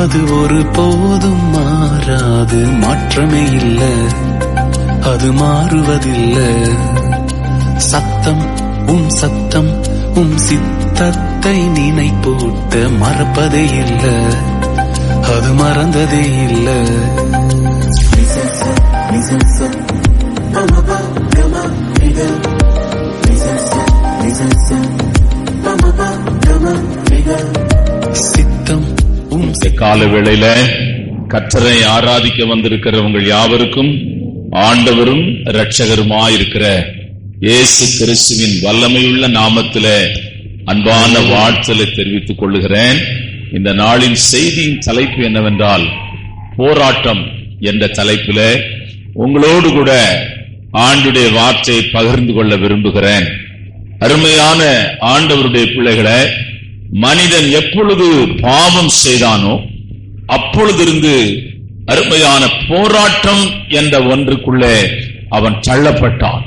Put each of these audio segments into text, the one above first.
அது ஒரு போதும் மாறாது, மாற்றமே இல்ல, அது மாறுவதில்ல. சத்தம் உன் சத்தம் உன் சித்தத்தை நினைப்பூட்ட மறப்பதே இல்ல, அது மறந்ததே இல்ல. சித்தம் கால வேளையில கர்த்தரை ஆராதிக்க வந்திருக்கிறவங்கள் யாவருக்கும் ஆண்டவரும் இரட்சகருமாயிருக்கிற இயேசு கிறிஸ்துவின் வல்லமையுள்ள நாமத்திலே அன்பான வாழ்த்தலை தெரிவித்துக் கொள்ளுகிறேன். இந்த நாளின் செய்தியின் தலைப்பு என்னவென்றால், போராட்டம் என்ற தலைப்பிலே உங்களோடு கூட ஆண்டுடைய வார்த்தையை பகிர்ந்து கொள்ள விரும்புகிறேன். அருமையான ஆண்டவருடைய பிள்ளைகளை, மனிதன் எப்பொழுது பாவம் செய்தானோ அப்பொழுதிருந்து அருமையான போராட்டம் என்ற ஒன்றுக்குள்ளே அவன் தள்ளப்பட்டான்.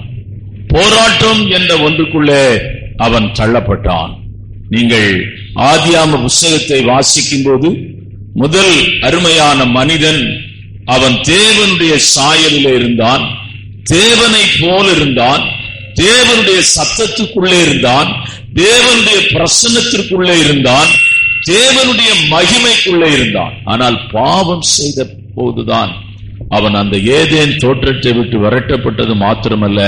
போராட்டம் என்ற ஒன்றுக்குள்ளே அவன் தள்ளப்பட்டான். நீங்கள் ஆதியாகம புத்தகத்தை வாசிக்கும் போது முதல் அருமையான மனிதன் அவன் தேவனுடைய சாயலிலே இருந்தான், தேவனை போல இருந்தான், தேவனுடைய சத்தத்துக்குள்ளே இருந்தான், தேவனுடைய பிரசன்னத்திற்குள்ளே இருந்தான், தேவனுடைய மகிமைக்குள்ளே இருந்தான். ஆனால் பாவம் செய்த போதுதான் அவன் அந்த ஏதேன் தோற்றத்தை விட்டு விரட்டப்பட்டது மாத்திரமல்ல,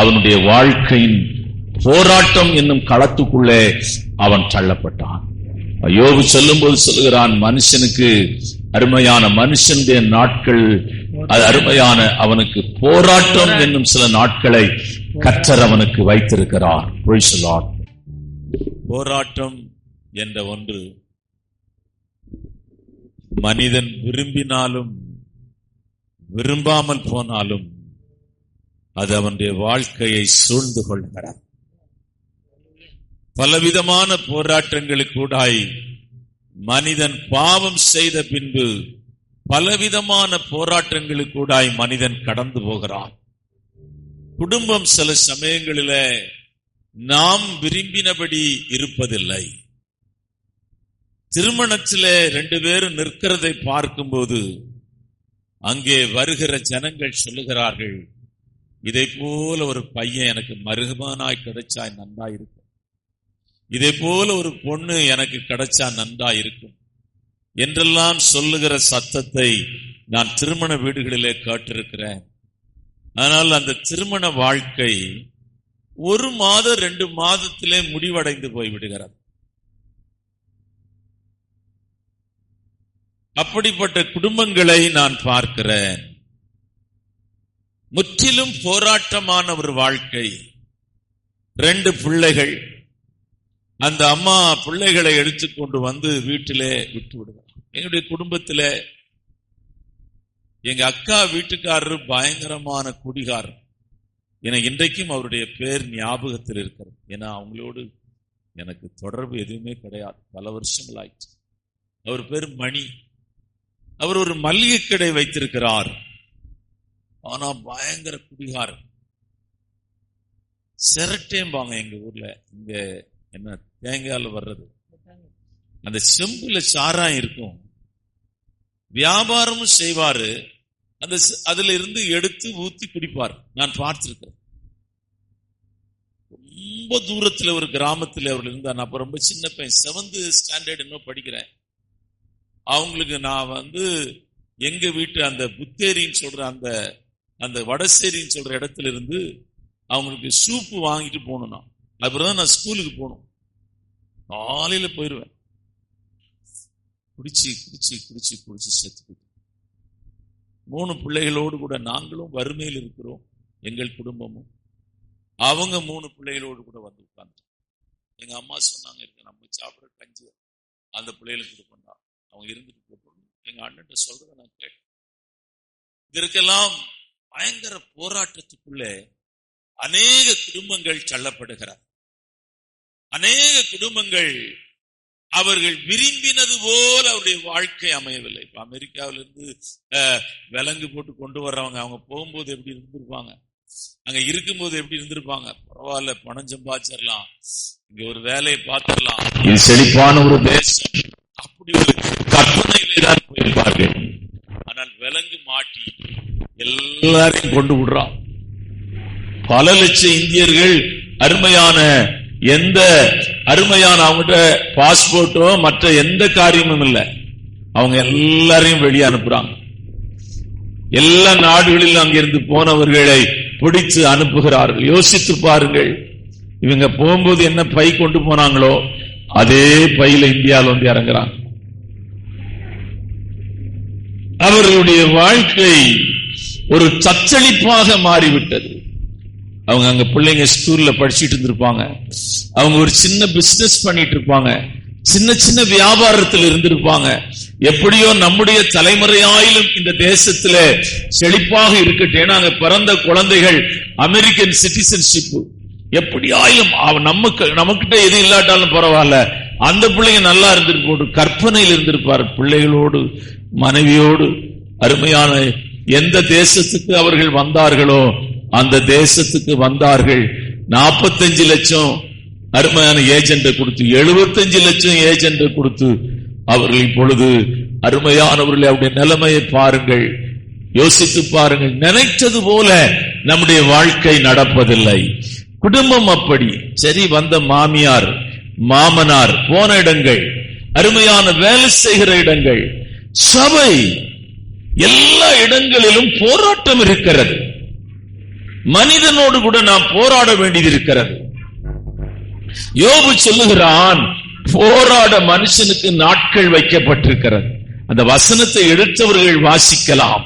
அவனுடைய வாழ்க்கையின் போராட்டம் என்னும் களத்துக்குள்ளே அவன் தள்ளப்பட்டான். யோபு சொல்லும் போது சொல்லுகிறான், மனுஷனுக்கு அருமையான மனுஷனுடைய நாட்கள், அது அருமையான அவனுக்கு போராட்டம் என்னும் சில நாட்களை கர்த்தர் அவனுக்கு வைத்திருக்கிறார். Praise the Lord. போராட்டம் என்ற ஒன்று மனிதன் விரும்பினாலும் விரும்பாமல் போனாலும் அது அவனுடைய வாழ்க்கையை சூழ்ந்து கொள்கிறார். பலவிதமான போராட்டங்களுக்கூடாய் மனிதன் பாவம் செய்த பின்பு பலவிதமான போராட்டங்களுக்கூடாய் மனிதன் கடந்து போகிறான். குடும்பம் சில சமயங்களில நாம் விரும்பினபடி இருப்பதில்லை. திருமணத்திலே 2 பேரும் நிற்கிறதை பார்க்கும்போது அங்கே வருகிற ஜனங்கள் சொல்லுகிறார்கள், இதை போல ஒரு பையன் எனக்கு மருமகனாய் கிடைச்சா நன்றா இருக்கும், இதே போல ஒரு பொண்ணு எனக்கு கிடைச்சா நன்றா இருக்கும் என்றெல்லாம் சொல்லுகிற சத்தத்தை நான் திருமண வீடுகளிலே கேட்டிருக்கிறேன். ஆனால் அந்த திருமண வாழ்க்கை 1 மாதம் 2 மாதத்திலே முடிவடைந்து போய்விடுகிறது. அப்படிப்பட்ட குடும்பங்களை நான் பார்க்கிறேன். முற்றிலும் போராட்டமான ஒரு வாழ்க்கை. 2 பிள்ளைகள், அந்த அம்மா பிள்ளைகளை எடுத்துக்கொண்டு வந்து வீட்டிலே விட்டு விடுவார். எங்களுடைய குடும்பத்திலே எங்க அக்கா வீட்டுக்காரர் பயங்கரமான குடிகாரர். எனக்கு இன்றைக்கும் அவருடைய பேர் ஞாபகத்தில் இருக்கிறது. ஏன்னா அவங்களோடு எனக்கு தொடர்பு எதுவுமே கிடையாது, பல வருஷங்கள் ஆயிடுச்சு. அவர் பேர் மணி. அவர் ஒரு மல்லிகை கடை வைத்திருக்கிறார். ஆனா பயங்கர குடிகாரர். சிரட்டேம்பாங்க எங்க ஊர்ல. இங்க என்ன தேங்காயில வர்றது, அந்த செம்புல சாராயம் இருக்கும். வியாபாரமும் செய்வாரு, அந்த அதுல இருந்து எடுத்து ஊத்தி குடிப்பார். நான் பார்த்திருக்கிறேன். ரொம்ப தூரத்துல ஒரு கிராமத்துல அவர்கள் இருந்தார். நான் அப்ப ரொம்ப சின்ன பையன், 7th ஸ்டாண்டர்ட் இன்னும் படிக்கிறேன். அவங்களுக்கு நான் எங்க வீட்டு அந்த புத்தேரின்னு சொல்ற அந்த வடசேரின்னு சொல்ற இடத்துல இருந்து அவங்களுக்கு சூப்பு வாங்கிட்டு போகணும். அப்புறம் நான் ஸ்கூலுக்கு போகணும். காலையில போயிடுவேன். குடிச்சு குடிச்சு குடிச்சு குடிச்சு செத்து 3 பிள்ளைகளோடு கூட நாங்களும் வறுமையில் இருக்கிறோம். எங்கள் குடும்பமும் அவங்க 3 பிள்ளைகளோடு கூட வந்து உட்கார்ந்து எங்க அம்மா சொன்னாங்க, நம்ம சாப்பிட்ற கஞ்சி அந்த பிள்ளைகளுக்கு கொடுப்பா, அவங்க இருந்துட்டு போகணும். எங்க அண்ணன் சொல்றத நான் கேட்டேன். இதற்கெல்லாம் பயங்கர போராட்டத்துக்குள்ளே அநேக குடும்பங்கள் தள்ளப்படுகிறார். அநேக குடும்பங்கள் அவர்கள் விரும்பினது போல அவருடைய வாழ்க்கை அமையவில்லை. இப்ப அமெரிக்காவிலிருந்து விலங்கு போட்டு கொண்டு வர்றவங்க, அவங்க போகும்போது எப்படி இருந்திருப்பாங்க, அங்க இருக்கும்போது எப்படி இருந்திருப்பாங்க. பரவாயில்ல, பணம் சம்பாதிச்சிடலாம், இங்க ஒரு வேலையை பார்த்துடலாம், இது செழிப்பான ஒரு தேசம், அப்படி ஒரு கற்பனையிலே தான் போயிருப்பார்கள். ஆனால் விலங்கு மாட்டி எல்லாரையும் கொண்டு விடுறான். பல லட்சம் இந்தியர்கள் அருமையான அவங்ககிட்ட பாஸ்போர்ட்டோ மற்ற எந்த காரியமும் இல்லை, அவங்க எல்லாரையும் வெளியே அனுப்புறாங்க. எல்லா நாடுகளிலும் அங்கிருந்து போனவர்களை பிடிச்சு அனுப்புகிறார்கள். யோசித்து பாருங்கள், இவங்க போகும்போது என்ன பை கொண்டு போனாங்களோ அதே பையில இந்தியாவில் வந்து இறங்குறாங்க. அவர்களுடைய வாழ்க்கை ஒரு சச்சளிப்பாக மாறிவிட்டது. அவங்க அங்க பிள்ளைங்க ஸ்கூல்ல படிச்சுட்டு இருந்திருப்பாங்க, அவங்க ஒரு சின்ன பிசினஸ் பண்ணிட்டு இருப்பாங்க, சின்ன சின்ன வியாபாரத்தில் இருந்திருப்பாங்க. எப்படியோ நம்முடைய தலைமுறையாயிலும் இந்த தேசத்துல செழிப்பாக இருக்கட்டும். ஏன்னா அங்க பிறந்த குழந்தைகள் அமெரிக்கன் சிட்டிசன்ஷிப், எப்படியாயிலும் நமக்கிட்ட எது இல்லாட்டாலும் பரவாயில்ல, அந்த பிள்ளைங்க நல்லா இருந்துட்டு போட்டு கற்பனையில் இருந்திருப்பார். பிள்ளைகளோடு மனைவியோடு அருமையான எந்த தேசத்துக்கு அவர்கள் வந்தார்களோ அந்த தேசத்துக்கு வந்தார்கள். 45 லட்சம் அருமையான ஏஜென்ட் கொடுத்து 75 லட்சம் ஏஜென்ட் கொடுத்து அவர்கள் இப்பொழுது அருமையானவர்கள் அவருடைய நிலைமையை பாருங்கள், யோசித்து பாருங்கள். நினைத்தது போல நம்முடைய வாழ்க்கை நடப்பதில்லை. குடும்பம் அப்படி. சரி, வந்த மாமியார் மாமனார், போன இடங்கள், அருமையான வேலை செய்கிற இடங்கள், சபை, எல்லா இடங்களிலும் போராட்டம் இருக்கிறது. மனிதனோடு கூட நாம் போராட வேண்டியது இருக்கிறது. யோபு சொல்லுகிறான், போராட மனுஷனுக்கு நாட்கள் வைக்கப்பட்டிருக்கிறது. அந்த வசனத்தை எடுத்தவர்கள் வாசிக்கலாம்.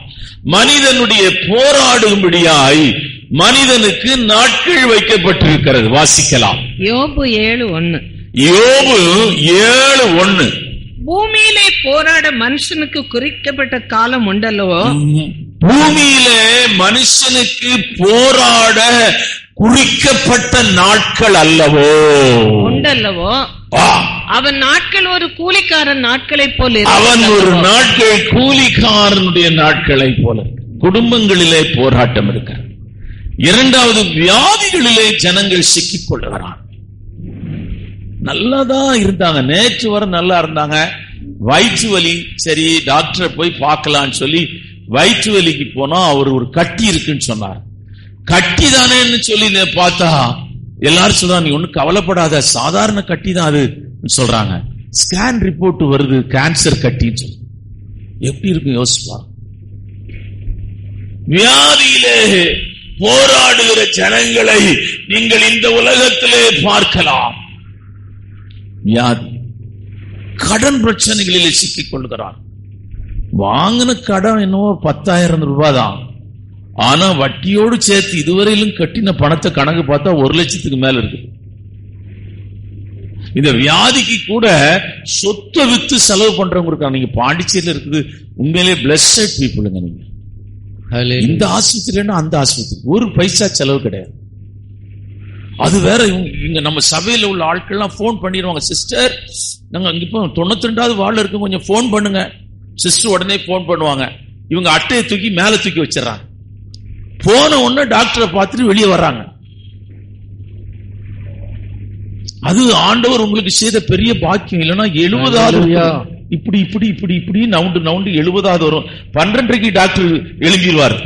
மனிதனுடைய போராடும்படியாய் மனிதனுக்கு நாட்கள் வைக்கப்பட்டிருக்கிறது. வாசிக்கலாம். யோபு 7:1. பூமியிலே போராட மனுஷனுக்கு குறிக்கப்பட்ட காலம் உண்டல்லவோ? பூமியிலே மனுஷனுக்கு போராட குறிக்கப்பட்ட நாட்கள் அல்லவோ உண்டல்லவோ? அவன் நாட்கள் ஒரு கூலிக்காரன் நாட்களை போல, அவன் ஒரு நாட்கள் கூலிக்காரனுடைய நாட்களை போல. குடும்பங்களிலே போராட்டம் இருக்கிறது. இரண்டாவது, வியாதிகளிலே ஜனங்கள் சிக்கிக் கொள்ளுகிறான். நல்லாதான் இருந்தாங்க, நேற்று வரை நல்லா இருந்தாங்க, வயிற்று வலி, சரி டாக்டரை போய் பார்க்கலான்னு சொல்லி வயிற்று வலிக்கு போனா அவர் ஒரு கட்டி இருக்குன்னு சொன்னார். கட்டி தானேன்னு சொல்லி பார்த்தா எல்லாரும் சொல்றாங்க, நீ ஒன்னும் கவலைப்படாத, சாதாரண கட்டி தான் அது சொல்றாங்க. ஸ்கேன் ரிப்போர்ட் வருது, கேன்சர் கட்டின்னு சொல்லி. எப்படி இருக்கும் யோசிப்பா. வியாதியிலே போராடுகிற ஜனங்களை நீங்கள் இந்த உலகத்திலே பார்க்கலாம். வியாதி, கடன் பிரச்சனைகளிலே சிக்கிக் கொள்கிறார். வாங்கின கடன் என்னவோ 10,000 ரூபாய் தான், ஆனா வட்டியோடு சேர்த்து இதுவரையிலும் கட்டின பணத்தை கணக்கு பார்த்தா 1 லட்சத்துக்கு மேல இருக்கு. இந்த வியாதிக்கு கூட சொத்தை வித்து செலவு பண்றவங்க இருக்காங்க. நீங்க பாண்டிச்சேரியில இருக்குது, உண்மையிலே பிளஸ்ட் பீப்புளுங்க. நீங்க இந்த ஆஸ்பத்திரினா அந்த ஆஸ்பத்திரி ஒரு பைசா செலவு கிடையாது. அது வேற. இங்க நம்ம சபையில உள்ள ஆட்கள்லாம் போன் பண்ணிடுவாங்க, சிஸ்டர் நாங்க அங்க இப்போ 92வது வார்டுல இருக்கு, கொஞ்சம் போன் பண்ணுங்க. சிஸ்டர் உடனே போன் பண்ணுவாங்க. இவங்க அட்டையை தூக்கி மேல தூக்கி வச்சிடறாங்க. போன உடனே டாக்டரை பார்த்துட்டு வெளியே வர்றாங்க. அது ஆண்டவர் உங்களுக்கு செய்த பெரிய பாக்கியம். இல்லைன்னா 70வது இப்படி இப்படி இப்படி இப்படி நவுண்டு 70வது வரும். 12:30 டாக்டர் எழுந்திருவார்.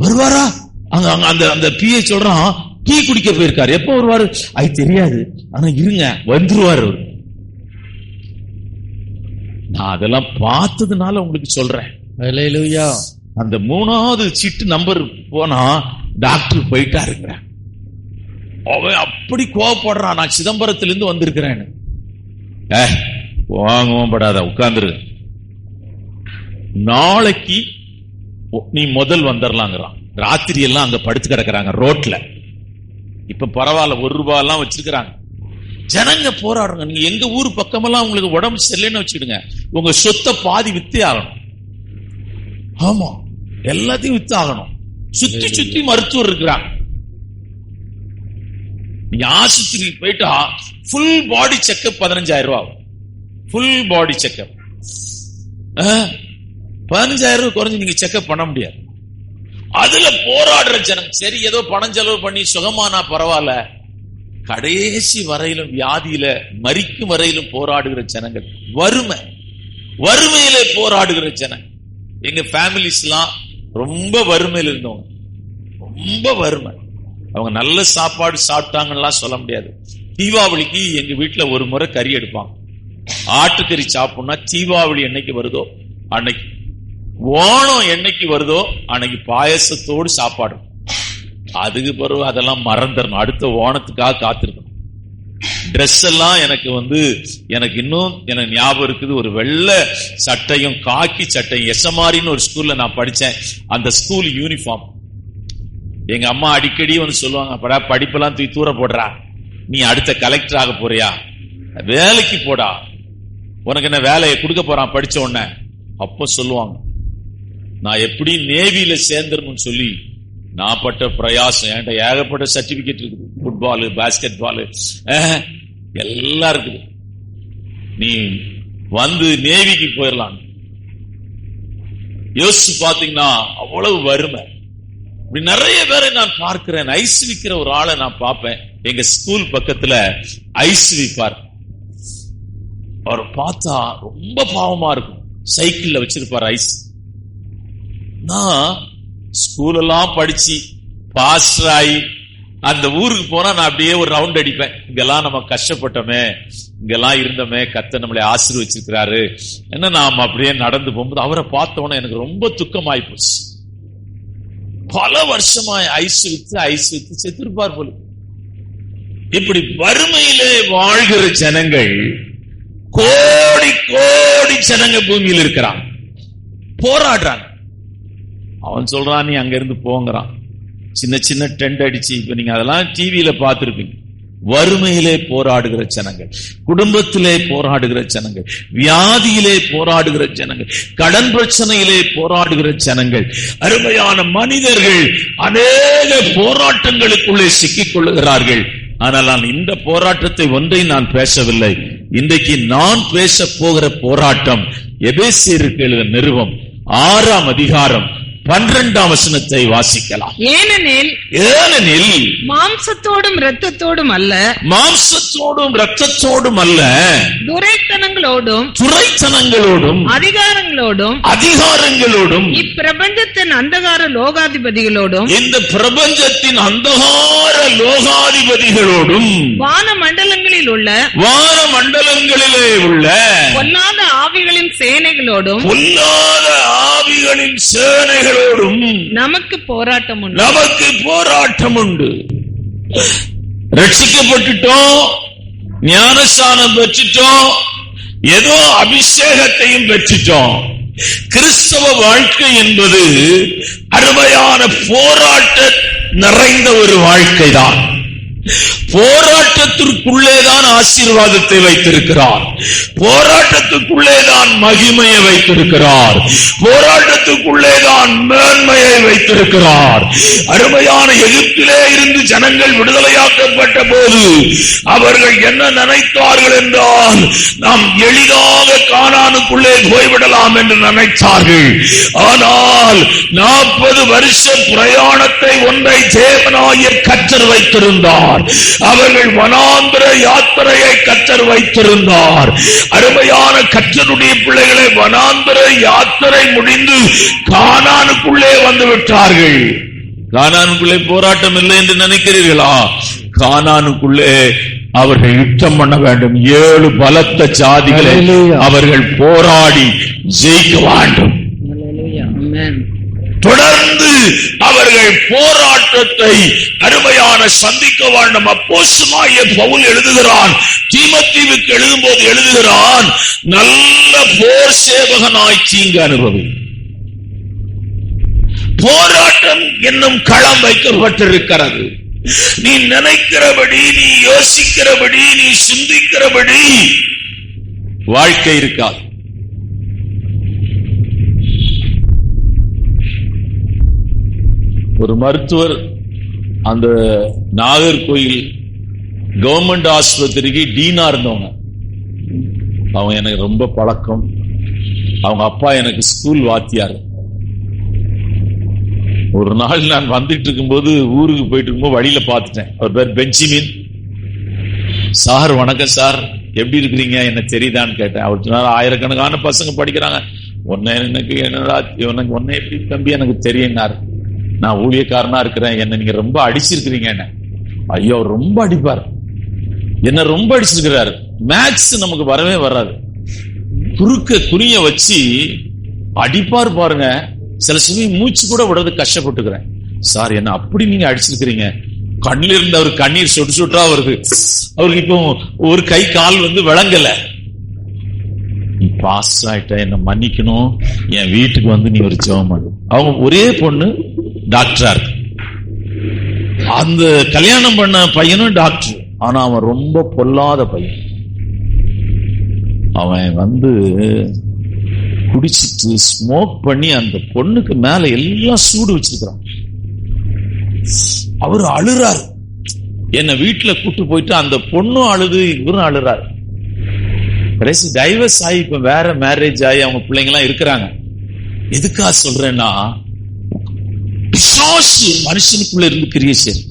வருவாரா? அந்த பிஏ சொல்றான், டீ குடிக்க போயிருக்காரு. எப்ப வருவாரு அது தெரியாது, ஆனா இருங்க வந்துருவாரு. நான் அதெல்லாம் பார்த்ததுனால உங்களுக்கு சொல்றேன். அந்த 3வது சீட்டு நம்பர் போனா டாக்டர் போயிட்டா இருக்கிறேன். அவன் அப்படி கோவப்படுறான், நான் சிதம்பரத்திலிருந்து வந்திருக்கிறேன். வாங்கவும் படாத, உட்கார்ந்துரு, நாளைக்கு நீ முதல் வந்துடலாங்கிறான். ராத்திரி எல்லாம் அங்க படுத்து கிடக்குறாங்க ரோட்ல. இப்ப பரவாயில்ல, 1 ரூபாய் வச்சிருக்கிறாங்க. ஜனங்க போராடுறாங்க. நீங்க எங்க ஊர் பக்கமெல்லாம் உங்களுக்கு உடம்பு சரியில்லைன்னு வச்சுக்கிடுங்க, உங்க சொத்தை பாதி வித்தே ஆகணும். ஆமா, எல்லாத்தையும் வித்து ஆகணும். சுத்தி சுத்தி மருத்துவர் இருக்கிறாங்க. நீங்க ஆஸ்பத்திரி போயிட்டா ஃபுல் பாடி செக்அப் 15,000 ரூபாய். ஃபுல் பாடி செக்அப் 15,000 ரூபாய் குறைஞ்சு நீங்க செக்அப் பண்ண முடியாது. அதுல போராடுற ஜனம், சரி ஏதோ பணம் செலவு பண்ணி சுகமானா பரவாயில்ல, கடைசி வரையிலும் வியாதியில மரிக்கும் வரையிலும் போராடுகிற ஜனங்கள், வறுமையிலே போராடுகிற ஜனங்கள். எங்க ஃபேமிலிஸ் எல்லாம் ரொம்ப வறுமையில் இருந்தவங்க, ரொம்ப வறுமை. அவங்க நல்ல சாப்பாடு சாப்பிட்டாங்கன்னா சொல்ல முடியாது. தீபாவளிக்கு எங்க வீட்டுல ஒரு முறை கறி எடுப்பாங்க. ஆட்டுக்கறி சாப்பிடணும்னா தீபாவளி என்னைக்கு வருதோ அன்னைக்கு, ஓணம் என்னைக்கு வருதோ அன்னைக்கு பாயசத்தோடு சாப்பாடு. அதுக்கு பிறகு அதெல்லாம் மறந்துடணும், அடுத்த ஓணத்துக்காக காத்திருக்கணும். ட்ரெஸ் எல்லாம் எனக்கு இன்னும் எனக்கு ஞாபகம் இருக்குது. ஒரு வெள்ளை சட்டையும் காக்கி சட்டையும், எஸ்எம்ஆர்னு ஒரு ஸ்கூல்ல நான் படிச்சேன். அந்த ஸ்கூல் யூனிஃபார்ம் எங்க அம்மா அடிக்கடி சொல்லுவாங்க, படா படிப்பெல்லாம் தூக்கி தூர போடுறா, நீ அடுத்த கலெக்டர் ஆக போறியா, வேலைக்கு போடா, உனக்கு என்ன வேலையை கொடுக்க போறான் படிச்ச உடனே. அப்ப சொல்லுவாங்க, நான் எப்படி நேவியில சேர்ந்துடணும்னு சொல்லி நான் பட்ட பிரயாசம். என்கிட்ட ஏகப்பட்ட சர்டிபிகேட் இருக்குது, ஃபுட்பாலு, பாஸ்கெட் பாலு எல்லாம் இருக்குது. நீ நேவிக்கு போயிடலாம். யோசிச்சு பாத்தீங்கன்னா அவ்வளவு வறுமை. இப்படி நிறைய பேரை நான் பார்க்கிறேன். ஐஸ் விக்கிற ஒரு ஆளை நான் பார்ப்பேன். எங்க ஸ்கூல் பக்கத்துல ஐஸ் விப்பார். அவர் பார்த்தா ரொம்ப பாவமா இருக்கும். சைக்கிள்ல வச்சிருப்பார் ஐஸ். நான் ஸ்கூல் எல்லாம் படிச்சு பாஸ்டர் ஆகி அந்த ஊருக்கு போனா நான் அப்படியே ஒரு ரவுண்ட் அடிப்பேன். இங்கெல்லாம் நம்ம கஷ்டப்பட்டோமே, இங்கெல்லாம் இருந்தோமே, கர்த்தர் நம்மளை ஆசீர்வச்சிருக்கிறாரு என்ன. நாம் அப்படியே நடந்து போகும்போது அவரை பார்த்தோன்னே எனக்கு ரொம்ப துக்கமாய் போச்சு. பல வருஷமாய் ஐஸ் வித்து செத்துருப்பார் போல. இப்படி வறுமையிலே வாழ்கிற ஜனங்கள், கோடி கோடி ஜனங்க பூமியில் இருக்கிறான், போராடுறாங்க. அவன் சொல்றான், நீ அங்க இருந்து போங்கிறான். சின்ன சின்ன டென்ட் அடிச்சு, இப்ப நீங்க அதெல்லாம் டிவியில பார்த்திருப்பீங்க. வறுமையிலே போராடுகிற ஜனங்கள், குடும்பத்திலே போராடுகிற ஜனங்கள், வியாதியிலே போராடுகிற ஜனங்கள், கடன் பிரச்சனையிலே போராடுகிற ஜனங்கள், அருமையான மனிதர்கள் அநேக போராட்டங்களுக்குள்ளே சிக்கிக் கொள்ளுகிறார்கள். ஆனால் நான் இந்த போராட்டத்தை ஒன்றை நான் பேசவில்லை. இன்றைக்கு நான் பேச போகிற போராட்டம் எபேசியருக்கு எழுதின நிருபம் 6ஆம் அதிகாரம் 12ஆம் வசனத்தை வாசிக்கலாம். ஏனெனில் மாம்சத்தோடும் இரத்தத்தோடும் அல்ல, துரைத்தனங்களோடும் அதிகாரங்களோடும் இப்பிரபஞ்சத்தின் அந்தகார லோகாதிபதிகளோடும் இந்த பிரபஞ்சத்தின் அந்தகார லோகாதிபதிகளோடும் வானமண்டலங்களிலே உள்ள பொல்லாத ஆவிகளின் சேனைகளோடும் நமக்கு போராட்டம் உண்டு. ரட்சிக்கப்பட்டுட்டோம், ஞானஸ்நானம் பெற்றுட்டோம், ஏதோ அபிஷேகத்தையும் பெற்றுட்டோம். கிறிஸ்தவ வாழ்க்கை என்பது அருமையான போராட்ட நிறைந்த ஒரு வாழ்க்கை தான். போராட்டத்திற்குள்ளேதான் ஆசீர்வாதத்தை வைத்திருக்கிறார், போராட்டத்துக்குள்ளேதான் மகிமையை வைத்திருக்கிறார், போராட்டத்துக்குள்ளேதான் மேன்மையை வைத்திருக்கிறார். அருமையான எகிப்திலே இருந்து ஜனங்கள் விடுதலையாக்கப்பட்ட போது அவர்கள் என்ன நினைத்தார்கள் என்றால், நாம் எளிதாக கானானுக்குள்ளே போய்விடலாம் என்று நினைத்தார்கள். ஆனால் 40 வருஷ பிரயாணத்தை ஒன்றை தேவனாகிய கர்த்தர் வைத்திருந்தார். அவர்கள் வனாந்திர யாத்திரையை கர்த்தர் வைத்திருந்தார். அருமையான கர்த்தருடைய பிள்ளைகளை, வனாந்திர யாத்திரை முடிந்து கானானுக்குள்ளே வந்து விட்டார்கள். கானானுக்குள்ளே போராட்டம் இல்லை என்று நினைக்கிறீர்களா? கானானுக்குள்ளே அவர்கள் யுத்தம் பண்ண வேண்டும். 7 பலத்த ஜாதிகளை அவர்கள் போராடி ஜெயிக்க வேண்டும். தொடர்ந்து அவர்கள் போராட்டத்தை அருமையான சந்திக்க வேண்டும். அப்போஸ்தலனாகிய பவுல் எழுதுகிறான், தீமோத்தேயுவுக்கு எழுதும்போது எழுதுகிறான், நல்ல போர் சேவகனாய் தீங்கு அனுபவி. போராட்டம் என்னும் களம் வைக்கப்பட்டிருக்கிறது. நீ நினைக்கிறபடி, நீ யோசிக்கிறபடி, நீ சிந்திக்கிறபடி வாழ்க்கை இருக்காது. ஒரு மருத்துவர் அந்த நாகர்கோயில் கவர்மெண்ட் ஆஸ்பத்திரிக்கு டீனா இருந்தவங்க. அவங்க எனக்கு ரொம்ப பழக்கம். அவங்க அப்பா எனக்கு ஸ்கூல் வாத்தியார். ஒரு நாள் நான் வந்துட்டு இருக்கும்போது, ஊருக்கு போயிட்டு இருக்கும்போது வழியில பார்த்துட்டேன். அவர் பேர் பெஞ்சமின். சார் வணக்கம் சார், எப்படி இருக்கிறீங்க, என்ன தெரியுதான்னு கேட்டேன். அவர் சொன்னார், ஆயிரக்கணக்கான பசங்க படிக்கிறாங்க, எனக்கு என்னடா ஒன்ன எப்படி தம்பி எனக்கு தெரியும்னாரு. நான் ஊழியக்காரனா இருக்கிறேன், என்ன நீங்க ரொம்ப அடிச்சிருக்கிறீங்க. என்ன ஐயோ ரொம்ப அடிப்பார், என்ன ரொம்ப அடிச்சிருக்கிறாரு. மேக்ஸ் நமக்கு வரவே வராது, குறிய வச்சு அடிப்பார் பாருங்க. சில சமயம் மூச்சு கூட விடுறது கஷ்டப்பட்டுக்கிறேன். சார் என்ன அப்படி நீங்க அடிச்சிருக்கிறீங்க, கண்ணில் இருந்த அவர் கண்ணீர் சொட்டு சொட்டா வருது. அவருக்கு இப்போ ஒரு கை கால் விளங்கல. பாஸ் ஆயிட்ட, என்ன மன்னிக்கணும், என் வீட்டுக்கு நீ ஒரு ஜெபம் பண்ணு. அவங்க ஒரே பொண்ணு டாக்டரா இருக்கு. அந்த கல்யாணம் பண்ண பையனும் டாக்டர், ஆனா அவன் ரொம்ப பொல்லாத பையன். அவன் குடிச்சிட்டு ஸ்மோக் பண்ணி அந்த பொண்ணுக்கு மேல எல்லாம் சூடு வச்சிருக்கிறான். அவரு அழுறாரு. என்ன வீட்டுல கூட்டு போயிட்டு அந்த பொண்ணும் அழுது, இவரும் அழுறாரு. டைவர்ஸ் ஆகி இப்ப வேற மேரேஜ் ஆகி அவங்க பிள்ளைங்க எல்லாம் இருக்கிறாங்க. எதுக்கா சொல்றேன்னா, பிசாசு மனுஷனுக்குள்ள இருந்து கிரியை செய்யும்.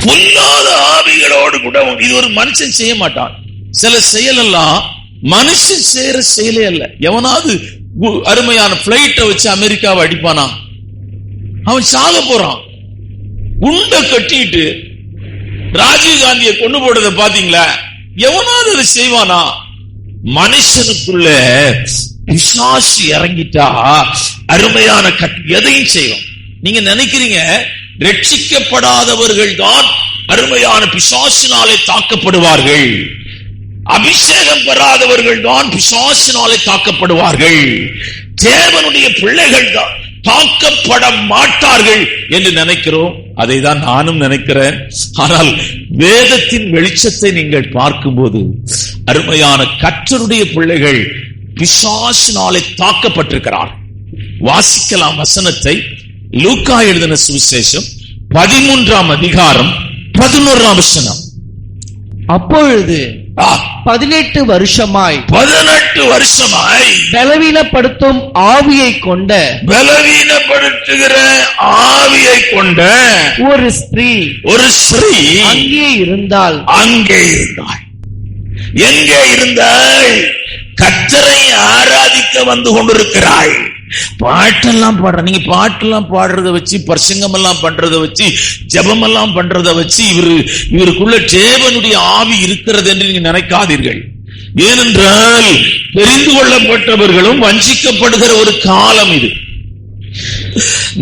பொல்லாத ஆவிகளோடு கூட இது ஒரு மனுஷன் செய்ய மாட்டான். சில செயல் எல்லாம் மனுஷன் செய்யற செயலே அல்ல. எவனாவது அருமையான பிளைட்டை வச்சு அமெரிக்காவை அடிப்பானா? அவன் சாக போறான். உண்ட கட்டிட்டு ராஜீவ் காந்தியை கொண்டு போடுறத பாத்தீங்களா? எவனாவது அதை செய்வானா? மனுஷனுக்குள்ள பிசாசு இறங்கிட்டா அருமையான எதையும் செய்வோம். நீங்க நினைக்கிறீங்க ரட்சிக்கப்படாதவர்கள் தான் அருமையான பிசாசினாலே தாக்கப்படுவார்கள், அபிஷேகம் பெறாதவர்கள் தான் பிசாசினாலே தாக்கப்படுவார்கள், தேவனுடைய பிள்ளைகள் தான் தாக்கப்பட மாட்டார்கள் என்று நினைக்கிறோம். அதை தான் நானும் நினைக்கிறேன். ஆனால் வேதத்தின் வெளிச்சத்தை நீங்கள் பார்க்கும்போது அருமையான கர்த்தருடைய பிள்ளைகள் பிசாசினாலே தாக்கப்பட்டிருக்கிறார். வாசிக்கலாம் வசனத்தை. லூக்கா எழுதின சுவிசேஷம் 13ஆம் அதிகாரம் 11ஆம் வசனம். அப்பொழுது 18 வருஷமாய் பலவீனப்படுத்தும் ஆவியை கொண்ட பலவீனப்படுத்துகிற ஆவியை கொண்ட ஒரு ஸ்திரீ அங்கே இருந்தாள். எங்கே இருந்தாள்? கர்த்தரை ஆராதிக்க வந்து கொண்டிருக்கிறாள். பாட்டெல்லாம் பாடுற, நீங்க பாட்டெல்லாம் பாடுறத வச்சு, பிரசங்கம் எல்லாம் பண்றத வச்சு, ஜெபம் எல்லாம் பண்றத வச்சு இவருக்குள்ள தேவனுடைய ஆவி இருக்கிறது என்று நீங்க நினைக்காதீர்கள். ஏனென்றால் தெரிந்து கொள்ளப்பட்டவர்களும் வஞ்சிக்கப்படுகிற ஒரு காலம் இது.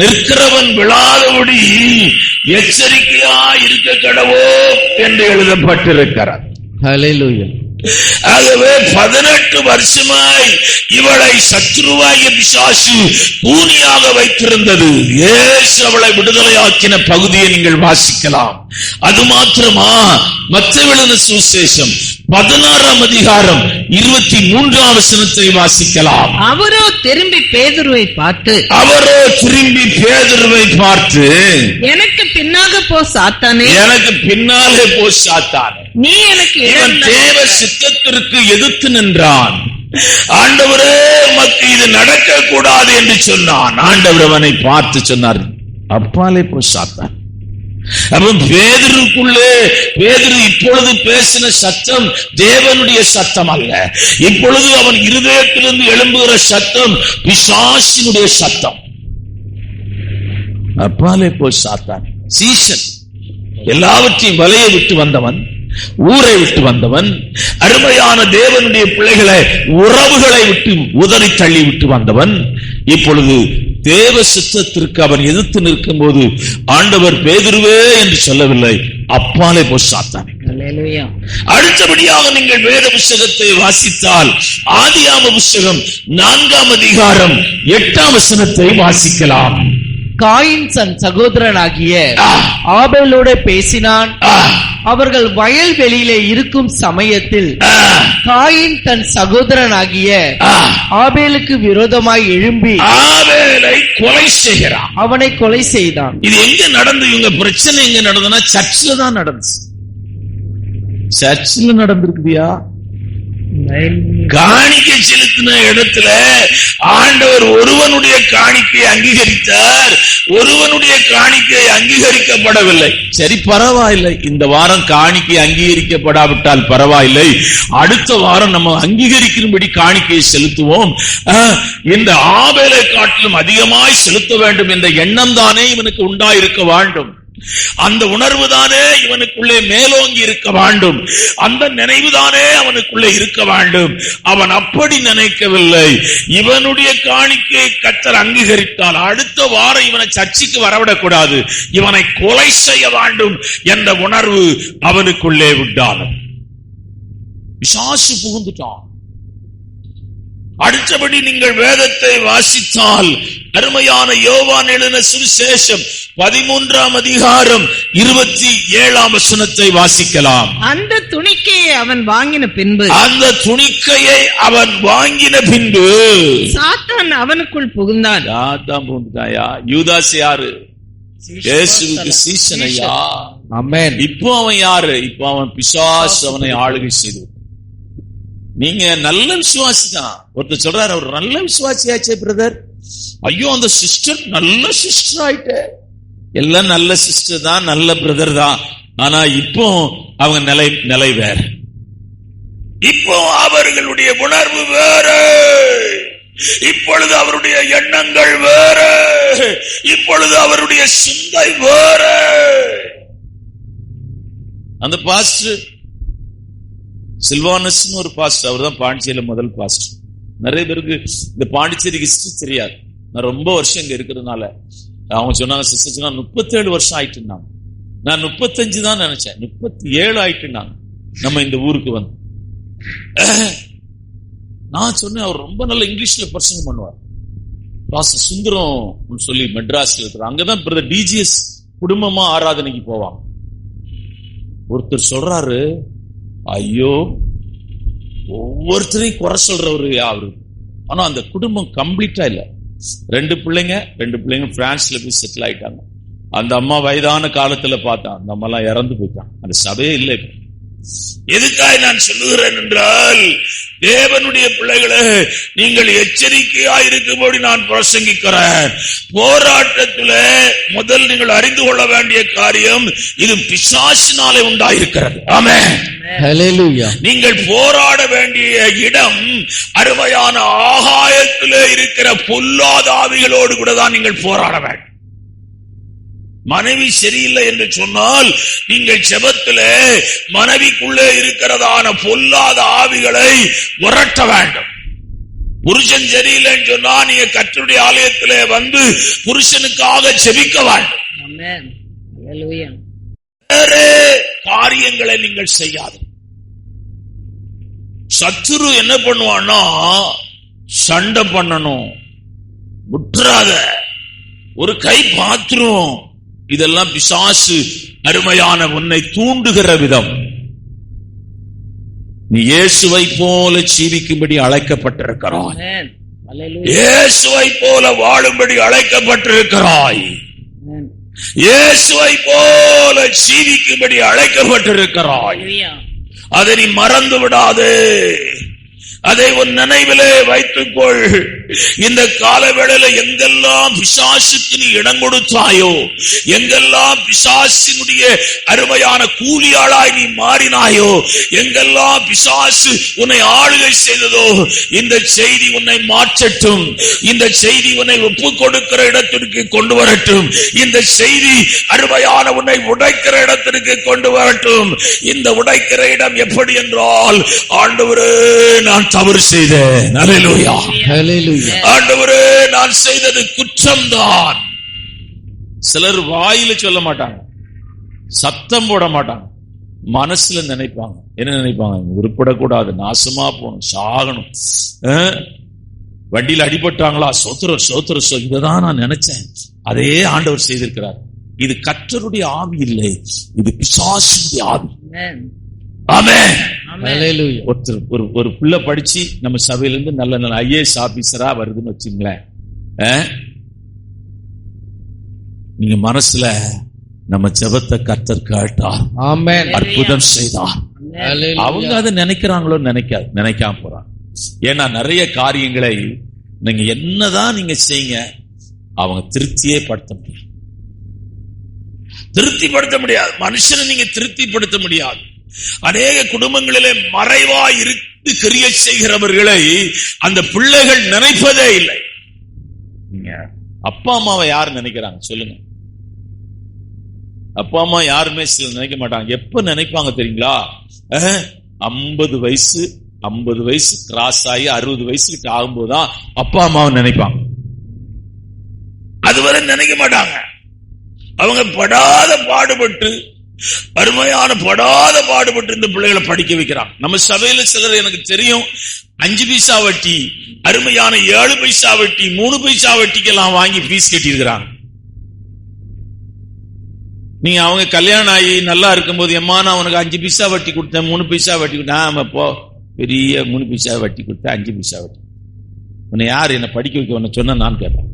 நிற்கிறவன் விழாதபடி எச்சரிக்கையா இருக்க கடவோ என்று எழுதப்பட்டிருக்கிறார். ஹல்லேலூயா. ஆகவே 18 வருஷமாய் இவளை சத்ருவாகிய பிசாசு பூனியாக வைத்திருந்தது. இயேசு அவளை விடுதலையாக்கின பகுதியை நீங்கள் வாசிக்கலாம். அது மாத்திரமா? மத்தேயு எழுதின சுவிசேஷம் 16ஆம் அதிகாரம் 23ஆம் வசனத்தை வாசிக்கலாம். அவரோ திரும்பி பேதுருவை பார்த்து எனக்கு பின்னாக போ சாத்தானே, நீ எனக்கு தேவ சித்தத்திற்கு எதிர்த்து நின்றான். ஆண்டவரே உமக்கு இது நடக்க கூடாது என்று சொன்னான். ஆண்டவர் அவனை பார்த்து சொன்னார், அப்பாலே போ சாத்தான். அப்ப பேதுருக்குள்ளே பேதுரு இப்பொழுது பேசின சத்தம் தேவனுடைய சத்தம் அல்ல. இப்பொழுது அவன் இருதயத்திலிருந்து எழும்புகிற சத்தம் பிசாசினுடைய சத்தம். அப்பாலே போ சாத்தான். சீசன் எல்லாவற்றையும் வலையை விட்டு வந்தவன், ஊரை விட்டு வந்தவன், அருமையான தேவனுடைய பிள்ளைகளை உறவுகளை விட்டு உதறி தள்ளி விட்டு வந்தவன். இப்பொழுது தேவ சித்தத்திற்கு அவன் எதிர்த்து நிற்கும் போது ஆண்டவர் பேதுருவே என்று சொல்லவில்லை, அப்பாலே போ சாத்தானே. அடுத்தபடியாக நீங்கள் வேத புத்தகத்தை வாசித்தால் ஆதியாகம புத்தகம் 4ஆம் அதிகாரம் 8ஆம் வசனத்தை வாசிக்கலாம். காயின் தன் சகோதரனாகிய ஆபேலோட பேசினான். அவர்கள் வயல்வெளியிலே இருக்கும் சமயத்தில் காயின் தன் சகோதரனாகிய ஆபேலுக்கு விரோதமாய் எழும்பி ஆபேலை கொலை செய்கிறான். அவனை கொலை செய்தான். இது எங்க நடந்து? இவங்க பிரச்சனை எங்க நடந்ததுன்னா சர்ச்சில் தான் நடந்துச்சு. சர்ச்சில் நடந்திருக்குதியா? காணிக்கை செலுத்தின இடத்துல ஆண்டவர் ஒருவனுடைய காணிக்கை அங்கீகரித்தார், ஒருவனுடைய காணிக்கை அங்கீகரிக்கப்படவில்லை. சரி, பரவாயில்லை, இந்த வாரம் காணிக்கை அங்கீகரிக்கப்படாவிட்டால் பரவாயில்லை, அடுத்த வாரம் நம்ம அங்கீகரிக்கும்படி காணிக்கையை செலுத்துவோம். இந்த ஆபேலை காட்டிலும் அதிகமாய் செலுத்த வேண்டும் என்ற எண்ணம் தானே இவனுக்கு உண்டாயிருக்க வேண்டும். அந்த உணர்வு தானே இவனுக்குள்ளே மேலோங்கி இருக்க வேண்டும். அந்த நினைவு தானே அவனுக்குள்ளே இருக்க வேண்டும். அவன் அப்படி நினைக்கவில்லை. இவனுடைய காணிக்கையை கர்த்தர் அங்கீகரித்தால் அடுத்த வாரம் இவனை சர்ச்சைக்கு வரவிடக்கூடாது, இவனை கொலை செய்ய வேண்டும் என்ற உணர்வு அவனுக்குள்ளே உண்டானது. பிசாசு புகுந்துட்டான். அடுத்தபடி நீங்கள் வேதத்தை வாசித்தால் அருமையான யோவான் எழுதின சுவிசேஷம் 13ஆம் அதிகாரம் 27ஆம் வசனத்தை வாசிக்கலாம். அந்த துணிக்கையை அவன் வாங்கின பின்பு, அந்த துணிக்கையை அவன் வாங்கின பின்பு சாத்தான் அவனுக்குள் புகுந்தான். சாத்தான் புகுந்துட்டாயா? யூதாஸ் யாரு? இயேசுவுக்கு சீசன் ஐயா. ஆமென். இப்போ அவன் யாரு? இப்போ அவன் பிசாசு அவனை ஆளுகை செய்து. நீங்க நல்ல விசுவாசி தான். ஒருத்தர் சொல்றாரு, அவர் நல்ல விசுவாசியாச்சே பிரதர், ஐயோ அந்த சிஸ்டர் நல்ல சிஸ்டர் ஆயிட்ட. எல்லாம் நல்ல சிஸ்டர் தான், நல்ல பிரதர் தான். ஆனா இப்போ அவங்க நிலை வேற. இப்போ அவர்களுடைய உணர்வு வேற, இப்பொழுது அவருடைய எண்ணங்கள் வேற, இப்பொழுது அவருடைய சிந்தை வேற. அந்த பாஸ்டர் சில்வானஸ் ஒரு பாஸ்டர், அவர் தான் பாண்டிச்சேரியில முதல் பாஸ்டர். நிறைய பேருக்கு இந்த பாண்டிச்சேரி ஹிஸ்டரி தெரியாது. நான் ரொம்ப வருஷம் இங்க இருக்கிறதுனால அவங்க சொன்னாங்க, சிஸ்டர் சொன்னா 37 வருஷம் ஆயிட்டுனாங்க. நான் 35 தான் நினைச்சேன், 37 ஆயிட்டுனாங்க நம்ம இந்த ஊருக்கு வந்து. நான் சொன்னேன், அவர் ரொம்ப நல்ல இங்கிலீஷ்ல பிரசங்கம் பண்ணுவார். பாஸ்டர் சுந்தரம் சொல்லி மெட்ராஸ்ல இருக்கிற, அங்கதான் பிரதர் டிஜிஎஸ் குடும்பமா ஆராதனைக்கு போவாங்க. ஒருத்தர் சொல்றாரு, ஐயோ ஒவ்வொருத்தரையும் குறை சொல்றவரு அவரு, ஆனா அந்த குடும்பம் கம்ப்ளீட்டா இல்ல. 2 பிள்ளைங்க பிரான்ஸ்ல போய் செட்டில் ஆயிட்டாங்க. அந்த அம்மா வயதான காலத்துல பார்த்தா அந்த அம்மா எல்லாம் இறந்து போயிட்டாங்க. அந்த சபையே இல்லை. எதுக்காக நான் சொல்லுகிறேன் என்றால், தேவனுடைய பிள்ளைகளே, நீங்கள் எச்சரிக்கையா இருக்கும்படி நான் பிரசங்கிக்கிறேன். போராட்டத்தில் முதல் நீங்கள் அறிந்து கொள்ள வேண்டிய காரியம், இது பிசாசினாலே உண்டாயிருக்கிறது. ஆமென். ஹல்லேலூயா. நீங்கள் போராட வேண்டிய இடம் அருமையான ஆகாயத்திலே இருக்கிற பொல்லாத ஆவிகளோடு கூட தான் நீங்கள் போராட வேண்டும். மனைவி சரியில்லை என்று சொன்னால் நீங்கள் ஜெபத்திலே மனைவிக்குள்ளே இருக்கிறதான பொல்லாத ஆவிகளை விரட்ட வேண்டும். புருஷன் சரியில்லைன்னு சொன்னா நீங்க கர்த்தருடைய ஆலயத்திலே வந்து புருஷனுக்காக ஜெபிக்க வேண்டும். வேற காரியங்களை நீங்கள் செய்யாது. சத்துரு என்ன பண்ணுவான்னா, சண்டை பண்ணணும், முற்றாத ஒரு கை பாத்திரம், இதெல்லாம் பிசாசு அருமையான உன்னை தூண்டுகிற விதம். நீ இயேசுவை போல ஜீவிக்கும்படி அழைக்கப்பட்டிருக்கிறாய். இயேசுவை போல வாழும்படி அழைக்கப்பட்டிருக்கிறாய். இயேசுவை போல ஜீவிக்கும்படி அழைக்கப்பட்டிருக்கிறாய். அதை நீ மறந்து விடாதே. அதை உன் நினைவிலே வைத்துக்கொள். இந்த காலவேளையில எங்கெல்லாம் பிசாசுக்கு நீ இடம் கொடுத்தாயோ, எங்கெல்லாம் பிசாசினுடைய அருமையான கூலியாளாய் நீ மாறினாயோ, எங்கெல்லாம் பிசாசு உன்னை ஆளுகை செய்ததோ, இந்த செய்தி உன்னை மாற்றட்டும். இந்த செய்தி உன்னை ஒப்புக் கொடுக்கிற இடத்திற்கு கொண்டு வரட்டும். இந்த செய்தி அருமையான உன்னை உடைக்கிற இடத்திற்கு கொண்டு வரட்டும். இந்த உடைக்கிற இடம் எப்படி என்றால், ஆண்டவரே நான் தவறு செய்தேன், அல்லேலூயா, அல்லேலூயா, ஆண்டவரே நான் செய்தது குற்றம்தான். சிலர் வாயில சொல்ல மாட்டாங்க, சத்தம் போட மாட்டாங்க, மனசுல நினைப்பாங்க. என்ன நினைப்பாங்க? உருப்படக்கூடாது, நாசமா போகணும், சாகணும், வண்டியில அடிபட்டாங்களா, சோத்திரம் சோத்திரம், இததான் நான் நினைச்சேன். அதே ஆண்டவர் செய்திருக்கிறார். இது கர்த்தருடைய ஆவி இல்லை, இது பிசாசுடைய ஆவி. ஆமென். ஒரு புள்ள படிச்சு நம்ம சபையில இருந்து நல்ல நல்ல ஐஏஎஸ் ஆபீசரா வருதுன்னு வச்சுங்களேன், நீங்க மனசுல நம்ம ஜெபத்தை கர்த்தர் கேட்டார், ஆமென், அற்புதம் செய்தார், அவங்க அதை நினைக்கிறாங்களோ நினைக்காம போறாங்க. ஏன்னா நிறைய காரியங்களை நீங்க என்னதான் நீங்க செய்யுங்க, அவங்க திருப்தியே படுத்த முடியாது. திருப்திப்படுத்த முடியாது. மனுஷனை நீங்க திருப்திப்படுத்த முடியாது. அநேக குடும்பங்களிலே மறைவா இருந்து கிரியை செய்கிறவர்களை அந்த பிள்ளைகள் நினைப்பதே இல்லை. நீங்க அப்பா அம்மாவை யாரு நினைக்கிறாங்க சொல்லுங்க? அப்பா அம்மா யாருமே நினைக்க மாட்டாங்க. எப்ப நினைப்பாங்க தெரியுங்களா? 50 வயசு கிராஸ் ஆகி 60 வயசுக்கிட்ட ஆகும்போதுதான் அப்பா அம்மாவை நினைப்பாங்க. அதுவரை நினைக்க மாட்டாங்க. அவங்க படாத பாடுபட்டு இந்த பிள்ளைகளை படிக்க வைக்கிறாங்க. நம்ம சபையில சிலர் எனக்கு தெரியும் 5 பைசா வட்டி, அருமையான 7 பைசா வட்டி, 3 பைசா வட்டிக்கெல்லாம் வாங்கி பீஸ் கட்டி இருக்கிறாங்க. நீங்க அவங்க கல்யாணம் ஆகி நல்லா இருக்கும்போது, எம்மா நான் உனக்கு 5 பைசா வட்டி கொடுத்தேன், 3 பைசா வட்டி கொடுத்தேன், போ பெரிய 3 பைசா வட்டி கொடுத்தேன், 5 பைசா வட்டி. உன்னை யாரு என்ன படிக்க வைக்க உன்னை சொன்ன நான் கேட்பேன்.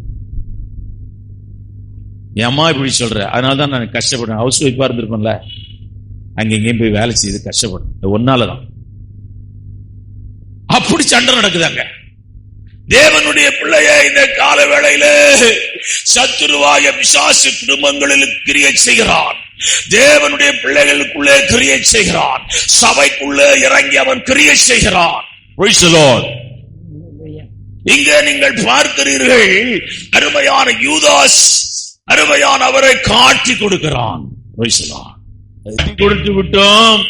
என் அம்மா இப்படி சொல்ற, அதனாலதான் நான் கஷ்டப்படுறேன். ஹவுஸ் ஒய்ஃபா இருந்திருப்பேன்ல, அங்க எங்கேயும் போய் வேலை செய்து கஷ்டப்படுறேன். ஒன்னாலதான் அப்படி சண்டை நடக்குதாங்க. தேவனுடைய பிள்ளைய இந்த கால வேளையில சத்துருவாய பிசாசு குடும்பங்களில் கிரியை செய்கிறான். தேவனுடைய பிள்ளைகளுக்குள்ளே கிரியை செய்கிறான். சபைக்குள்ளே இறங்கி அவன் கிரியை செய்கிறான். இங்கே நீங்கள் பார்க்கிறீர்கள், அருமையான யூதாஸ் அருமையான அவரை காட்டி கொடுக்கிறான். கொடுத்து விட்டோம்,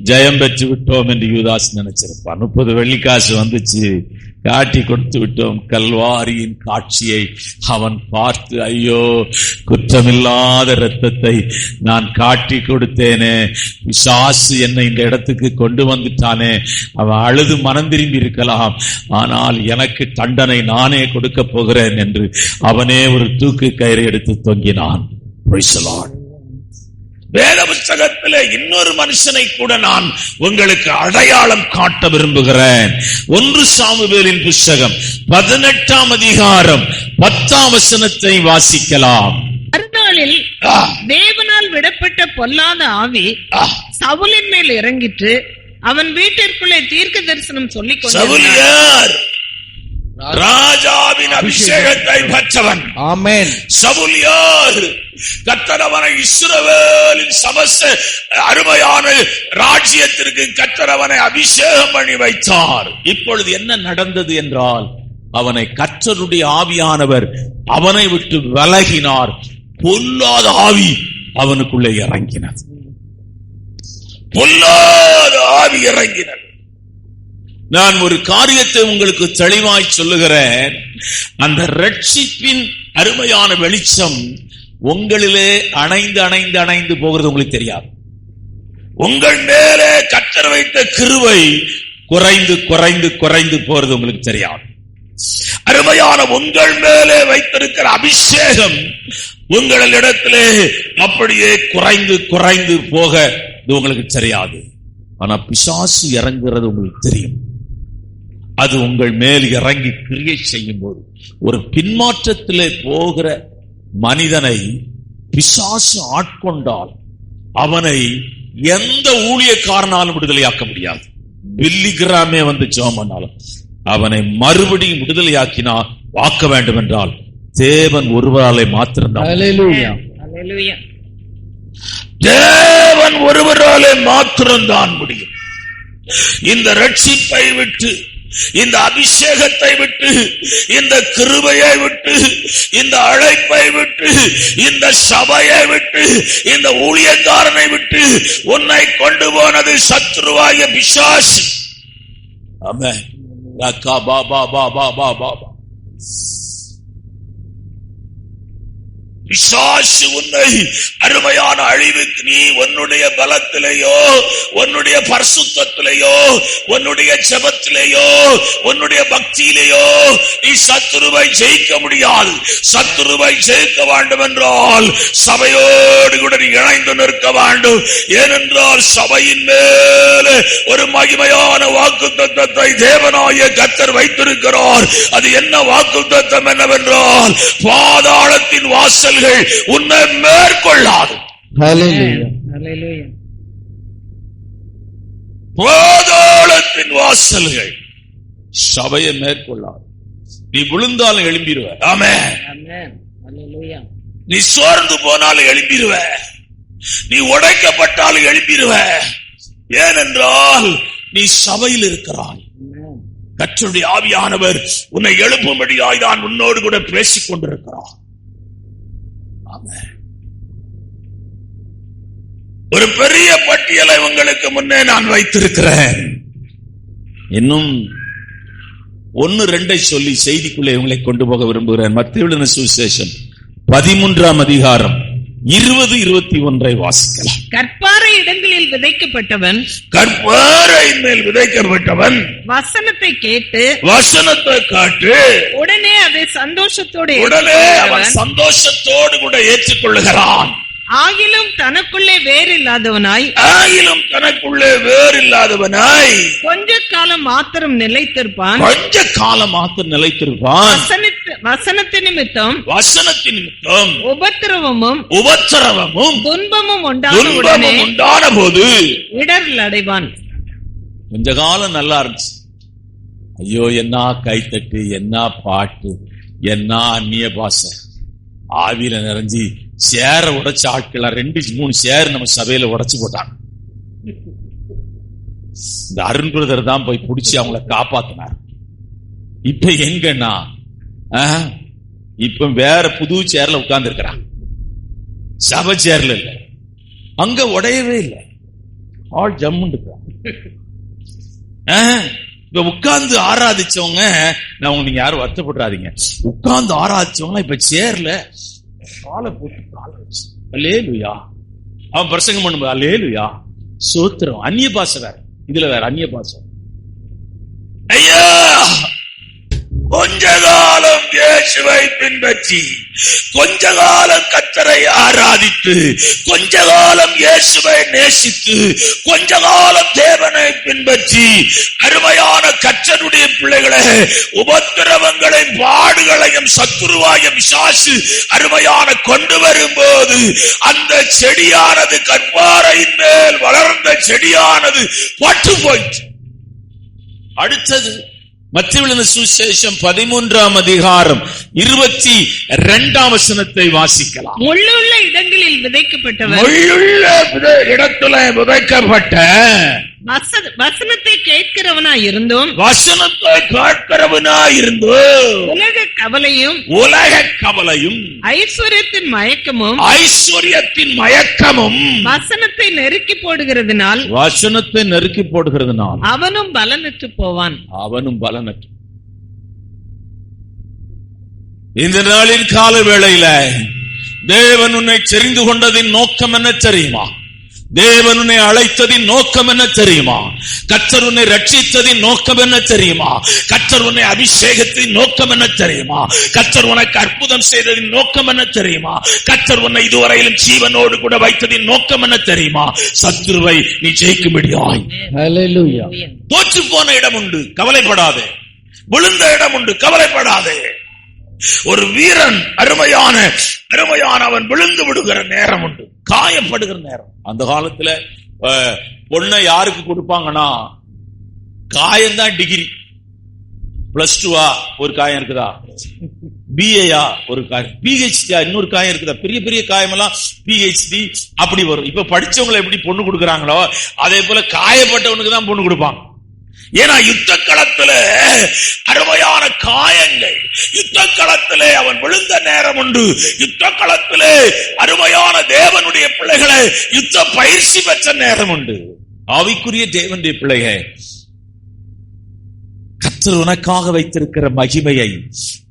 ஜெயம் பெற்று விட்டோம் என்று யூதாஸ் நினைச்சிருப்பான். 30 வெள்ளிக்காசு வந்துச்சு, காட்டி கொடுத்து விட்டோம். கல்வாரியின் காட்சியை அவன் பார்த்து, ஐயோ குற்றமில்லாத இரத்தத்தை நான் காட்டி கொடுத்தேனே, பிசாசு என்னை இந்த இடத்துக்கு கொண்டு வந்துட்டானே. அவன் அழுது மனம் திரும்பி இருக்கலாம், ஆனால் எனக்கு தண்டனை நானே கொடுக்க போகிறேன் என்று அவனே ஒரு தூக்கு கயிறை எடுத்து தொங்கினான். Praise the Lord. வேத புத்தகத்திலே இன்னொரு மனுஷனை கூட நான் உங்களுக்கு அடையாளம் காட்ட விரும்புகிறேன். 1 சாமுவேலின் புத்தகம் 18ஆம் அதிகாரம் 10ஆம் வசனத்தை வாசிக்கலாம். மறுநாளில் தேவனால் விடப்பட்ட பொல்லாத ஆவி சவுலின் மேல் இறங்கிட்டு அவன் வீட்டிற்குள்ளே தீர்க்க தரிசனம் சொல்லிக் கொண்டார். ராஜாவின் அபிஷேகத்தை பெற்றவன். ஆமென். சவுல் யார்? கர்த்தர் அவனை இஸ்ரவேலின் சமஸ்த அருமையான ராஜ்யத்திற்கு கர்த்தர் அவனை அபிஷேகம் பண்ணி வைத்தார். இப்பொழுது என்ன நடந்தது என்றால், அவனை கர்த்தருடைய ஆவியானவர் அவனை விட்டு விலகினார். பொல்லாத ஆவி அவனுக்குள்ளே இறங்கினது. பொல்லாத ஆவி இறங்கினது. நான் ஒரு காரியத்தை உங்களுக்கு தெளிவாய் சொல்லுகிறேன். அந்த ரட்சிப்பின் அருமையான வெளிச்சம் உங்களிலே அணைந்து போகிறது உங்களுக்கு தெரியாது. உங்கள் மேலே கர்த்தர் வைத்த கிருபை குறைந்து போறது உங்களுக்கு தெரியாது. அருமையான உங்கள் மேலே வைத்திருக்கிற அபிஷேகம் உங்களிடத்திலே அப்படியே குறைந்து போக உங்களுக்கு தெரியாது. ஆனா பிசாசு இறங்குறது உங்களுக்கு தெரியும். அது உங்கள் மேல் இறங்கி கிரியை செய்யும் போது, ஒரு பின்மாற்றத்திலே போகிற மனிதனை பிசாசு ஆட்கொண்டால் அவனை எந்த ஊழியக்காரனாலும் விடுதலையாக்க முடியாது. பில்லிகிராமே வந்து ஜெபம் பண்ணாலும் அவனை மறுபடியும் விடுதலையாக்கினா ஆக்க வேண்டும் என்றால் தேவன் ஒருவராலே மாத்திரம்தான். ஹல்லேலூயா. ஹல்லேலூயா. தேவன் ஒருவராலே மாத்திரம்தான் முடியும். இந்த ரட்சிப்பை விட்டு, இந்த அபிஷேகத்தை விட்டு, இந்த கிருபையை விட்டு, இந்த அழைப்பை விட்டு, இந்த சபையை விட்டு, இந்த ஊழியக்காரனை விட்டு உன்னை கொண்டு போனது சத்ருவாகிய பிசாசு. ஆமென். பிசாசு உன்னை அருமையான அழிவுக்கு, நீ உன்னுடைய பலத்திலேயோ, உன்னுடைய பரிசுத்தத்திலேயோ, உன்னுடைய ஜெபத்திலேயோ, உன்னுடைய பக்தியிலேயோ நீ சத்துருவை ஜெயிக்க முடியாது. சத்துருவை ஜெயிக்க வேண்டும் என்றால் சபையோடு கூட நீ இணைந்து நிற்க வேண்டும். ஏனென்றால் சபையின் மேலே ஒரு மகிமையான வாக்குத்தத்தத்தை தேவனாகிய கர்த்தர் வைத்திருக்கிறார். அது என்ன வாக்குத்தத்தம் என்னவென்றால், பாதாளத்தின் வாசல் உன்னை மேற்கொள்ளாது. ஹல்லேலூயா. ஹல்லேலூயா. பாதாளத்தின் வாசல்கள் சபையை மேற்கொள்ளாது. நீ விழுந்தாலும் எழும்பிடுவ. ஆமென். நீ சோர்ந்து போனாலும் எழும்பிடுவ. நீ உடைக்கப்பட்டாலும் எழும்பிடுவ. ஏனென்றால் நீ சபையில் இருக்கிறாய். கர்த்தருடைய ஆவியானவர் உன்னை எழுப்பும்படியாய் தான் உன்னோடு கூட பேசிக் கொண்டிருக்கிறார். ஒரு பெரிய பட்டியலை உங்களுக்கு முன்னே நான் வைத்திருக்கிறேன். இன்னும் 1-2 சொல்லி செய்திக்குள்ளே உங்களை கொண்டு போக விரும்புகிறேன். மத்தேயு எழுதின சுவிசேஷம் 13ஆம் அதிகாரம் 20-21 வாசிக்கலாம். கற்பாறை இடங்களில் விதைக்கப்பட்டவன், கற்பாறையின் மேல் விதைக்கப்பட்டவன் வசனத்தை கேட்டு உடனே அதை சந்தோஷத்தோடு கூட ஏற்றுக்கொள்ளுகிறான். ஆகிலும் தனக்குள்ளே வேறில்லாதவனாய் கொஞ்ச காலம் மாத்திரம் நிலைத்திருப்பான். வசனத்து நிமித்தம் உபத்திரவமும் துன்பமும் உண்டான போது இடரில் அடைவான். கொஞ்ச காலம் நல்லா இருந்துச்சு. ஐயோ, என்ன கைத்தட்டு, என்ன பாட்டு, என்ன அந்நிய பாசை, ஆவியில நிறைஞ்சி சேர உடைச்ச ஆட்கள் 2-3 சேர் நம்ம சபையில உடைச்சு போட்டாங்க. இந்த அருண் பிரதர் தான் போய் பிடிச்சி அவங்கள காப்பாத்தினார். இப்ப எங்கன்னா இப்ப வேற புது சேர்ல உட்கார்ந்து இருக்கிறான். சபை சேர்ல இல்ல, அங்க உடையவே இல்லை, ஆள் ஜம்முன்னு இருக்கிறான். இப்ப உட்கார்ந்து ஆராதிச்சவங்க, நான் நீங்க யாரும் வருத்தப்படாதீங்க, உட்கார்ந்து ஆராதிச்சவங்க இப்ப சேர்ல காலை போட்டு காலை வச்சு அல்லேலூயா, அவன் பிரசங்கம் பண்ணும்போது அல்லேலூயா சோத்திரம். அந்நிய பாஷை வேற, இதுல வேற அந்நிய பாஷை. ஐயா, கொஞ்ச காலம் இயேசுவை பின்பற்றி, கொஞ்ச காலம் கர்த்தரை ஆராதித்து, கொஞ்ச காலம் இயேசுவை நேசித்து, கொஞ்ச காலம் தேவனை பின்பற்றி, அருமையான கர்த்தருடைய பிள்ளைகளே, உபத்திரவங்களையும் பாடுகளையும் சத்துருவாய பிசாசு அருமையான கொண்டு வரும்போது அந்த செடியானது, கற்பாறையின் மேல் வளர்ந்த செடியானது பட்டு போயிற்று. அடுத்தது மத்தேயு எழுதின சுவிசேஷம் 13ஆம் அதிகாரம் 22ஆம் வசனத்தை வாசிக்கலாம். முள்ளுள்ள இடங்களில் விதைக்கப்பட்டவன், முள்ளுள்ள இடத்துல விதைக்கப்பட்ட வசனத்தை கேட்கிறவனாய் இருந்தும் உலக கவலையும் ஐஸ்வர்யத்தின் மயக்கமும் வசனத்தை நெருக்கி போடுகிறதுனால் அவனும் பலனற்று போவான். இந்த நாளின் கால வேளையில தேவன் உன்னை தெரிந்து கொண்டதின் நோக்கம் என்ன தெரியுமா? தேவன் உன்னை அழைத்ததின் நோக்கம் என்ன தெரியுமா? கர்த்தர் உன்னை ரட்சித்ததின் நோக்கம் என்ன தெரியுமா? கர்த்தர் உன்னை அபிஷேகத்தின் நோக்கம் என்ன தெரியுமா? கர்த்தர் உனக்கு அற்புதம் செய்ததின் நோக்கம் என்ன தெரியுமா? கர்த்தர் உன்னை இதுவரையிலும் ஜீவனோடு கூட வைத்ததின் நோக்கம் என்ன தெரியுமா? சத்துருவை நீ ஜெயிக்கும்படியாய். ஹல்லேலூயா. தோற்று போன இடம் உண்டு, கவலைப்படாதே. விழுந்த இடம் உண்டு, கவலைப்படாதே. ஒரு வீரன் அருமையான அவன் விழுந்து விடுகிற நேரம் உண்டு, காயப்படுகிற நேரம். அந்த காலத்துல பொண்ணை யாருக்கு கொடுப்பாங்கன்னா, காயம்தான் டிகிரி. +2 ஒரு காயம் இருக்குதா, BA ஒரு காயம், PhD இன்னொரு காயம் இருக்குதா, பெரிய பெரிய காயம் எல்லாம் PhD அப்படி வரும். இப்ப படிச்சவங்களை எப்படி பொண்ணு கொடுக்கறாங்களோ அதே போல காயப்பட்டவனுக்கு தான் பொண்ணு கொடுப்பாங்க. ஏன்னா யுத்த களத்துல அருமையான காயங்கள், யுத்த களத்திலே அவன் விழுந்த நேரம் உண்டு, யுத்த களத்திலே அருமையான தேவனுடைய பிள்ளைகளை யுத்த பயிற்சி பெற்ற நேரம் உண்டு. ஆவிக்குரிய தேவனுடைய பிள்ளைகள், கர்த்தர் உனக்காக வைத்திருக்கிற மகிமையை,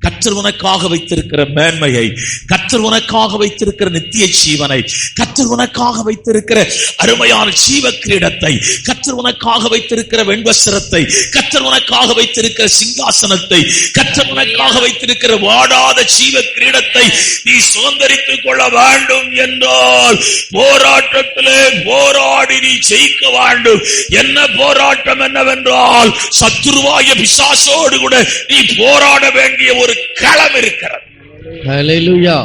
கர்த்தர் உனக்காக வைத்திருக்கிற மேன்மையை, கர்த்தர் உனக்காக வைத்திருக்கிற நித்திய ஜீவனை, கர்த்தர் உனக்காக வைத்திருக்கிற அருமையான ஜீவ கிரீடத்தை, கர்த்தர் உனக்காக வைத்திருக்கிற வெண்வஸ்திரத்தை, கர்த்தர் உனக்காக வைத்திருக்கிற சிங்காசனத்தை, கர்த்தர் உனக்காக வைத்திருக்கிற வாடாத ஜீவ கிரீடத்தை நீ சுதந்தரித்துக் கொள்ள வேண்டும் என்றால் போராட்டத்திலே போராடி நீ ஜெயிக்க வேண்டும். என்ன போராட்டம் என்னவென்றால், சத்துருவாய பிசாசோடு கூட நீ போராட வேண்டிய ஒரு களம் இருக்கிறது. ஹல்லேலூயா.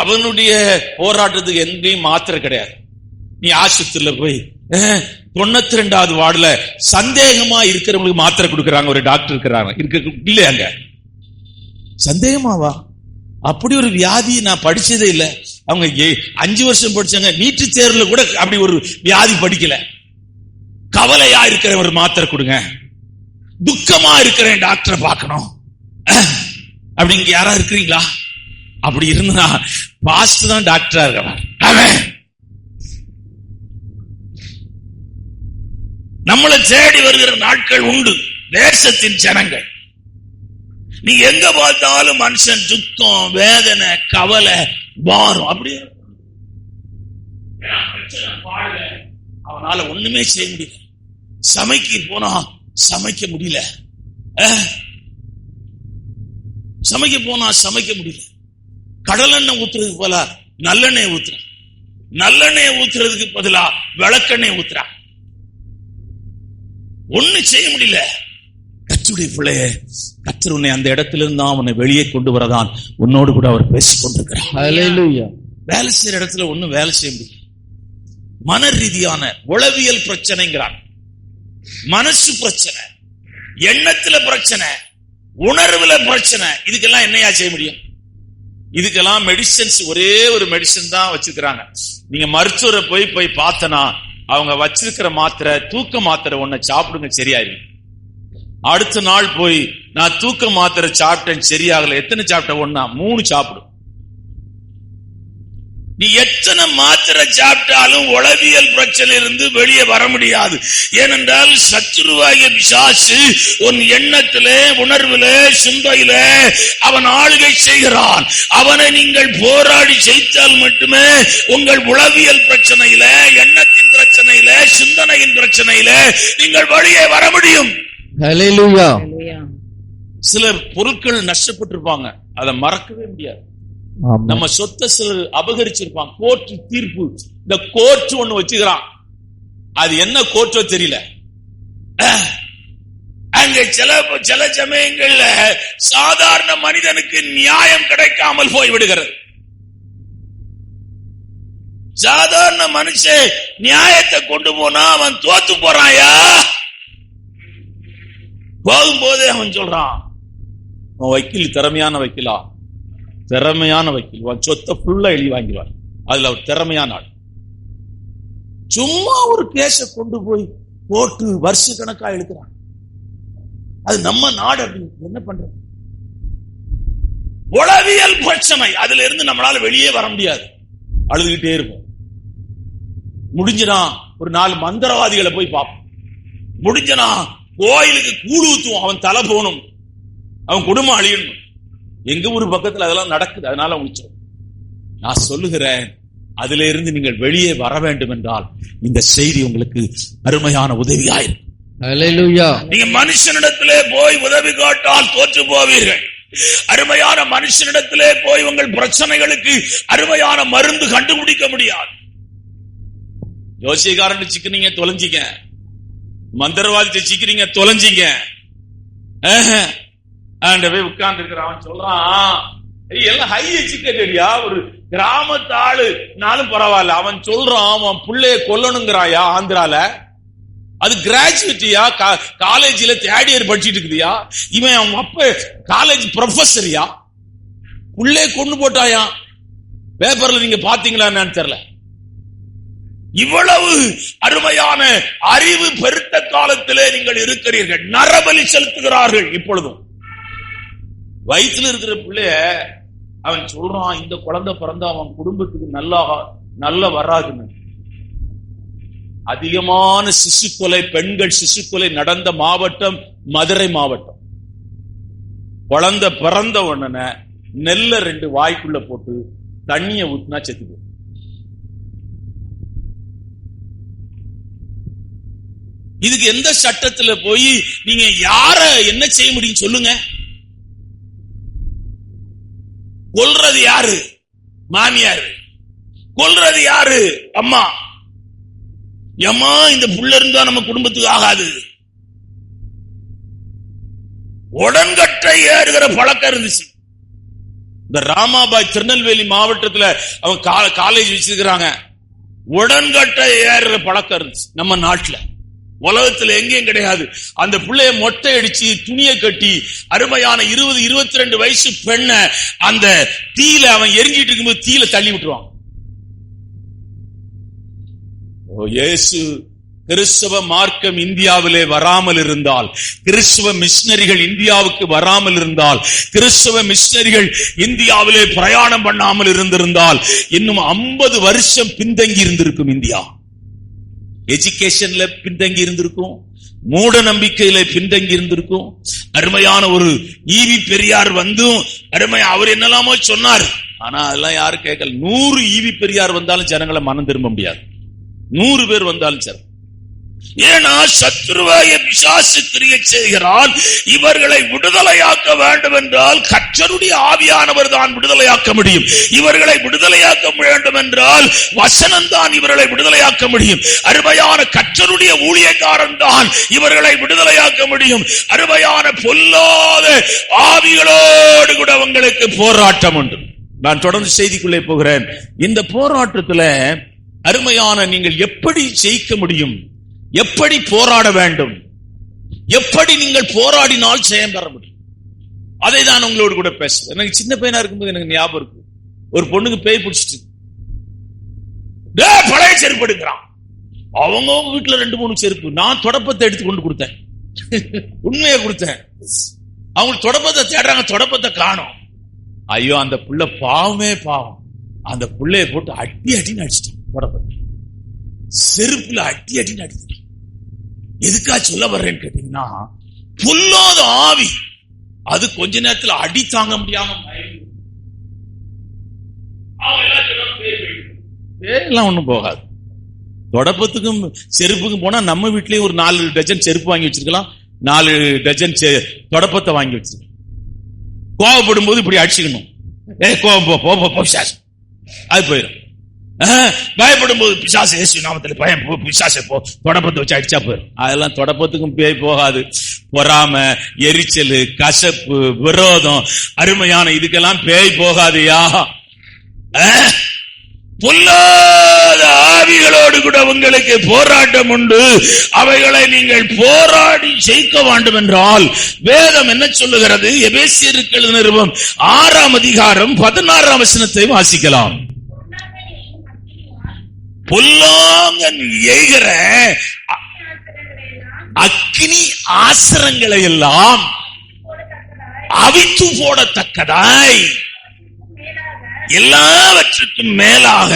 அவனுடைய போராட்டத்துக்கு எங்கேயும் மாத்திரை கிடையாது. நீ ஆஸ்பத்திரியில போய் 92வது வார்டுல சந்தேகமா இருக்கிறவங்களுக்கு மாத்திரை கொடுக்கறாங்க, ஒரு டாக்டர் இருக்கிறாங்க, இல்ல அங்க சந்தேகமாவா? அப்படி ஒரு வியாதி நான் படிச்சதே இல்ல. அவங்க 5 வருஷம் படிச்சாங்க, நீட்டு தேர்வுல கூட அப்படி ஒரு வியாதி படிக்கல. கவலையா இருக்கிற ஒரு மாத்திரை கொடுங்க, துக்கமா இருக்கிறேன் டாக்டரை பார்க்கணும் அப்படிங்க யாரா இருக்கிறீங்களா? அப்படி இருந்தா பாஸ்ட் தான் டாக்டரா இருக்கிறார். நம்மளை தேடி வருகிற நாட்கள் உண்டு. தேசத்தின் ஜனங்கள், நீ எங்க பார்த்தாலும் மனுஷன் துக்கம், வேதனை, கவலை, பாரம், அப்படியே அவனால ஒண்ணுமே செய்ய முடியல. சமைக்க போனா சமைக்க முடியல, சமைக்க போனா சமைக்க முடியல. கடலெண்ணெய் ஊத்துறதுக்கு போல நல்லெண்ணெய் ஊத்துற, நல்லெண்ணெய் ஊத்துறதுக்கு பதிலா விளக்கெண்ணெய் ஊத்துறா. ஒண்ணு செய்ய முடியல. கர்த்தருடைய பிள்ளையே, கர்த்தர் உன்னை அந்த இடத்துல இருந்தா அவனை வெளியே கொண்டு வரதான் உன்னோடு கூட அவர் பேசிக் கொண்டிருக்கிறார். ஹல்லேலூயா. வேலை செய்யற இடத்துல ஒண்ணும் வேலை செய்ய முடியல. மன ரீதியான உளவியல் பிரச்சனைங்கிறான், மனசு பிரச்சனை, எண்ணத்துல பிரச்சனை, உணர்வுல பிரச்சனை. இதுக்கெல்லாம் என்னையா செய்ய முடியும்? இதுக்கெல்லாம் மெடிசன்ஸ், ஒரே ஒரு மெடிசன் தான் வச்சிருக்கிறாங்க. நீங்க மருத்துவரை போய் பார்த்தனா அவங்க வச்சிருக்கிற மாத்திரை தூக்க மாத்திரை ஒன்ன சாப்பிடுங்க, சரியாயிரும். அடுத்த நாள் போய் நான் தூக்க மாத்திரை சாப்பிட்டேன், சரியாகல. எத்தனை சாப்பிட்ட? 1, 3 சாப்பிடும். நீ எத்தனை மாத்திரை சாப்பிட்டாலும் உளவியல் பிரச்சனை இருந்து வெளியே வர முடியாது. ஏனென்றால் சத்துருவாகிய பிசாசு உன் எண்ணத்திலே, உணர்விலே, சிந்தையிலே அவன் ஆளுகை செய்கிறான். அவனை நீங்கள் போராடி ஜெயித்தால் மட்டுமே உங்கள் உளவியல் பிரச்சனையில, எண்ணத்தின் பிரச்சனையில, சிந்தனையின் பிரச்சனையில நீங்கள் வெளியே வர முடியும். ஹல்லேலூயா. சில பொருட்கள் நஷ்டப்பட்டிருப்பாங்க, அதை மறக்கவே முடியாது. நம்ம சொத்தை சிலர் அபகரிச்சிருப்பாங்க. கோர்ட் தீர்ப்பு, இந்த கோர்ட் ஒண்ணு வச்சுக்கிறான், அது என்ன கோர்ட்டோ தெரியல. அங்க சில சமயங்கள்ல சாதாரண மனிதனுக்கு நியாயம் கிடைக்காமல் போய் விடுகிறது. சாதாரண மனுஷன் நியாயத்தை கொண்டு போனா அவன் தோத்து போறாயா? போகும்போதே அவன் சொல்றான், வக்கீல் திறமையான வக்கீலா, திறமையான வக்கீல், சொத்தை ஃபுல்லா எழுதி வாங்கிடுவார், அதுல அவர் திறமையான ஆள். சும்மா ஒரு கேஸ கொண்டு போய் போட்டு வருஷ கணக்கா எழுதுறான். அது நம்ம நாடு. அப்படின்னு என்ன பண்றது? உளவியல் பிரச்சனை, அதுல இருந்து நம்மளால வெளியே வர முடியாது. அழுதுகிட்டே இருக்கும். முடிஞ்சனா ஒரு 4 மந்திரவாதிகளை போய் பார்ப்போம். முடிஞ்சனா கோயிலுக்கு கூழ் ஊத்துவோம், அவன் தலை போகணும், அவன் குடும்பம் அழியணும். எங்க ஊர் பக்கத்துல அதெல்லாம் நடக்குது. அதனால முடிச்சோம். நான் சொல்லுகிறேன், அதுல இருந்து நீங்கள் வெளியே வர வேண்டும் என்றால் இந்த செய்தி உங்களுக்கு அருமையான உதவியாயிருக்கும். ஹல்லேலூயா. நீங்க மனுஷனிடத்திலே போய் உதவி கேட்டால் தோற்று போவீர்கள். அருமையான மனுஷனிடத்திலே போய் உங்கள் பிரச்சனைகளுக்கு அருமையான மருந்து கண்டுபிடிக்க முடியாது. ஜோசியக்காரன் சிக்கிறீங்க, தொலைஞ்சிங்க. மந்திரவாதி சிக்கிறீங்க, தொலைஞ்சிங்க. உட்கார்ந்து இருக்கிறான், சொல்றான், எல்லாம் ஹை எஜுகேட்டடியா, ஒரு கிராமத்து ஆளு நாளும் பரவாயில்ல. அவன் சொல்றான், அவன் பிள்ளைய கொல்லணுங்கிறாயா ஆந்திரால, அது கிராஜுவேட்டியா, காலேஜ்ல 3rd இயர் படிச்சுட்டு இருக்குதியா, இவன் அவன் அப்ப காலேஜ் ப்ரொஃபஸரியா, பிள்ளைய கொண்டு போட்டாயா. பேப்பர்ல நீங்க பாத்தீங்களா என்னன்னு தெரியல. இவ்வளவு அருமையான அறிவு பெருத்த காலத்திலே நீங்கள் இருக்கிறீர்கள். நரபலி செலுத்துகிறார்கள். இப்பொழுதும் வயிற்றுல இருக்கிற பிள்ளைய அவன் சொல்றான், இந்த குழந்தை பிறந்தா அவன் குடும்பத்துக்கு நல்ல வராதுன்னு. அதிகமான சிசுக்கொலை, பெண்கள் சிசுக்கொலை நடந்த மாவட்டம் மதுரை மாவட்டம். குழந்தை பிறந்த உடனே நெல்ல 2 வாய்க்குள்ள போட்டு தண்ணிய ஊத்தினா செத்து. இதுக்கு எந்த சட்டத்துல போய் நீங்க யார என்ன செய்ய முடியும் சொல்லுங்க? கொல்றது யாரு? மாமியார். கொல்றது யாரு? அம்மா. அம்மா, இந்த புள்ள இருந்தா நம்ம குடும்பத்துக்கு ஆகாது. உடன்கட்டை ஏறுகிற பழக்கம் இருந்துச்சு. இந்த ராமாபாய் திருநெல்வேலி மாவட்டத்துல அவங்க காலேஜ் வச்சிருக்கிறாங்க. உடன்கட்டை ஏறுற பழக்கம் இருந்துச்சு நம்ம நாட்டுல. உலகத்துல எங்கேயும் கிடையாது. அந்த பிள்ளைய மொட்டை அடிச்சு துணியை கட்டி அருமையான 20-22 வயசு பெண்ணை அந்த தீயில அவன் எரிஞ்சிட்டு இருக்கும்போது தீயில தள்ளி விட்டுருவான். இயேசு கிறிஸ்தவ மார்க்கம் இந்தியாவிலே வராமல் இருந்தால், கிறிஸ்தவ மிஷனரிகள் இந்தியாவுக்கு வராமல் இருந்தால், கிறிஸ்தவ மிஷனரிகள் இந்தியாவிலே பிரயாணம் பண்ணாமல் இருந்திருந்தால் இன்னும் 50 வருஷம் பின்தங்கி இருந்திருக்கும். இந்தியா எஜுகேஷன்ல பின்தங்கி இருந்திருக்கும், மூட நம்பிக்கையில பின்தங்கி இருந்திருக்கும். அருமையான ஒரு ஈவி பெரியார் வந்தும் அவர் என்னெல்லாமோ சொன்னார். ஆனா அதெல்லாம் யாரும் கேட்கல. 100 ஈவி பெரியார் வந்தாலும் ஜனங்களை மனம் திரும்ப முடியாது. 100 பேர் வந்தாலும் சரி. ஏன்னா சத்ருவாய பிசாசு கிரியை செய்கிறான். இவர்களை விடுதலையாக்க வேண்டும் என்றால் கர்த்தருடைய ஆவியானவர் தான் விடுதலையாக்க முடியும். இவர்களை விடுதலையாக்க வேண்டும் என்றால் வசனம் தான் இவர்களை விடுதலையாக்க முடியும். அருமையான கர்த்தருடைய ஊழியக்காரன் தான் இவர்களை விடுதலையாக்க முடியும். அருமையான பொல்லாத ஆவிகளோடு கூட உங்களுக்கு போராட்டம் உண்டு. நான் தொடர்ந்து செய்திக்குள்ளே போகிறேன். இந்த போராட்டத்தில் அருமையான நீங்கள் எப்படி ஜெயிக்க முடியும், எப்படி போராட வேண்டும், எப்படி நீங்கள் போராடினால் ஜெயம் பெற முடியும், அதை தான் உங்களோடு கூட பேசுவேன். எனக்கு சின்ன பையனா இருக்கும்போது எனக்கு ஞாபகம் இருக்கு, ஒரு பொண்ணுக்கு பேய் பிடிச்சிட்டு பழைய செருப்பு எடுக்கிறான். அவங்க வீட்டுல 2-3 செருப்பு. நான் தொடப்பத்தை எடுத்து கொண்டு கொடுத்தேன், உண்மையை கொடுத்தேன். அவங்க தொடப்பத்தை தேடுறாங்க, தொடப்பத்தை காணோம். ஐயோ அந்த புள்ள பாவமே பாவம். அந்த புள்ளைய போட்டு அடி அடின்னு அடிச்சிட்டேன். தொடப்பத்தை செருப்புல அடி அடின்னு அடிச்சிட்டேன். எதுக்கா சொல்ல வர்றேன்னு கேட்டீங்கன்னா, பொல்லாத ஆவி அது கொஞ்ச நேரத்தில் அடி தாங்க முடியாம பேரெல்லாம் ஒண்ணும் போகாது. தொடப்பத்துக்கும் செருப்புக்கும் போனா நம்ம வீட்லயே ஒரு 4 டஜன் செருப்பு வாங்கி வச்சிருக்கலாம், 4 டஜன் தொடப்பத்தை வாங்கி வச்சிருக்கோம். கோவப்படும் போது இப்படி அடிச்சுக்கணும். கோவம் போ அது போயிடும். பயப்படும் போது பிசாசு இயேசு நாமத்தில் பயம் பிசாசை போ, தொடப்பத்தை வச்சு அடிச்சா போயிடும். அதெல்லாம் தொடப்பத்துக்கும் பேய் போகாது. பொறாம, எரிச்சல், கசப்பு, விரோதம், அருமையான இதுக்கெல்லாம் பேய் போகாதுயா. பொல்லாத ஆவிகளோடு கூட உங்களுக்கு போராட்டம் உண்டு. அவைகளை நீங்கள் போராடி ஜெயிக்க வேண்டும் என்றால் வேதம் என்ன சொல்லுகிறது? எபேசியருக்கு எழுதின நிருபம் 6ஆம் அதிகாரம் 16ஆம் வசனத்தை வாசிக்கலாம். பொல்லாங்கன் எய்கிற அக்கினி ஆசரங்களை எல்லாம் அவித்து போடத்தக்கதாய் எல்லாவற்றுக்கும் மேலாக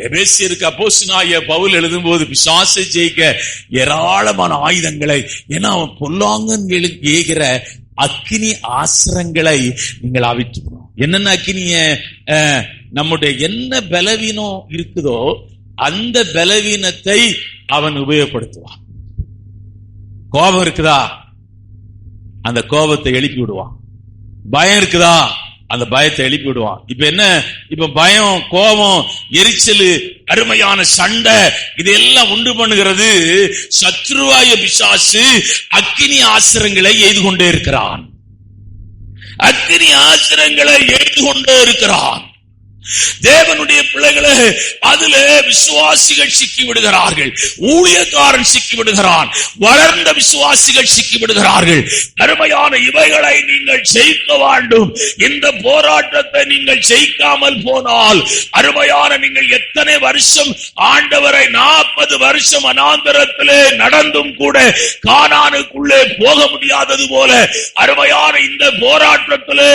எபேசியருக்கு அப்போஸ்தலனாகிய பவுல் எழுதும்போது பிசாசை ஜெயிக்க ஏராளமான ஆயுதங்களை, ஏன்னா அவன் பொல்லாங்கன் ஏகிற அக்கினி ஆசரங்களை நீங்கள் அவித்து போடணும். என்னென்ன அக்கினிய? நம்முடைய என்ன பலவீனம் இருக்குதோ அந்த பலவீனத்தை அவன் உபயோகப்படுத்துவான். கோபம் இருக்குதா, அந்த கோபத்தை எழுப்பி விடுவான். பயம் இருக்குதா, அந்த பயத்தை எழுப்பி விடுவான். இப்ப என்ன? இப்ப பயம், கோபம், எரிச்சல், அருமையான சண்டை, இதெல்லாம் உண்டு பண்ணுகிறது சத்ருவாய பிசாசு. அக்கினி ஆசிரங்களை எய்து கொண்டே இருக்கிறான். அக்கினி ஆசிரங்களை எய்து கொண்டே இருக்கிறான். தேவனுடைய பிள்ளைகளே, அதுல விசுவாசிகள் சிக்கி விடுகிறார்கள், ஊழியக்காரன் சிக்கி விடுகிறான், வளர்ந்த விசுவாசிகள் சிக்கி விடுகிறார்கள். அருமையான இவைகளை நீங்கள் ஜெயிக்க வேண்டும். இந்த போராட்டத்தை நீங்கள் ஜெயிக்காமல் போனால், அருமையான நீங்கள் எத்தனை வருஷம் ஆண்டவரை 40 வருஷம் அநாந்தரத்திலே நடந்தும் கூட கானானுக்குள்ளே போக முடியாதது போல, அருமையான இந்த போராட்டத்திலே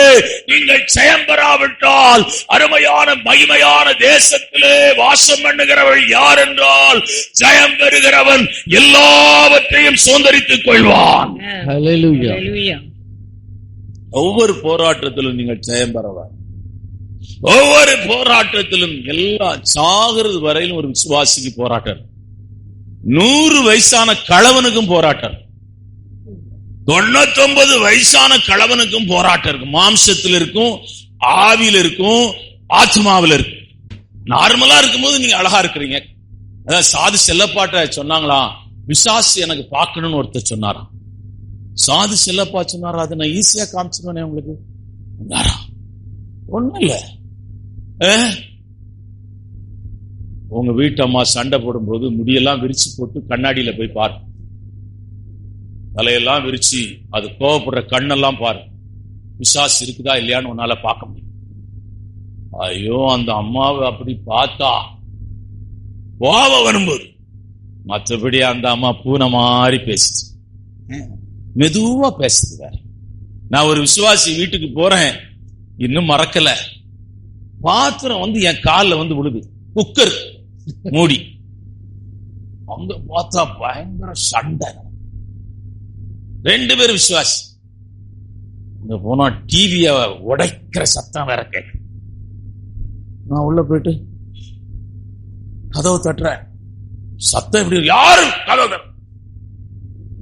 நீங்கள் ஜெயம் பெறாவிட்டால் அருமையான மகிமையான தேசத்திலே வாசம் பண்ணுகிறவள் யார் என்றால் ஜெயம் பெறுகிறவன் எல்லாவற்றையும் சுதந்தரித்துக் கொள்வான். ஒவ்வொரு போராட்டத்திலும் நீங்கள் ஜெயம் பெறலாம். ஒவ்வொரு போராட்டத்திலும் எல்லாம் சாகிறது வரையிலும் ஒரு விசுவாசிக்கு போராட்டம். 100 வயசான கழவனுக்கும் போராட்டம், 99 வயசான கழவனுக்கும் போராட்டம் இருக்கும். மாம்சத்தில் இருக்கும், ஆவியில் இருக்கும், ஆத்மாவில் இருக்கு. நார்மலா இருக்கும்போது நீங்க அழகா இருக்கிறீங்க. அதான் சாது செல்லப்பாட்ட சொன்னாங்களா, பிசாசு எனக்கு பார்க்கணும்னு ஒருத்தர் சொன்னாராம். சாது செல்லப்பா சொன்னாரா, அதை நான் ஈஸியா காமிச்சிருவேனே உங்களுக்கு. ஒண்ணும் இல்ல, உங்க வீட்டு அம்மா சண்டை போடும்போது முடியெல்லாம் விரிச்சு போட்டு கண்ணாடியில போய் பாரு, தலையெல்லாம் விரிச்சு அது கோவப்படுற கண்ணெல்லாம் பாரு, பிசாசு இருக்குதா இல்லையான்னு உன்னால பார்க்க முடியும். ஐயோ, அந்த அம்மாவை அப்படி பார்த்தா கோவம் வரும்போது, மற்றபடி அந்த அம்மா பூனை மாதிரி பேசுது, மெதுவா பேசுது. வேற நான் ஒரு விசுவாசி வீட்டுக்கு போறேன், இன்னும் மறக்கல, பாத்திரம் வந்து என் காலில் வந்து விழுது, குக்கர் மூடி, அங்க பார்த்தா பயங்கர சண்டை. 2 பேரும் விசுவாசி. அங்க போனா டிவிய உடைக்கிற சத்தம் வேற கேட்க. நான் உள்ள போயிட்டு கதவு தட்டுறேன், சத்தம் எப்படி, யாரு கதவு தட்டுற?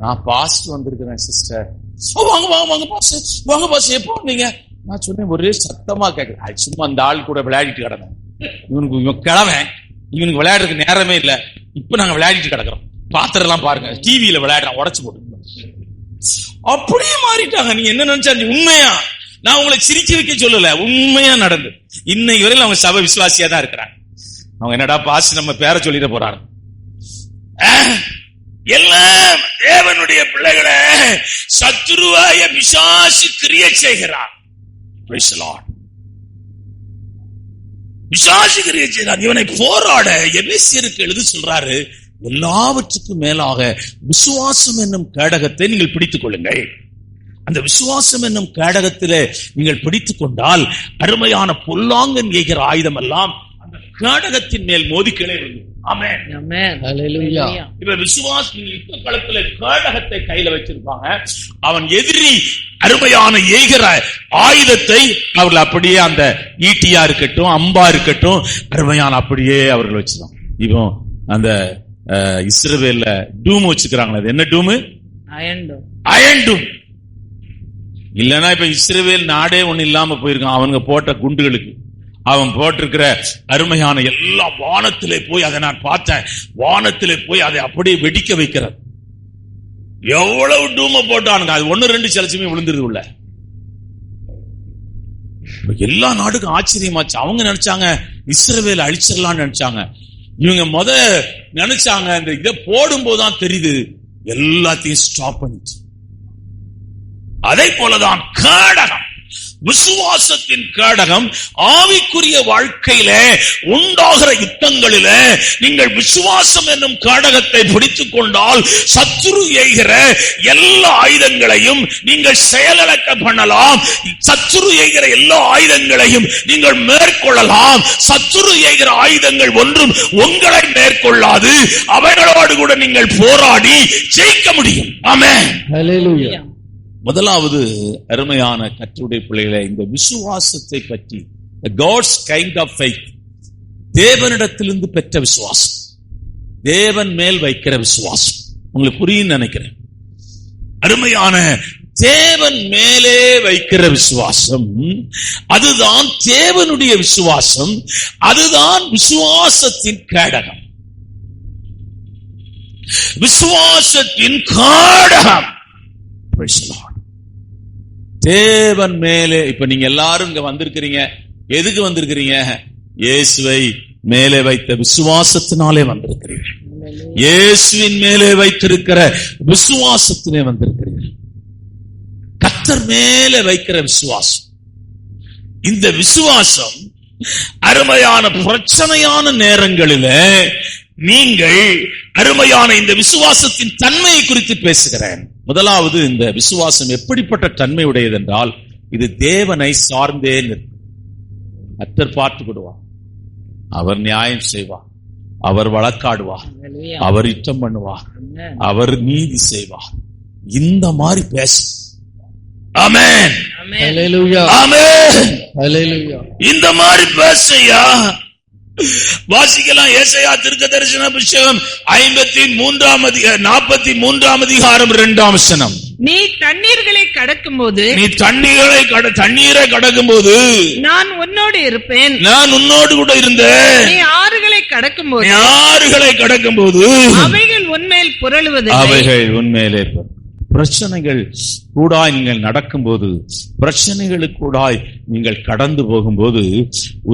நான் பாஸ்ட் வந்திருக்கிறேன் சிஸ்டர். வாங்க வாங்க வாங்க பாஸ், வாங்க பாஸ், எப்போ நீங்க? நான் சொன்னேன், ஒரே சத்தமா கேட்க. சும்மா அந்த ஆள் கூட விளையாடிட்டு கிடந்தேன். இவன் கிழமை, இவனுக்கு விளையாடுறதுக்கு நேரமே இல்லை, இப்ப நாங்க விளையாடிட்டு கிடக்குறோம், பாத்திரம் எல்லாம் பாருங்க, டிவியில விளையாடுறான், உடச்சு போட்டு. அப்படியே மாறிட்டாங்க. நீங்க என்ன நினைச்சா? உண்மையா நான் உங்களை சிரிக்க வைக்க சொல்லல, உண்மையா நடந்து. இன்னைக்கு வரையில் அவங்க சபை விசுவாசியா தான் இருக்கிறாங்க. அவங்க என்னடா பாஸ் நம்ம பேரை சொல்லிட போறாங்க. எல்லாம் தேவனுடைய பிள்ளைகளை சத்துருவாய பிசாசு கிரியை செய்கிறான். பிசாசு கிரியை செய்கிறான். இவனை போராட எபேசியருக்கு எழுதி சொல்றாரு, எல்லாவற்றுக்கும் மேலாக விசுவாசம் என்னும் கேடகத்தை நீங்கள் பிடித்துக் கொள்ளுங்கள். அந்த விசுவாசம் என்னும் கேடகத்திலே நீங்கள் பிடித்துக் கொண்டால் அருமையான பொல்லாங்கன் எய்கிற ஆயுதம் எல்லாம் அந்த கேடகத்தின் மேல் மோதிக்கிளே வந்து. ஆமென், ஆமென், ஹல்லேலூயா. இப்ப விசுவாசம் யுத்த களத்துல கேடகத்தை கையில வச்சிருப்பாங்க. அவன் எதிரி அருமையான எய்கிற ஆயுதத்தை அவர்கள் அப்படியே, அந்த ஈட்டியா இருக்கட்டும், அம்பா இருக்கட்டும், அருமையான அப்படியே அவர்கள் வச்சிருக்காங்க. இப்போ அந்த இஸ்ரவேல்ல டூம் வச்சுக்கிறாங்களே, அது என்ன டூம்? அயன் டூம். இல்லன்னா இப்ப இஸ்ரவேல் நாடே ஒண்ணு இல்லாம போயிருக்கான் அவனுங்க போட்ட குண்டுகளுக்கு. அவன் போட்டிருக்கிற அருமையான எல்லா வானத்திலே போய், அதை நான் பார்த்தேன், வானத்திலே போய் அதை அப்படியே வெடிக்க வைக்கிறது. எவ்வளவு டூம போட்டானுங்க, அது 1-2 சிலச்சுமே விழுந்துருது உள்ள. எல்லா நாடுக்கும் ஆச்சரியமாச்சு. அவங்க நினைச்சாங்க இஸ்ரவேல் அழிச்சிடலாம்னு நினைச்சாங்க. இவங்க நினைச்சாங்க, இந்த இதை போடும் போதுதான் தெரியுது எல்லாத்தையும் ஸ்டாப் பண்ணிச்சு. அதே போலதான் கேடகம், விசுவாசத்தின் கேடகம். ஆவிக்குரிய வாழ்க்கையில உண்டாகிற யுத்தங்களில நீங்கள் விசுவாசம் என்னும் கேடகத்தை பிடித்துக் கொண்டால் சத்துரு எய்கிற எல்லா ஆயுதங்களையும் நீங்கள் செயலிழக்க பண்ணலாம். சத்துரு எய்கிற எல்லா ஆயுதங்களையும் நீங்கள் மேற்கொள்ளலாம். சத்துரு எய்கிற ஆயுதங்கள் ஒன்றும் உங்களை மேற்கொள்ளாது. அவைகளோடு கூட நீங்கள் போராடி ஜெயிக்க முடியும். ஆமென், ஹல்லேலூயா. முதலாவது அருமையான கர்த்தருடைய பிள்ளைகளை, இந்த விசுவாசத்தை பற்றி, God's kind of faith, தேவனிடத்திலிருந்து பெற்ற விசுவாசம், தேவன் மேல் வைக்கிற விசுவாசம். உங்களுக்கு புரியும் நினைக்கிறேன். அருமையான தேவன் மேலே வைக்கிற விசுவாசம், அதுதான் தேவனுடைய விசுவாசம், அதுதான் விசுவாசத்தின் கேடகம். விசுவாசத்தின் கேடகம் தேவன் மேலே. இப்ப நீங்க எல்லாரும் இங்க வந்திருக்கிறீங்க, எதுக்கு வந்திருக்கிறீங்க? இயேசுவை மேலே வைத்த விசுவாசத்தினாலே வந்திருக்கிறீர்கள். இயேசுவின் மேலே வைத்திருக்கிற விசுவாசத்திலே வந்திருக்கிறீர்கள். கர்த்தர் மேலே வைக்கிற விசுவாசம். இந்த விசுவாசம் அருமையான பிரச்சனையான நேரங்களில நீங்கள் அருமையான இந்த விசுவாசத்தின் தன்மையை குறித்து பேசுகிறேன். முதலாவது, இந்த விசுவாசம் எப்படிப்பட்ட தன்மை உடையது என்றால், இது தேவனை சார்ந்தே நிற்கும். கர்த்தர் பார்த்து விடுவார், அவர் நியாயம் செய்வார், அவர் வழக்காடுவார், அவர் யுத்தம் பண்ணுவார், அவர் நீதி செய்வார். இந்த மாதிரி பேச. ஆமென், ஹல்லேலூயா, ஆமென், ஹல்லேலூயா. இந்த மாதிரி பேசையா வாசிக்கலாம். ஏசாயா தீர்க்கதரிசன புத்தகம் 43 அதிகாரம் 2 வசனம். நீ தண்ணீர்களை கடக்கும்போது, தண்ணீரை கடக்கும்போது நான் உன்னோடு இருப்பேன், நான் உன்னோடு கூட இருந்தேன். நீ ஆறுகளை கடக்கும்போது, அவைகள் உன்மேல் புரளுவதில்லை, அவைகள் உன்மேலே பிரச்சனைகள் கூடாய் நீங்கள் நடக்கும்போது, பிரச்சனைகளுக்கூடாய் நீங்கள் கடந்து போகும்போது,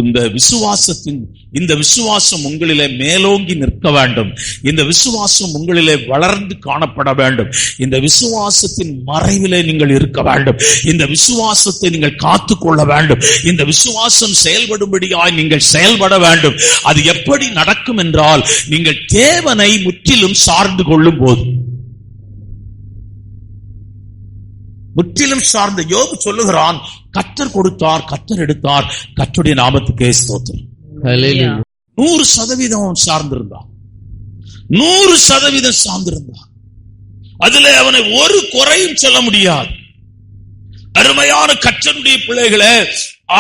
இந்த விசுவாசம் உங்களிலே மேலோங்கி நிற்க வேண்டும். இந்த விசுவாசம் உங்களிலே வளர்ந்து காணப்பட வேண்டும். இந்த விசுவாசத்தின் மறைவிலே நீங்கள் இருக்க வேண்டும். இந்த விசுவாசத்தை நீங்கள் காத்துக்கொள்ள வேண்டும். இந்த விசுவாசம் செயல்படும்படியாய் நீங்கள் செயல்பட வேண்டும். அது எப்படி நடக்கும் என்றால், நீங்கள் தேவனை முற்றிலும் சார்ந்து கொள்ளும் போது, முற்றிலும் சார்ந்த யோபு சொல்லுகிறான், கர்த்தர் கொடுத்தார், கர்த்தர் எடுத்தார், கர்த்தருடைய நாமத்துக்கே ஸ்தோத்திரம். 100% சார்ந்திருந்தான். 100% சார்ந்திருந்தான். அதிலே அவனை ஒரு குறையும் சொல்ல முடியாது. அருமையான கர்த்தருடைய பிள்ளைகளே,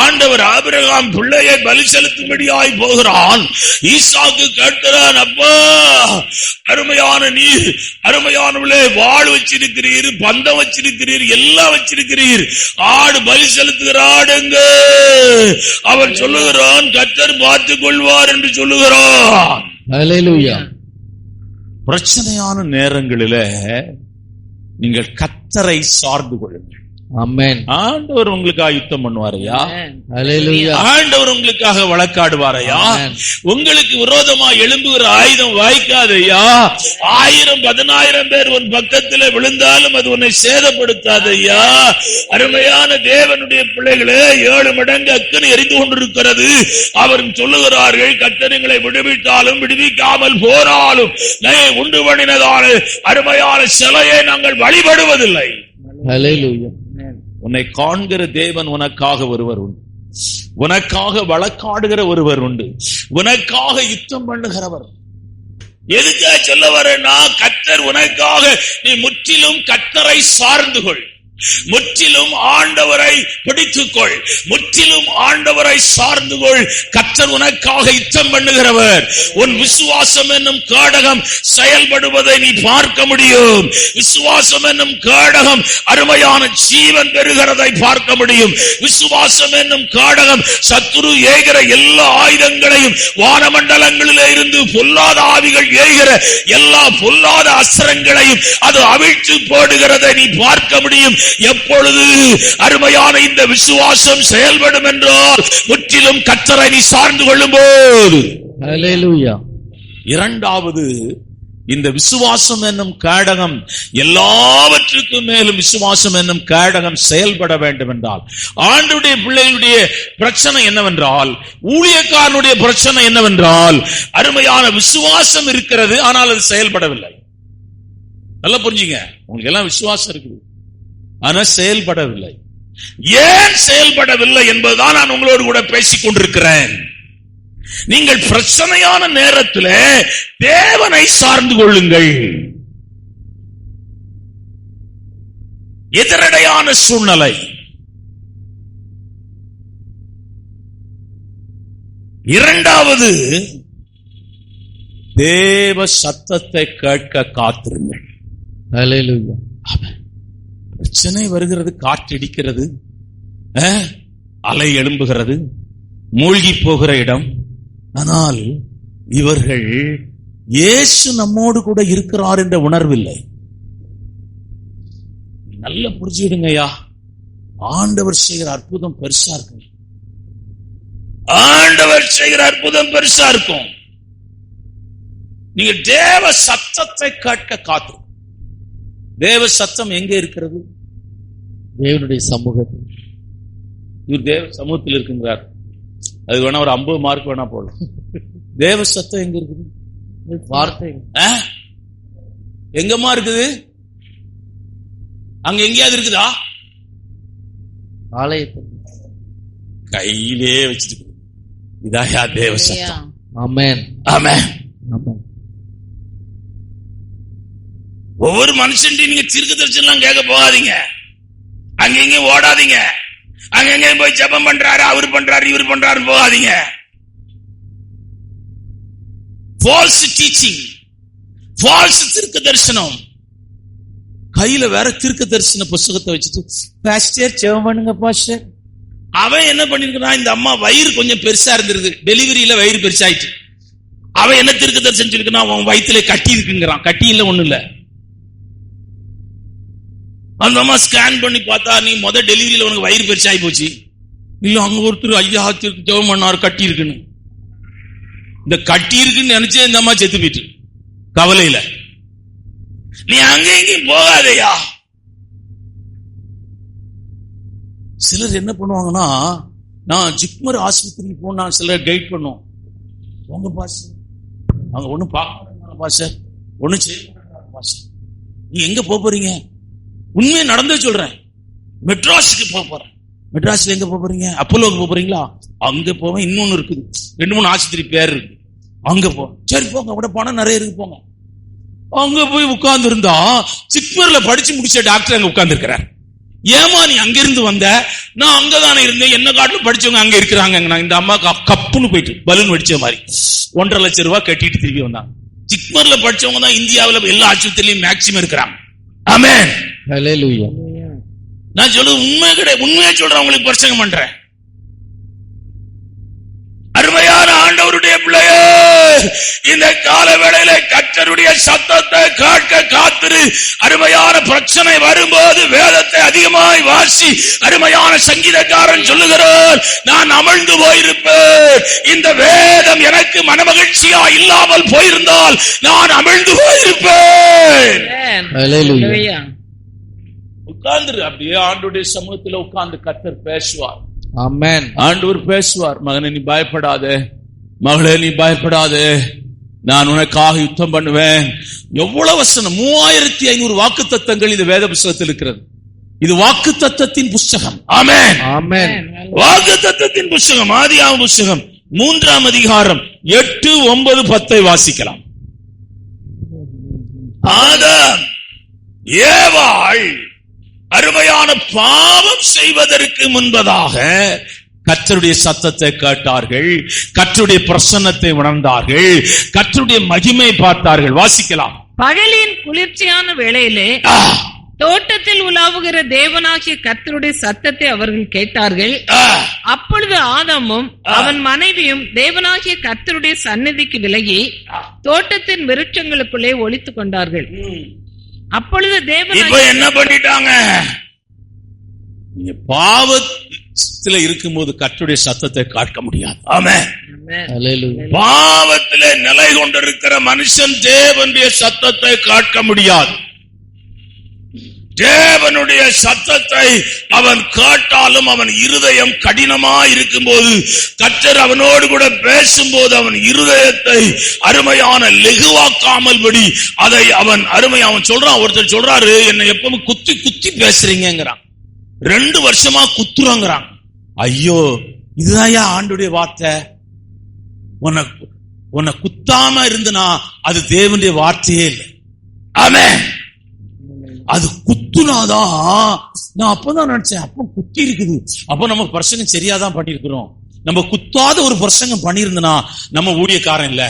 ஆண்டவர் ஆபிரகாம் பிள்ளையை பலி செலுத்தும்படியாய் போகிறான். ஈசாக்கு கேட்கிறான், அப்பா அருமையான நீர், அருமையானவளே, வாழ் வச்சிருக்கிறீர், பந்தம் வச்சிருக்கிறீர், எல்லாம் வச்சிருக்கிறீர், ஆடு பலி செலுத்துகிறாடுங்க. அவன் சொல்லுகிறான், கர்த்தர் பார்த்துக் கொள்வார் என்று சொல்லுகிறான். ஹல்லேலூயா. பிரச்சனையான நேரங்களிலே நீங்கள் கர்த்தரை சார்ந்து கொள்ளுங்கள். ஆமென். ஆண்டவர் உங்களுக்காக யுத்தம் பண்ணுவாரையா? ஹல்லேலூயா. ஆண்டவர் உங்களுக்காக வழக்காடுவாரையா? உங்களுக்கு விரோதமா எழும்புகிற ஆயுதம் வாய்க்காதையா? 1000 10,000 பேர் உன் பக்கத்தில் விழுந்தாலும் அது உன்னை சேதப்படுத்தாதையா? அருமையான தேவனுடைய பிள்ளைகளே, 7 மடங்கு அக்கறை எரிந்து கொண்டிருக்கிறது. அவர் சொல்லுகிறார்கள், கர்த்தரை விடுவித்தாலும் விடுவிக்காமல் போனாலும் உண்டு பண்ணினதான அருமையான சிலையை நாங்கள் வழிபடுவதில்லை. ஹல்லேலூயா. உன்னை காண்கிற தேவன் உனக்காக ஒருவர் உண்டு. உனக்காக வழக்காடுகிற ஒருவர் உண்டு. உனக்காக யுத்தம் பண்ணுகிறவர். எதுக்காக சொல்ல வரேன்னா, கர்த்தர் உனக்காக நீ முற்றிலும் கர்த்தரை சார்ந்து கொள். முற்றிலும் ஆண்டவரை பிடித்துக்கொள். முற்றிலும் ஆண்டவரை சார்ந்து கொள். கர்த்தர் உனக்காக யுத்தம் பண்ணுகிறவர். உன் விசுவாசம் என்னும் கேடகம் செயல்படுவதை நீ பார்க்க முடியும். விசுவாசம் என்னும் கேடகம் அருமையான ஜீவன் பெறுகிறதை பார்க்க முடியும். விசுவாசம் என்னும் கேடகம் சத்துரு ஏகிற எல்லா ஆயுதங்களையும், வானமண்டலங்களிலே இருந்து பொல்லாத ஆவிகள் ஏகிற எல்லா பொல்லாத அஸ்திரங்களையும் அது அவிழ்த்து போடுகிறதை நீ பார்க்க முடியும். எப்பொழுது அருமையான இந்த விசுவாசம் செயல்படும் என்றால், முற்றிலும் கர்த்தரை நீ சார்ந்து கொள்ளும் போது. ஹல்லேலூயா. இரண்டாவது, இந்த விசுவாசம் என்னும் கேடகம், எல்லாவற்றுக்கும் மேலும் விசுவாசம் என்னும் கேடகம் செயல்பட வேண்டும் என்றால், ஆண்டவருடைய பிள்ளைகளுடைய பிரச்சனை என்னவென்றால், ஊழியக்காரனுடைய பிரச்சனை என்னவென்றால், அருமையான விசுவாசம் இருக்கிறது, ஆனால் அது செயல்படவில்லை. நல்லா புரிஞ்சுங்க. உங்களுக்கு எல்லாம் விசுவாசம் இருக்குது, ஆனா செயல்படவில்லை. ஏன் செயல்படவில்லை என்பதுதான் நான் உங்களோடு கூட பேசிக் கொண்டிருக்கிறேன். நீங்கள் பிரச்சனையான நேரத்தில் தேவனை சார்ந்து கொள்ளுங்கள். எதிரடையான சூழ்நிலை, இரண்டாவது, தேவ சத்தத்தை கேட்க காத்திருங்கள். ஹல்லேலூயா. பிரச்சனை வருகிறது, காற்றடிக்கிறது, அலை எழும்புகிறது, மூழ்கி போகிற இடம். ஆனால் இவர்கள் இயேசு நம்மோடு கூட இருக்கிறார் என்ற உணர்வில்லை. நல்லா புரிஞ்சுடுங்கய்யா. ஆண்டவர் செய்கிற அற்புதம் பெருசா இருக்கு. ஆண்டவர் செய்கிற அற்புதம் பெருசா இருக்கும். நீங்க தேவ சத்தத்தை கேட்க காத்து. தேவ சத்தம் எங்க இருக்கிறது? தேவனுடைய சமூகத்தில். இவர் தேவ சமூகத்தில் இருக்குங்கிறார். அது வேணா ஒரு 50 மார்க் வேணா போடலாம். தேவ சத்தம் எங்க இருக்குது? வார்த்தை எங்கம்மா இருக்குது? அங்க எங்கேயாவது இருக்குதா? ஆலயத்தில் கையிலே வச்சிருக்கு. இதாயா தேவ சத்தம். ஆமென். ஆமென். ஆமென். ஒவ்வொரு மனுஷன் நீங்க தீர்க்கதரிசனம் கேட்க போகாதீங்க. அங்கங்க ஓடாதீங்க. அங்கங்க போய் ஜெபம் பண்றாரு, அவர் பண்றாரு, இவர் பண்றாரு போகாதீங்க. ஃபால்ஸ் டீச்சிங், ஃபால்ஸ் தீர்க்க தரிசனம். கையில வேற தீர்க்க தரிசன புத்தகத்தை வச்சுட்டு, பாஸ்டர் ஜெபம் பண்ணுங்க பாஸ்டர். அவன் என்ன பண்ணிருக்கான், இந்த அம்மா வயிறு கொஞ்சம் பெருசா இருந்திருக்கு, டெலிவரியில வயிறு பெருசாயிட்டு. அவன் என்ன தீர்க்க தரிசனம் சொல்லிருக்கான், அவன் வயிற்றுல கட்டி இருக்குங்கிறான். கட்டி இல்ல, ஒண்ணு இல்ல. அந்த அம்மா ஸ்கேன் பண்ணி பார்த்தா, நீ டெலிவரியில உனக்கு வயிறு பெருசாகி போச்சு. இல்ல அங்க ஒருத்தர் ஐயா ஜெபம் பண்ணாரு கட்டி இருக்குன்னு. இந்த கட்டி இருக்குன்னு நினைச்சே இந்த அம்மா செத்து போயிட்டு கவலையில. நீ அங்க எங்கேயும் போகாதையா. சிலர் என்ன பண்ணுவாங்கன்னா, நான் ஜிப்மர் ஆஸ்பத்திரிக்கு போனா சிலர் கைட் பண்ணுவோம். உங்க பாஸ் அங்க ஒண்ணு பார்க்க பாஸ், ஒண்ணு செய்ய பாஸ். நீ எங்க போறீங்க? உண்மையை நடந்தே சொல்றேன். மெட்ராஸுக்கு போறேன். மெட்ராஸ்ல எங்க போறீங்க? அப்போலோக்கு போறீங்களா? அங்க போவேன். இன்னொன்னு இருக்குது, 2-3 ஆஸ்பத்திரி பேர் இருக்கு, அங்க போ. சரி போங்க, கூட பணம் நிறைய இருக்கு போங்க. அங்க போய் உட்கார்ந்து இருந்தா ஜிப்மர்ல படிச்சு முடிச்ச டாக்டர் அங்க உட்கார்ந்து இருக்கிறார். ஏமா நீ அங்க இருந்து வந்த? நான் அங்கதானே இருந்தேன், என்ன காட்டிலும் படிச்சவங்க அங்க இருக்கிறாங்க. இந்த அம்மா கப்புன்னு போயிட்டு பலூன் வெடிச்ச மாதிரி 1.5 லட்சம் ரூபாய் கட்டிட்டு திரும்பி வந்தாங்க. ஜிப்மர்ல படிச்சவங்க தான் இந்தியாவில் எல்லா ஆஸ்பத்திரியிலும் மேக்சிமம் இருக்கிறாங்க. ஆமென். ஹல்லேலூயா. நான் சொல்றது உண்மை கிடையாது, உண்மையா சொல்றேன், உங்களுக்கு பிரசங்கம் பண்றேன். அருமையான ஆண்டவருடைய பிள்ளையே, இந்த கால வேளையில கர்த்தருடைய சத்தத்தை கேட்க காத்திரு. அருமையான பிரச்சனை வரும்போது வேதத்தை அதிகமாய் வாசி. அருமையான சங்கீதக்காரன் சொல்லுகிறார், நான் அமிழ்ந்து போயிருப்பேன். இந்த வேதம் எனக்கு மனமகிழ்ச்சியா இல்லாமல் போயிருந்தால் நான் அமிழ்ந்து போயிருப்பேன். ஹல்லேலூயா. உட்கார்ந்து அப்படியே ஆண்டவருடைய சமூகத்தில் உட்கார்ந்து கர்த்தர் பேசுவார். ஆமென். ஆண்டவர் பேசுவார். மகனே நீ பயப்படாதே, மகளே நீ பயப்படாதே, நான் உனக்காக யுத்தம் பண்ணுவேன். எவ்வளவு வசனம், 3500 வாக்குத்தத்தங்கள் இந்த வேத புத்தகத்தில் இருக்கிறது. இது வாக்குத்தத்தத்தின் புஸ்தகம். ஆமென். ஆமென். வாக்குத்தத்தத்தின் புஸ்தகம். ஆதியாகம புஸ்தகம் 3ஆம் அதிகாரம் 8, 9, 10 வாசிக்கலாம். ஆதாம் ஏவாள் அருமையான பாவம் செய்வதற்கு முன்பதாக கர்த்தருடைய சத்தத்தை கேட்டார்கள், கர்த்தருடைய பிரசன்னத்தை உணர்ந்தார்கள், கர்த்தருடைய மகிமை பார்த்தார்கள். வாசிக்கலாம். பகலின் குளிர்ச்சியான வேளையிலே தோட்டத்தில் உலாவுகிற தேவனாகிய கர்த்தருடைய சத்தத்தை அவர்கள் கேட்டார்கள். அப்பொழுது ஆதாமும் அவன் மனைவியும் தேவனாகிய கர்த்தருடைய சந்நிதிக்கு விலகி தோட்டத்தின் விருட்சங்களுக்குள்ளே ஒளித்துக் கொண்டார்கள். அப்பொழுது தேவன் இப்ப என்ன பண்ணிட்டாங்க? பாவத்துல இருக்கும்போது கர்த்தருடைய சத்தத்தை கேட்க முடியாது. ஆமென். ஹல்லேலூயா. பாவத்திலே நிலை கொண்டிருக்கிற மனுஷன் தேவனுடைய சத்தத்தை கேட்க முடியாது. தேவனுடைய சத்தத்தை அவன் கேட்டாலும் அவன் இருதயம் கடினமா இருக்கும்போது, கர்த்தர் அவனோடு கூட பேசும்போது அவன் இருதயத்தை அருமையான லெகுவாக்காமல் படி அதை அவன் அவன் சொல்றான். ஒருத்தர் சொல்றாரு, என்னை எப்பவும் குத்தி குத்தி பேசுறீங்கிறான், 2 வருஷமா குத்துறாங்கிறான். ஐயோ, இதுதான் ஆண்டவருடைய வார்த்தை. உன்னை குத்தாம இருந்தனா அது தேவனுடைய வார்த்தையே இல்லை. ஆமென். அது குத்துனாதான். நான் அப்பதான் நினைச்சேன், அப்ப குத்தி இருக்குது, அப்ப நம்ம பிரசங்கம் சரியாதான் பண்ணிருக்கிறோம். நம்ம குத்தாத ஒரு பிரசங்கம் பண்ணிருந்தனா நம்ம ஊழியக்காரன் இல்ல,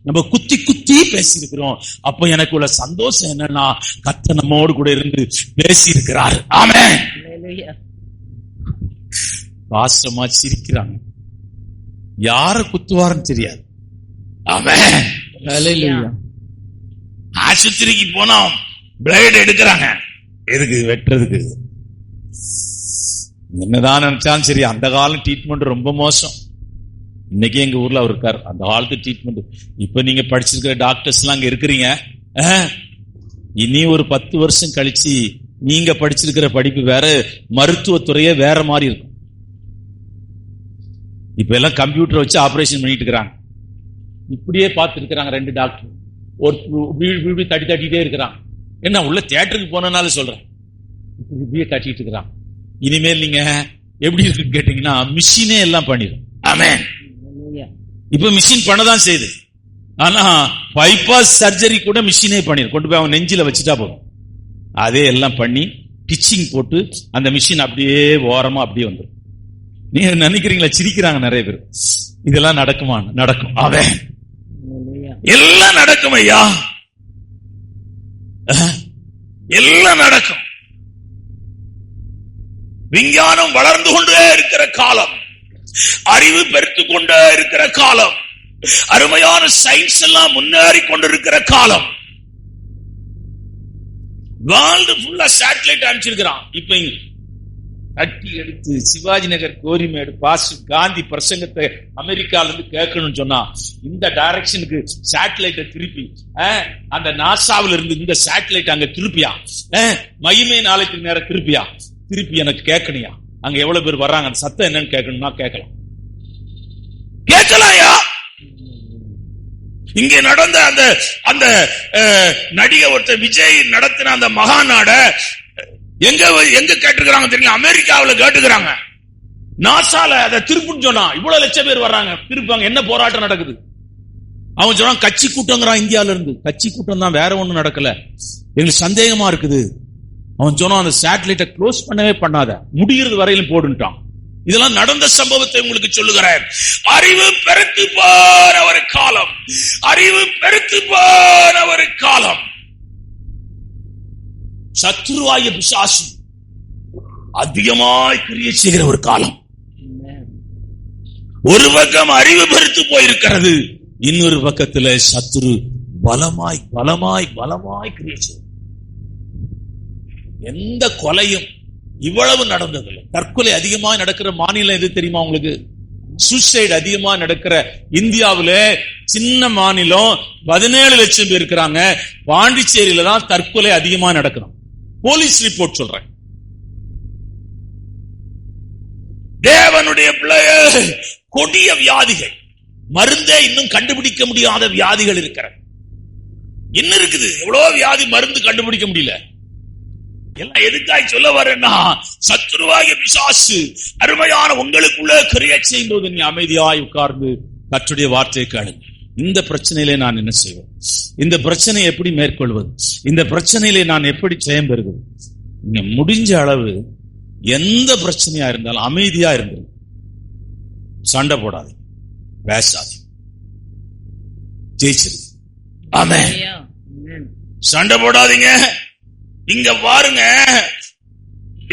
நம்ம குத்தி குத்தி பேசியிருக்கிறோம். அப்ப எனக்கு உள்ள சந்தோஷம் என்னன்னா, கர்த்தர் நம்மோடு கூட இருந்து பேசி இருக்கிறார். ஆமென். பாசமா சிரிக்கிறாங்க. யார குத்துவாருன்னு தெரியாது. ஆமென். ஹல்லேலூயா. ஆஸ்பத்திரிக்கு போனா பிளேட் எடுக்கிறாங்க, எதுக்கு? வெட்டுறதுக்கு. என்னதான் நினைச்சாலும் சரி, அந்த காலம் ட்ரீட்மெண்ட் ரொம்ப மோசம். இன்னைக்கு எங்க ஊர்ல அவர் இருக்கார், அந்த காலத்து ட்ரீட்மெண்ட். இப்ப நீங்க படிச்சிருக்கிற டாக்டர்ஸ் எல்லாம் அங்க இருக்கிறீங்க. இனி ஒரு 10 வருஷம் கழிச்சு நீங்க படிச்சிருக்கிற படிப்பு வேற, மருத்துவத்துறையே வேற மாதிரி இருக்கும். இப்ப எல்லாம் கம்ப்யூட்டர் வச்சு ஆபரேஷன் பண்ணிட்டு இருக்கிறாங்க. இப்படியே பார்த்து இருக்கிறாங்க 2 டாக்டர், ஒரு தட்டிட்டே இருக்கிறாங்க. என்ன உள்ள தியேட்டருக்கு போனனால சொல்றேன், இப்படியே தட்டிட்டு இருக்கிறான். இனிமேல் நீங்க எப்படி இருக்குன்னு கேட்டீங்கன்னா, மிஷினே எல்லாம் பண்ணிடும். ஆமென். இப்ப மிஷின் பண்ணதான் செய்யுது. ஆனா பைபாஸ் சர்ஜரி கூட மிஷினே பண்ணிடும். கொண்டு போய் அவன் நெஞ்சில வச்சுட்டா போதும், அதே எல்லாம் பண்ணி டிச்சிங் போட்டு அந்த மிஷின் அப்படியே ஓரமா அப்படியே வந்துடும். நீங்க நினைக்கிறீங்களா? சிரிக்கிறாங்க நிறைய பேர். இதெல்லாம் நடக்குமா? நடக்கும். ஆமென். எல்லாம் நடக்கும் ஐயா, எல்லாம் நடக்கும். விஞ்ஞானம் வளர்ந்து கொண்டே இருக்கிற காலம், அறிவு பெருத்துக் கொண்டே இருக்கிற காலம், அருமையான சயின்ஸ் எல்லாம் முன்னேறி கொண்டிருக்கிற காலம். வேர்ல்டு ஃபுல்லா சேட்டலைட் அனுப்பிச்சிருக்கிறான். இப்ப இங்க தட்டி எடுத்து சிவாஜி நகர் கோரிமேடு பாஸ்டர் காந்தி பிரசங்கத்தை அமெரிக்கால இருந்து கேட்கணும்னு சொன்னா இந்த டைரக்ஷனுக்கு சேட்டலைட்டை திருப்பி அந்த நாசாவில இருந்து இந்த சேட்டலைட் அங்க திருப்பியா, மகிமை நாளைக்கு நேரம் திருப்பி எனக்கு கேட்கணியா, அங்க எவ்வளவு பேர் வர்றாங்க, அந்த சத்தம் என்னன்னு கேட்கணும்னா கேட்கலாம்யா. இங்க நடந்த அந்த நடிகை ஒருத்தர் விஜய் நடத்தின அந்த மகாநாட எங்க கேட்டுக்கிறாங்க தெரியும்? அமெரிக்காவில கேட்டுக்கிறாங்க. நாசால அதை திருப்புன்னு சொன்னா இவ்வளவு லட்சம் பேர் வர்றாங்க, திருப்பாங்க. என்ன போராட்டம் நடக்குது? அவன் சொன்னான் கட்சி கூட்டங்கிறான். இந்தியாவில இருந்து கட்சி கூட்டம் தான், வேற ஒண்ணும் நடக்கல, எங்களுக்கு சந்தேகமா இருக்குது. அவன் சொன்னான் அந்த சேட்டலைட்டை க்ளோஸ் பண்ணவே பண்ணாத, முடிகிறது வரையிலும் போடுன்ட்டான். இதெல்லாம் நடந்த சம்பவத்தை உங்களுக்கு சொல்லுகிறேன். அறிவு பெருத்து போன ஒரு காலம், அறிவு பெருத்து போன ஒரு காலம். சத்துருவாய பிசாசு அதிகமாய் கிரியை செய்கிற ஒரு காலம். ஒரு பக்கம் அறிவு பெருத்து போயிருக்கிறது, இன்னொரு பக்கத்துல சத்துரு பலமாய் பலமாய் பலமாய் கிரியை செய்ய. எந்த கொலையும் இவ்வளவு நடந்ததில்லை. தற்கொலை அதிகமா நடக்கிற மாநிலம் எது தெரியுமா உங்களுக்கு? சூசைட் அதிகமா நடக்கிற இந்தியாவில சின்ன மாநிலம் 17 லட்சம் பேர் இருக்கிறாங்க. பாண்டிச்சேரியில தான் தற்கொலை அதிகமா நடக்கணும். போலீஸ் ரிப்போர்ட் சொல்றேன். தேவனுடைய பிள்ளையே, கொடிய வியாதிகள், மருந்தே இன்னும் கண்டுபிடிக்க முடியாத வியாதிகள் இருக்கிற என்ன இருக்குது? எவ்வளவு வியாதி மருந்து கண்டுபிடிக்க முடியல. எல்லாம் எதுக்காய் சொல்ல வரேன்னா, சத்துருவாகிய பிசாசு அருமையான உங்களுக்குள்ள கிரியை செய்யும் போது நீ அமைதியாய் உட்கார்ந்து கர்த்தருடைய வார்த்தையை கேளுங்க. இந்த பிரச்சனையிலே நான் என்ன செய்வேன்? இந்த பிரச்சனையை எப்படி மேற்கொள்வது? இந்த பிரச்சனையிலே நான் எப்படி ஜெயம் பெறுவது? நீங்க முடிஞ்ச அளவு எந்த பிரச்சனையா இருந்தாலும் அமைதியா இருந்தது, சண்டை போடாது, பேசாது, ஜெயிச்சிரு. ஆமென். சண்டை போடாதீங்க. இங்க பாருங்க,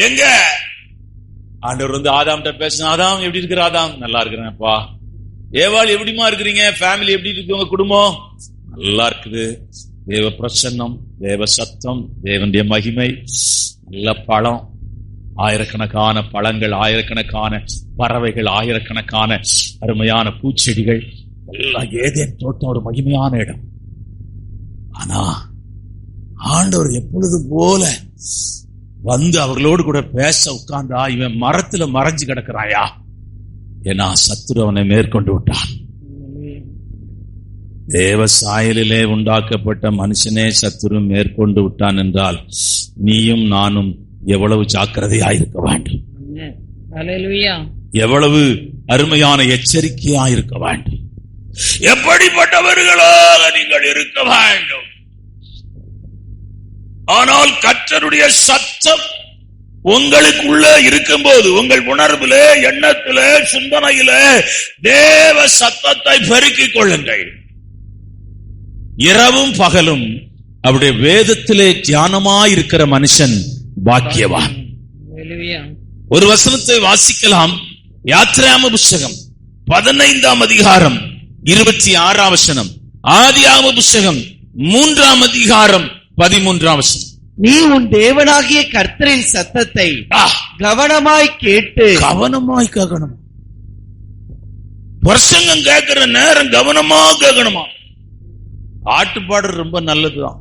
எங்க ஆண்டவர் வந்து ஆதாம்கிட்ட பேசின, ஆதாம் எப்படி இருக்கிற? ஆதாம் நல்லா இருக்கிறேன்ப்பா. ஏவாள் எப்படிமா இருக்கிறீங்க? ஃபேமிலி எப்படி இருக்கு? உங்க குடும்பம் நல்லா இருக்குது. தேவ பிரசன்னம், தேவ சத்தம், தேவனுடைய மகிமை, நல்ல பழம், ஆயிரக்கணக்கான பழங்கள், ஆயிரக்கணக்கான பறவைகள், ஆயிரக்கணக்கான அருமையான பூச்செடிகள், எல்லாம் ஏதேன் தோட்டம், ஒரு மகிமையான இடம். ஆனா ஆண்டவர் எப்பொழுது போல வந்து அவர்களோடு கூட பேச உட்கார்ந்தா, இவன் மரத்துல மறைஞ்சு கிடக்கிறாயா, ஏன்னா சத்துரு அவனை மேற்கொண்டு விட்டான். தேவ சாயலிலே உண்டாக்கப்பட்ட மனுஷனே சத்துரு மேற்கொண்டு விட்டான் என்றால் நீயும் நானும் எவ்வளவு ஜாக்கிரதையாயிருக்க வேண்டும், எவ்வளவு அருமையான எச்சரிக்கையாயிருக்க வேண்டும், எப்படிப்பட்டவர்களாக நீங்கள் இருக்க வேண்டும். ஆனால் கர்த்தருடைய சத்தம் உங்களுக்குள்ள இருக்கும்போது, உங்கள் உணர்விலே, எண்ணத்திலே, சிந்தனையிலே தேவ சத்தத்தை பெருக்கிக் கொள்ளுங்கள். இரவும் பகலும் அவருடைய வேதத்திலே தியானமாயிருக்கிற மனுஷன் பாக்கியவான். ஒரு வசனத்தை வாசிக்கலாம். யாத்திராகம புஸ்தகம் 15ஆம் அதிகாரம் 26ஆம் வசனம். ஆதியாகம புஸ்தகம் 3ஆம் அதிகாரம் 13ஆம் வசனம். நீ உன் தேவனாகிய கர்த்தரின் சத்தத்தை கவனமாய் கேட்டு, கவனமாய் கேட்கணும். பிரசங்கம் கேட்கிற நேரம் கவனமா கேட்கணுமா. பாட்டு பாடுறது ரொம்ப நல்லதுதான்,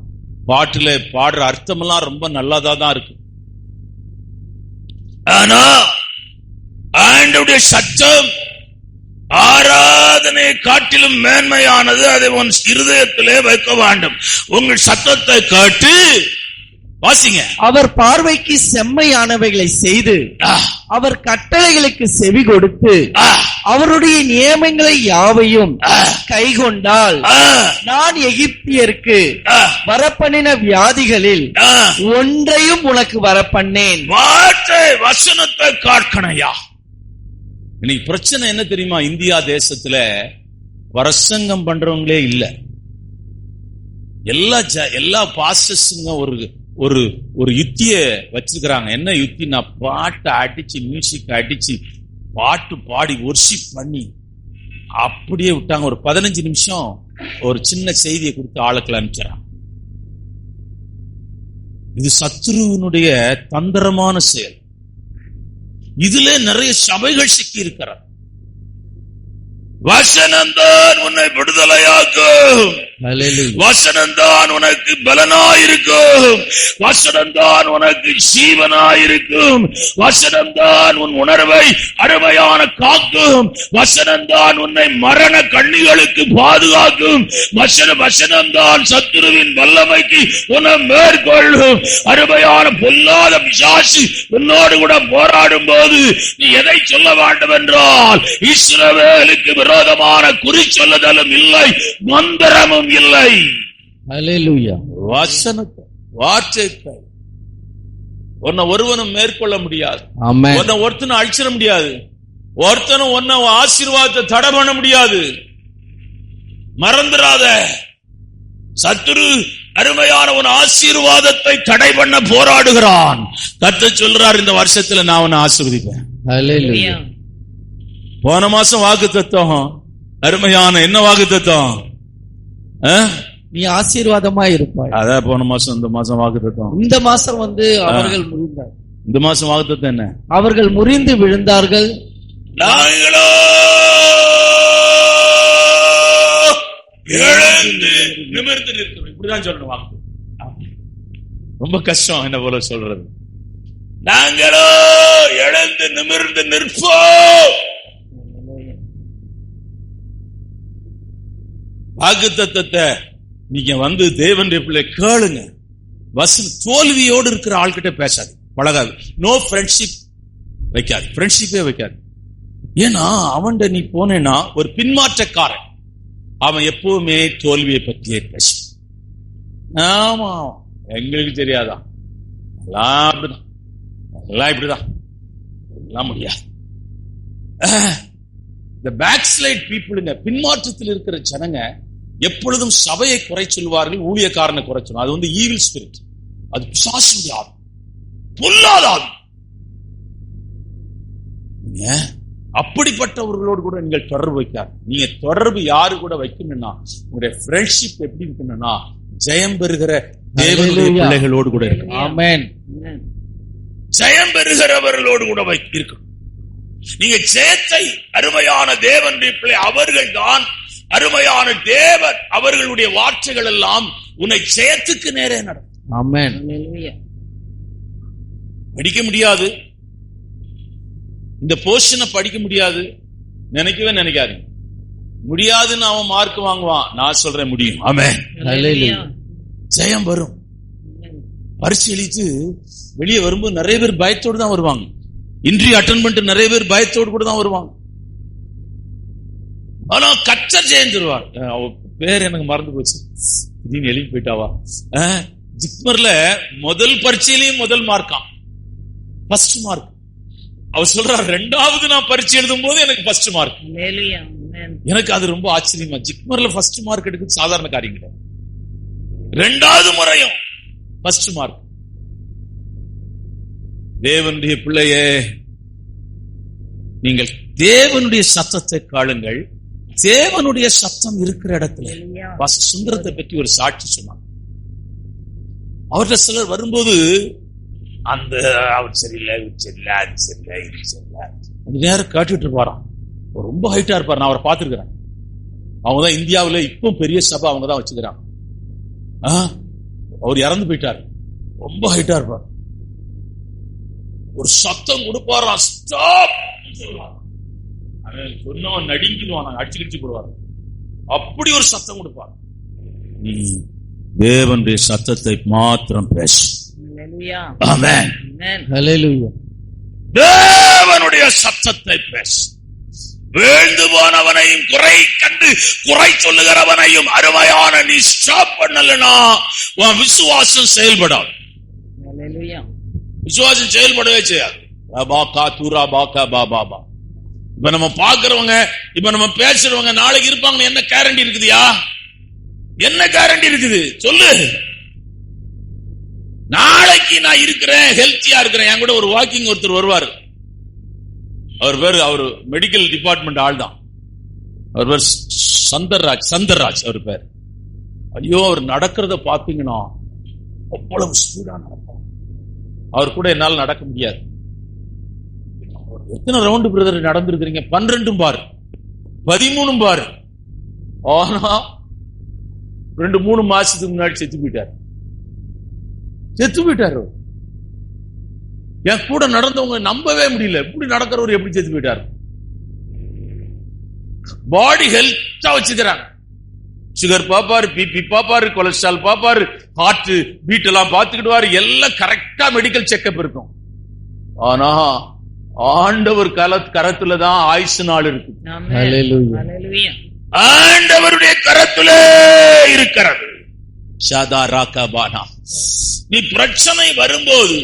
பாட்டுல பாடுற அர்த்தம் எல்லாம் ரொம்ப நல்லதா தான் இருக்கு. ஆனா ஆண்டவருடைய சத்தம் ஆராதனை காட்டிலும் மேன்மையானது. அதை உன் இருதயத்திலே வைக்க வேண்டும். உங்கள் சத்தத்தை கேட்டு வாசிங்க. அவர் பார்வைக்கு செம்மையானவைகளை செய்து, அவர் கட்டளைகளுக்கு செவி கொடுத்து, அவருடைய நியமங்களை யாவையும் கைக்கொண்டால், நான் எகிப்தியருக்கு வரப்பண்ணின வியாதிகளில் ஒன்றையும் உனக்கு வரப்பண்ணேன். வார்த்தை வசனத்தை காக்கணையா. இன்னைக்கு பிரச்சனை என்ன தெரியுமா? இந்தியா தேசத்துல பிரசங்கம் பண்றவங்களே இல்ல. எல்லா பாஸ்டர்ஸுங்க ஒரு யுத்திய வச்சிருக்கிறாங்க. என்ன யுத்தினா, பாட்டை அடிச்சு, மியூசிக் அடிச்சு, பாட்டு பாடி வொர்ஷிப் பண்ணி அப்படியே விட்டாங்க. ஒரு 15 நிமிஷம் ஒரு சின்ன செய்தியை கொடுத்து ஆளுக்களை அனுப்பிச்சாங்க. இது சத்துருவினுடைய தந்திரமான செயல். இதுல நிறைய சபைகள் சிக்கி இருக்கிறார். வசனம்தான் உன்னை விடுதலையாக்கும், வசனம்தான் உனக்கு பலனாயிருக்கும், வசனம்தான் உனக்கு ஜீவனாயிருக்கும், வசனம்தான் உன் உணர்வை அருமையான காக்கும், வசனம்தான் உன்னை மரண கண்ணிகளுக்கு பாதுகாக்கும், வசனம்தான் சத்துருவின் வல்லமைக்கு உன்னை மேற்கொள்ளும். அருமையான பொல்லாத பிசாசு உன்னோடு கூட போராடும் போது நீ எதை சொல்ல வேண்டும் என்றால், இஸ்ரவேலுக்கு விரோதமான குறி சொல்லுதலும் இல்லை, மந்திரமும் இல்லை. ஹல்லேலூயா. வசனத்தை, வார்த்தைகள் உன்னை ஒருவனும் மேற்கொள்ள முடியாது. ஆமென். உன்னை ஒருத்தனும் அழிச்சிட முடியாது. ஒருத்தனும் உன்னை ஆசீர்வாதத்தை தடை பண்ண முடியாது. மறந்துடாத, சத்துரு அருமையான உன் ஆசீர்வாதத்தை தடை பண்ண போராடுகிறான். கர்த்தர் சொல்றார், இந்த வருஷத்துல நான் உன்னை ஆசீர்வதிப்பேன். ஹல்லேலூயா. போன மாசம் வாக்குத்தத்தம் அருமையான என்ன வாக்குத்தத்தம்? நீ ஆசீர்வாதமா இருப்பாய். அதான் போன மாசம். இந்த மாசம் வாக்குத்தத்தம், இந்த மாசம் அவர்கள் முறிந்தார். இந்த மாசம் வாக்குத்தத்தம் என்ன? அவர்கள் முறிந்து விழுந்தார்கள், நாங்களோ எழுந்து நிமிர்ந்து நிற்கிறோம். இப்படிதான் சொல்லணும் வாக்கு. ரொம்ப கஷ்டம் என்ன போல சொல்றது. நாங்களோ எழுந்து நிமிர்ந்து நிற்போம். வாக்குத்தத்தத்தை நீங்க வந்து தேவனுடைய பிள்ளை கேளுங்க. தோல்வியோடு இருக்கிற ஆள்கிட்ட பேசாது, பழகாது. நோ ஃப்ரெண்ட்ஷிப் வைக்காது, ஃப்ரெண்ட்ஷிப்பே வைக்காது. ஏன்னா அவன்கிட்ட நீ போனேன்னா ஒரு பின்மாற்றக்காரன். அவன் எப்பவுமே தோல்வியை பற்றியே பேச. ஆமா, எங்களுக்கு தெரியாதான், எல்லாம் அப்படிதான், எல்லாம் இப்படிதான், எல்லாம் முடியாது. இந்த பேக் ஸ்லைட் பீப்புளுங்க, பின்மாற்றத்தில் இருக்கிற ஜனங்க எப்பொழுதும் சபையை குறை சொல்வார்கள், ஊழியக்காரனை குறை சொல்லுவாங்க. அது ஈவில் ஸ்பிரிட், அது பிசாசுடைய ஆவி, பொல்லாத ஆவி. அப்படிப்பட்டவர்களோடு கூட நீங்கள் தொடர்பு வைக்காது. நீங்க தொடர்பு யாரு கூட வைக்கணும்னா, உங்களுடைய ஃப்ரெண்ட்ஷிப் எப்படி இருக்கணும்னா, ஜெயம் பெறுகிற தேவனுடைய பிள்ளைகளோடு கூட இருக்கணும். ஆமென். ஜெயம் பெறுகிறவர்களோடு கூட இருக்கணும். நீங்க ஜெயத்தை அருமையான தேவனுடைய பிள்ளை, அவர்கள் தான் அருமையான தேவன். அவர்களுடைய வார்த்தைகள் எல்லாம் உன்னை ஜெயத்துக்கு நேரே நடக்கும். ஆமென். படிக்க முடியாது, இந்த போர்ஷனை படிக்க முடியாது நினைக்கவே நினைக்காது. முடியாதுன்னு அவன் மார்க் வாங்குவான், நான் சொல்றேன் முடியும். ஆமென். ஜெயம் வரும். பரீட்சை எழுதி வெளியே வரும்போது நிறைய பேர் பயத்தோடு தான் வருவாங்க. இன்டர்வியூ அட்டெண்ட் பண்ணிட்டு நிறைய பேர் பயத்தோடு கூட தான் வருவாங்க. ஆனா கர்த்தர் ஜெயம் தருவார். பேர் எனக்கு மறந்து போச்சு, திடீர்னு எழுதி போயிட்டாவா. ஜிக்மர்ல முதல் பரீட்சையிலையும் முதல் மார்க்காம், ஃபர்ஸ்ட் மார்க். அவர் சொல்றார், ரெண்டாவது நான் பரீட்சை எழுதும் போது எனக்கு ஃபர்ஸ்ட் மார்க். எனக்கு அது ரொம்ப ஆச்சரியமா. ஜிக்மர்ல ஃபர்ஸ்ட் மார்க் எடுக்கிறது சாதாரண காரியம் கிடையாது. ரெண்டாவது முறையும் ஃபர்ஸ்ட் மார்க். தேவனுடைய பிள்ளையே, நீங்கள் தேவனுடைய சத்தத்தை காளுங்கள். தேவனுடைய சத்தம் இருக்கிற இடத்துல சுந்தரத்தை பற்றி ஒரு சாட்சி சொன்னார். அவர்கிட்ட சிலர் வரும்போது, அந்த அவர் சரியில்லை, இது சரியில்லை, அது சரியில்லை, இது சரியில்லை, கொஞ்ச நேரம் கேட்டுட்டு இருப்பாராம். ரொம்ப ஹைட்டா இருப்பார், நான் அவரை பார்த்திருக்கிறேன். அவங்கதான் இந்தியாவில இப்போ பெரிய சபை அவங்கதான் வச்சுக்கிறாங்க. அவர் இறந்து போயிட்டார். ரொம்ப ஹைட்டா இருப்பார். ஒரு சத்தம் கொடுப்பாரா, ஸ்டாப் சொன்னவன் நடிங்கிடுவான், அடிச்சு போடுவார். அப்படி ஒரு சத்தம் கொடுப்பார். தேவனுடைய சத்தத்தை மாத்திரம் பேச. ஆமென். ஹல்லேலூயா. தேவனுடைய சத்தத்தை பேச. வீழ்ந்து போனவனையும் குறை கண்டு குறை சொல்லுகிறவனையும் அருமையான நீ ஸ்டாப் பண்ணலனா உன் விசுவாசம் செயல்படாது. விசுவாசம் செயல்படவே செய்யாது. இப்ப நம்ம பாக்குறவங்க, இப்ப நம்ம பேசுறவங்க நாளைக்கு இருப்பாங்க, என்ன கேரண்டி இருக்குதுயா? என்ன கேரண்டி இருக்குது சொல்லு? நாளைக்கு நான் இருக்கிறேன், ஹெல்த்தியா இருக்கிறேன். என் கூட ஒரு வாக்கிங் ஒருத்தர் வருவார். அவர் பேரு, அவர் மெடிக்கல் டிபார்ட்மெண்ட் ஆள் தான். அவர் பேர் சந்தர்ராஜ் அவர் பேர். ஐயோ, அவர் நடக்கிறத பாத்தீங்கன்னா அவ்வளவு ஸ்பீடா நடப்பார். அவர் கூட என்னால் நடக்க முடியாது. எத்தனை ரவுண்டு பிரதர் நடந்திருக்கிறீங்க? 12 பார், 13 பார். ஆனா 2-3 மாசத்துக்கு முன்னாடி செத்து போயிட்டாரு. என் கூட நடந்தவங்க நம்பவே முடியல, எப்படி நடக்கிறவர் எப்படி செத்து போயிட்டாரு. பாடி ஹெல்த்தா வச்சுக்கிறாங்க. சுகர் பாப்பாரு, பிபி பாப்பாரு, கொலஸ்ட்ரால் பாப்பாரு, ஹார்ட் பீட் எல்லாம் பாத்துக்கிடுவாரு. எல்லாம் கரெக்டா மெடிக்கல் செக்அப் இருக்கும். ஆனா ஆண்டவர் கரத்துலதான் ஆயுசு நாள் இருக்கு. ஆண்டவருடைய கரத்திலே இருக்கிறது. நீ பிரச்சனை வரும்போது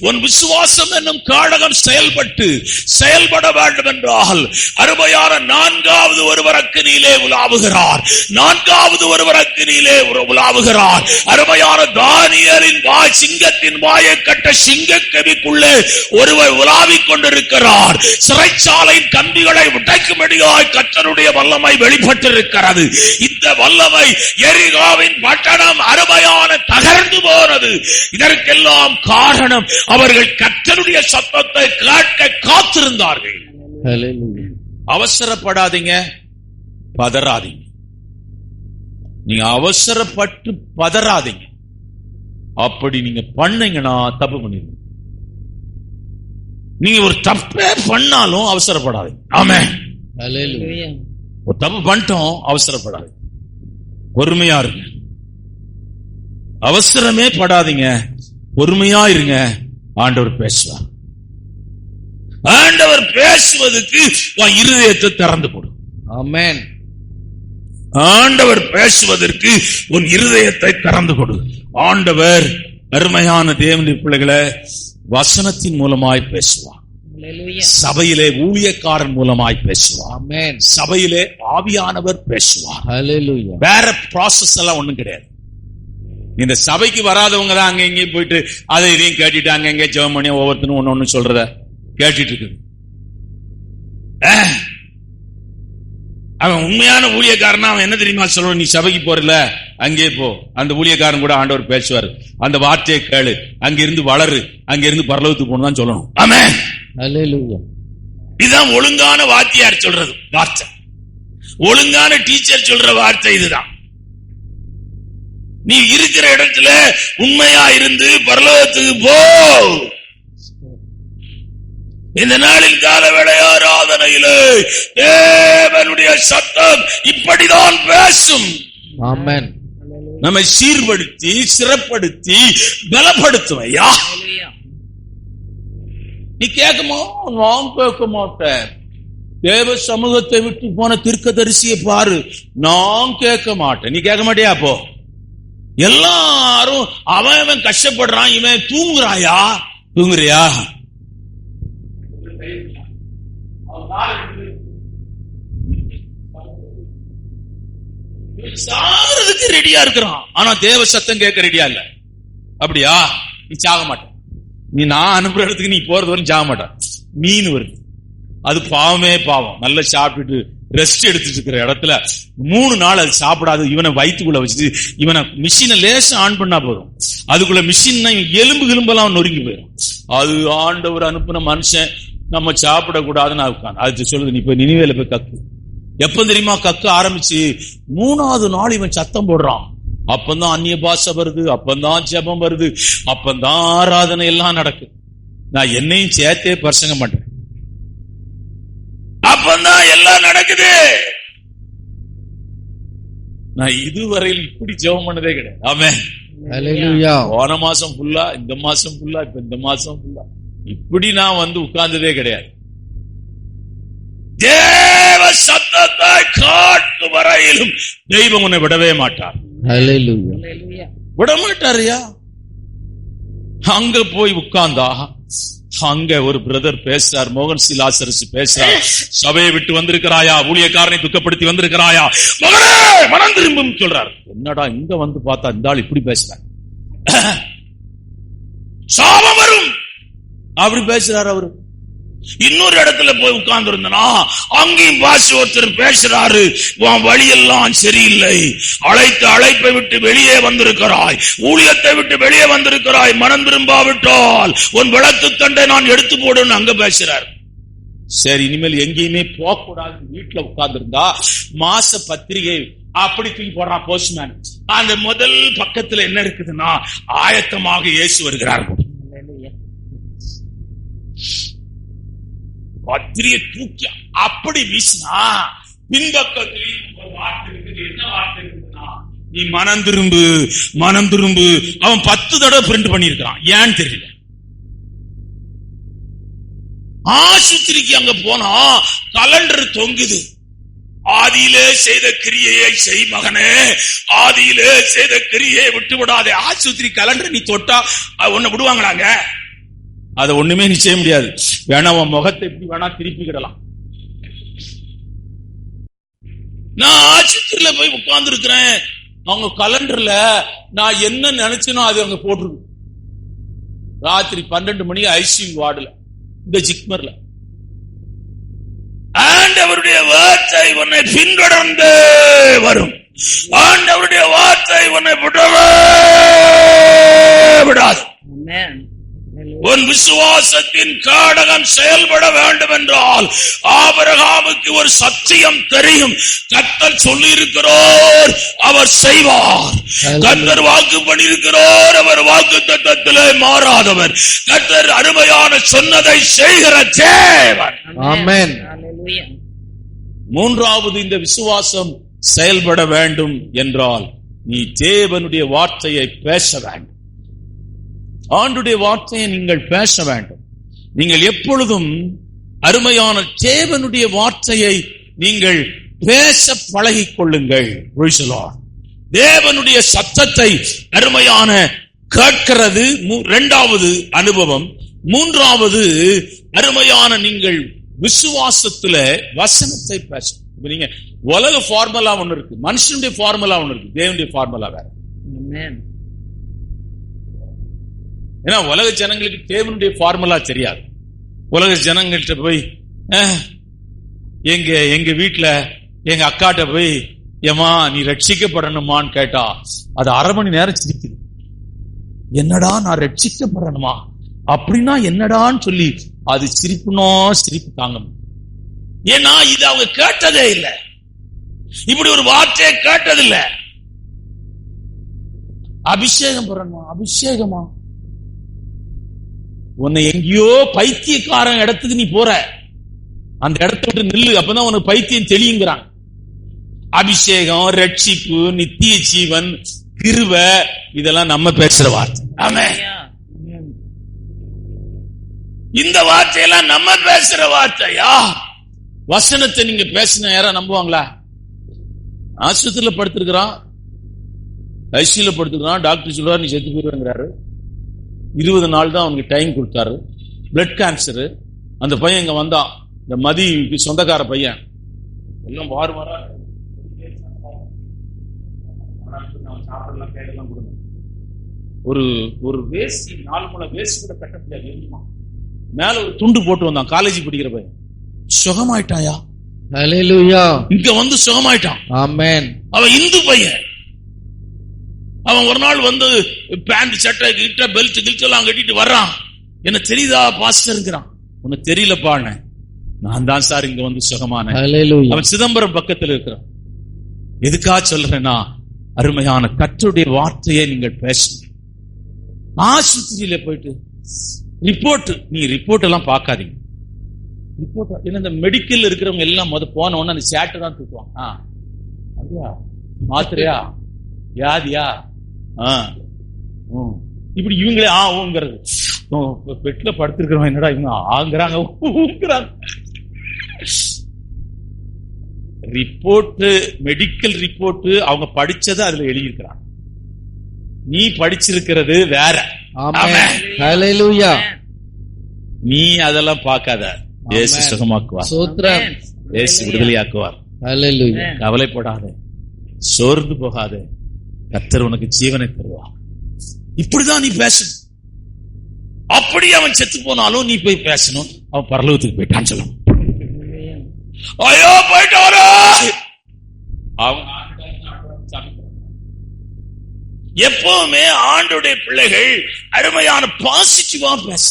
உன் விசுவாசம் என்னும் காடகம் செயல்பட வேண்டும் என்றால் அருமையான 4வது ஒருவர் அக்கினியிலே உலாவுகிறார். அருமையான தானியேலின் வாய், சிங்கத்தின் வாயை கட்ட சிங்கக்கவிக்குள்ளே ஒருவர் உலாவிக் கொண்டிருக்கிறார். சிறைச்சாலையின் கம்பிகளை உடைக்கும்படியாய் கர்த்தருடைய வல்லமை வெளிப்பட்டிருக்கிறது. இந்த வல்லமை எரிகோவின் பட்டணம் அருமையான தகர்ந்து போனது. இதற்கெல்லாம் காரணம் அவர்கள் கர்த்தருடைய சத்தத்தை கேட்க காத்திருந்தார்கள். அவசரப்படாதீங்க, பதறாதீங்க. நீங்க அவசரப்பட்டு பதறாதீங்க. அப்படி நீங்க பண்ணீங்கன்னா தப்பு பண்ணிடுங்க. நீங்க ஒரு தப்பே பண்ணாலும் அவசரப்படாதீங்க. ஆமென். ஒரு தப்பு பண்ணிட்டோம், அவசரப்படாதீங்க, பொறுமையா இருங்க. அவசரமே படாதீங்க, பொறுமையா இருங்க. ஆண்டவர் பேசுவார். ஆண்டவர் பேசுவதற்கு உன் இருதயத்தை திறந்து கொடு. ஆமென். ஆண்டவர் பேசுவதற்கு உன் இருதயத்தை திறந்து கொடு. ஆண்டவர் அருமையான தேவனுடைய பிள்ளைகளை வசனத்தின் மூலமாய் பேசுவார். சபையிலே ஊழியக்காரன் மூலமாய் பேசுவார். ஆமென். சபையிலே ஆவியானவர் பேசுவார். ஹல்லேலூயா. வேற ப்ராசஸ் எல்லாம் ஒண்ணும் கிடையாது. இந்த சபைக்கு வராதவங்க தான் அங்க இங்கே போயிட்டு அதை இதையும் கேட்டுட்டு அங்க எங்க ஜெபம் பண்ணி ஒவ்வொருத்தரும் ஒன்னு சொல்றத கேட்டுட்டு இருக்கு. அவன் உண்மையான ஊழியக்காரனா அவன் என்ன தெரியுமா சொல்லுவான்? நீ சபைக்கு போறல, அங்கே போ, அந்த ஊழியக்காரன் கூட ஆண்டவர் பேசுவார். அந்த வார்த்தையை கேளு, அங்கிருந்து வளரு, அங்கிருந்து பரலோகத்துக்கு போகணும் தான் சொல்லணும். ஆமென். ஹல்லேலூயா. இதுதான் ஒழுங்கான வாத்தியார் சொல்றது வார்த்தை. ஒழுங்கான டீச்சர் சொல்ற வார்த்தை இதுதான். நீ இருக்கிற இடத்துல உண்மையா இருந்து பரலோகத்துக்கு போ. இந்த நாளில் காலவேளை ஆராதனையிலே தேவனுடைய சத்தம் இப்படிதான் பேசும். ஆமென். நம்மை சீர்படுத்தி சிறப்படுத்தி பலப்படுத்தும். ஐயா, நீ கேட்குமா? நான் கேட்க மாட்டேன். தேவ சமூகத்தை விட்டு போன தீர்க்கதரிசியை பாரு, நான் கேட்க மாட்டேன். நீ கேட்க மாட்டியா? போ. எல்லாரும் அவன் கஷ்டப்படுறான், இவன் தூங்குறாயா? தூங்குறியா? சாகிறதுக்கு ரெடியா இருக்கிறான், ஆனா தேவ சத்தம் கேட்க ரெடியா இல்ல. அப்படியா? நீ சாக மாட்ட. நீ நான் அனுப்புற இடத்துக்கு நீ போறது வரைக்கும் சாக மாட்டான். மீன் வருது, அது பாவமே பாவம். நல்லா சாப்பிட்டுட்டு ரெஸ்ட் எடுத்துட்டு இருக்கிற இடத்துல 3 நாள் அது சாப்பிடாது. இவனை வயிற்றுக்குள்ள வச்சுட்டு இவனை மிஷினை லேசா ஆன் பண்ணா போதும், அதுக்குள்ள மிஷின் எலும்பெல்லாம் நொறுங்கி போயிடும். அது ஆண்டவர் அனுப்புன மனுஷன். நம்ம சாப்பிடக்கூடாதுன்னு அது சொல்லுது. நீ போய் நினிவேல போய் கக்கு. எப்ப தெரியுமா கக்க ஆரம்பிச்சு? 3வது நாள் இவன் சத்தம் போடுறான். அப்பந்தான் அந்நிய பாஷை வருது, அப்பந்தான் ஜெபம் வருது, அப்பந்தான் ஆராதனை எல்லாம் நடக்கு. நான் என்னையும் சேர்த்தே பிரசங்கம் பண்றேன். அப்பந்தான் எல்லாம் நடக்குது. நான் இதுவரையில் இப்படி ஜெபம் பண்ணதே கிடையாது. ஆமென். ஹல்லேலூயா. போன மாசம் ஃபுல்லா, இந்த மாசம் ஃபுல்லா, இப்ப இந்த மாசம் ஃபுல்லா இப்படி நான் உட்கார்ந்ததே கிடையாது. தேவ சத்தத்தை காட்டும் வரையிலும் தெய்வம் உன்னை விடவே மாட்டார். ஹல்லேலூயா. விட மாட்டாரியா? அங்க போய் உட்கார்ந்தா அங்க ஒரு பிரதர் பேசுறார், மோகன் சி லாசரஸ் பேசுறார். சபையை விட்டு வந்திருக்கிறாயா? ஊழியக்காரனை துக்கப்படுத்தி வந்திருக்கிறாயா? மகனே மனம் திரும்பும் சொல்றார். என்னடா இங்க வந்து பார்த்தா இந்த ஆள் இப்படி பேசுறார், சாபம் வரும் அப்படி பேசுறார் அவரு. இன்னொரு இடத்துல போய் உட்கார்ந்து இருந்தனா அங்கேயும் பாஸ் ஒருத்தர் பேசுறாரு, உன் வழியெல்லாம் சரியில்லை, அழைப்பை விட்டு வெளியே வந்திருக்கிறாய், ஊழியத்தை விட்டு வெளியே வந்திருக்கிறாய், மனம் திரும்பாவிட்டால் உன் விளக்கு தண்டை நான் எடுத்து போடுன்னு அங்க பேசுறாரு. சரி, இனிமேல் எங்கேயுமே போக கூடாது, வீட்டுல உட்கார்ந்து இருந்தா மாச பத்திரிகை அப்படி தூக்கி போடுறான் போஸ்ட்மேன். அந்த முதல் பக்கத்துல என்ன இருக்குதுன்னா, ஆயத்தமாக இயேசு வருகிறார்கள். பத்திரிகை தூக்கி அப்படி வீசினா பின்பக்கத்திலையும் ஒரு வார்த்தை இருக்குது. என்ன வார்த்தை இருக்குதுன்னா, நீ மனம் திரும்பு, மனம் திரும்பு. அவன் 10 தடவை பிரிண்ட் பண்ணிருக்கான், ஏன்னு தெரியல. ஆஸ்பத்திரிக்கு அங்க போனா கலண்டர் தொங்குது, ஆதியிலே செய்த கிரியையை செய் மகனே, ஆதியிலே செய்த கிரியை விட்டு விடாதே. ஆஸ்பத்திரி கலண்டர் நீ தொட்டா ஒண்ணு விடுவாங்களாங்க? அதை ஒண்ணுமே நீ செய்ய முடியாது. வேணா உன் முகத்தை எப்படி வேணா திருப்பிக்கிடலாம். நான் ஆஸ்பத்திரியில போய் உட்கார்ந்து இருக்கிறேன், அவங்க கலண்டர்ல நான் என்ன நினைச்சேனோ அது அங்க போட்டிருக்கு. ராத்திரி 12 மணி ஐசியூ வார்டுல, இந்த ஜிக்மர்ல. ஆண்டவருடைய வார்த்தை உன்னை பின்தொடர்ந்து வரும். ஆண்டவருடைய வார்த்தை உன்னை விடவே விடாது. உன் விசுவாசத்தின் காடகம் செயல்பட வேண்டும் என்றால் ஆபிரகாமுக்கு ஒரு சத்தியம் தெரியும். கர்த்தர் சொல்லி இருக்கிறார், அவர் செய்வார். கர்த்தர் வாக்கு பண்ணியிருக்கிறார், அவர் வாக்கு தத்தத்திலே மாறாதவர். கர்த்தர் அருமையான சொன்னதை செய்கிற தேவன். ஆமென். மூன்றாவது, இந்த விசுவாசம் செயல்பட வேண்டும் என்றால் நீ தேவனுடைய வார்த்தையை பேச வேண்டும். ஆண்டுடைய வார்த்தையை நீங்கள் பேச வேண்டும். நீங்கள் எப்பொழுதும் அருமையான தேவனுடைய வார்த்தையை நீங்கள் பேச பழகிக் கொள்ளுங்கள். தேவனுடைய சத்தத்தை அருமையான கேட்கிறது இரண்டாவது அனுபவம். மூன்றாவது, அருமையான நீங்கள் விசுவாசத்துல வசனத்தை பேச. நீங்க உலக ஃபார்முலா ஒண்ணு இருக்கு, மனுஷனுடைய ஃபார்முலா ஒண்ணு இருக்கு, தேவனுடைய ஃபார்முலா வேற. ஏன்னா உலக ஜனங்களுக்கு தேவனுடைய ஃபார்முலா தெரியாது. உலக ஜனங்கள்கிட்ட போய் எங்க வீட்டுல எங்க அக்காட்ட போய் ஏமா நீ ரட்சிக்கப்படணுமான்னு கேட்டா அது 1/2 மணி நேரம் சிரிக்குது. என்னடா நான் ரட்சிக்கப்படணுமா அப்படின்னா என்னடான்னு சொல்லி அது சிரிப்பு தாங்க. ஏன்னா இது அவங்க கேட்டதே இல்லை, இப்படி ஒரு வார்த்தையை கேட்டதில்ல. அபிஷேகம் பெறணுமா? அபிஷேகமா? உன்னை எங்கேயோ பைத்தியக்காரன் இடத்துக்கு நீ போற, அந்த இடத்த விட்டு நில்லு, அப்பதான் உனக்கு பைத்தியம் தெளியுங்கிறான். அபிஷேகம், ரட்சிப்பு, நித்திய ஜீவன், கிருபை, இதெல்லாம் நம்ம பேசுற வார்த்தை. ஆமென். இந்த வார்த்தையெல்லாம் நம்ம பேசுற வார்த்தையா? வசனத்தை நீங்க பேசின யாரா நம்புவாங்களா? ஆஸ்பத்திரியில படுத்திருக்கிறான், ஐசியூல படுத்திருக்கிறான், டாக்டர் சொல்றாரு நீ செத்து போயிருவேங்கிறாரு. 20 நாள் தான் அவனுக்கு டைம் கொடுத்தாரு. Blood cancer. அந்த பையன் இங்க வந்தான், இந்த மதிக்கு சொந்தக்கார பையன். எல்லாம் வாரா ஒரு வேஸ்ட் 4 முளை வேஸ்ட் கூட கட்ட முடியாது. மேல ஒரு துண்டு போட்டு வந்தான், காலேஜ் படிக்கிற பையன். சுகமாயிட்டாயா? ஹல்லேலூயா. இங்க வந்து சுகமாயிட்டான். ஆமென். அவன் இந்து பையன். அவன் ஒரு நாள் வந்து பேண்ட் சட்டை கிட்ட பெல்ட் கில்ட் எல்லாம் கட்டிட்டு வர்றான். என்ன தெரியுதா பாஸ்டர்ங்கிறான். உனக்கு தெரியலப்பா, நான் தான் சார் இங்க வந்து சுகமான. அவன் சிதம்பரம் பக்கத்தில் இருக்கிறான். எதுக்கா சொல்றேன்னா, அருமையான கர்த்தருடைய வார்த்தையை நீங்கள் பேசுங்க. ஆஸ்பத்திரியில போயிட்டு நீ ரிப்போர்ட் எல்லாம் பார்க்காதீங்க. ரிப்போர்ட் இந்த மெடிக்கல் இருக்கிறவங்க எல்லாம் போன உடனே அந்த சேட்டை தான் தூக்குவாங்க. அப்படியா? மாத்திரையா? வியாதியா? இப்படி இவங்களே ஊங்கிறது. பெட்ல படுத்திருக்கிறவங்க என்னடா இவங்க ஆங்கிறாங்க, ஊங்குறாங்க. ரிப்போர்ட், மெடிக்கல் ரிப்போர்ட் அவங்க படிச்சதை அதுல எழுதியிருக்கிறாங்க. நீ படிச்சிருக்கிறது வேற. ஆமென். ஹல்லேலூயா. நீ அதெல்லாம் பார்க்காத. இயேசு சுகமாக்குவார். ஸ்தோத்திரம். இயேசு விடுதலையாக்குவார். ஹல்லேலூயா. கவலைப்படாத, சோர்ந்து போகாத, கர்த்தர் உனக்கு ஜீவனை தருவார். இப்படிதான் நீ பேசணும். அப்படி அப்படியே அவன் செத்து போனாலும் நீ போய் பேசணும், அவன் பரலோகத்துக்கு போயிட்டான்னு சொல்லணும். ஐயோ போயிட்டாரோ, அவன் எப்பவுமே ஆண்டோடைய பிள்ளைகள் அருமையான பாசிட்டிவா பேச,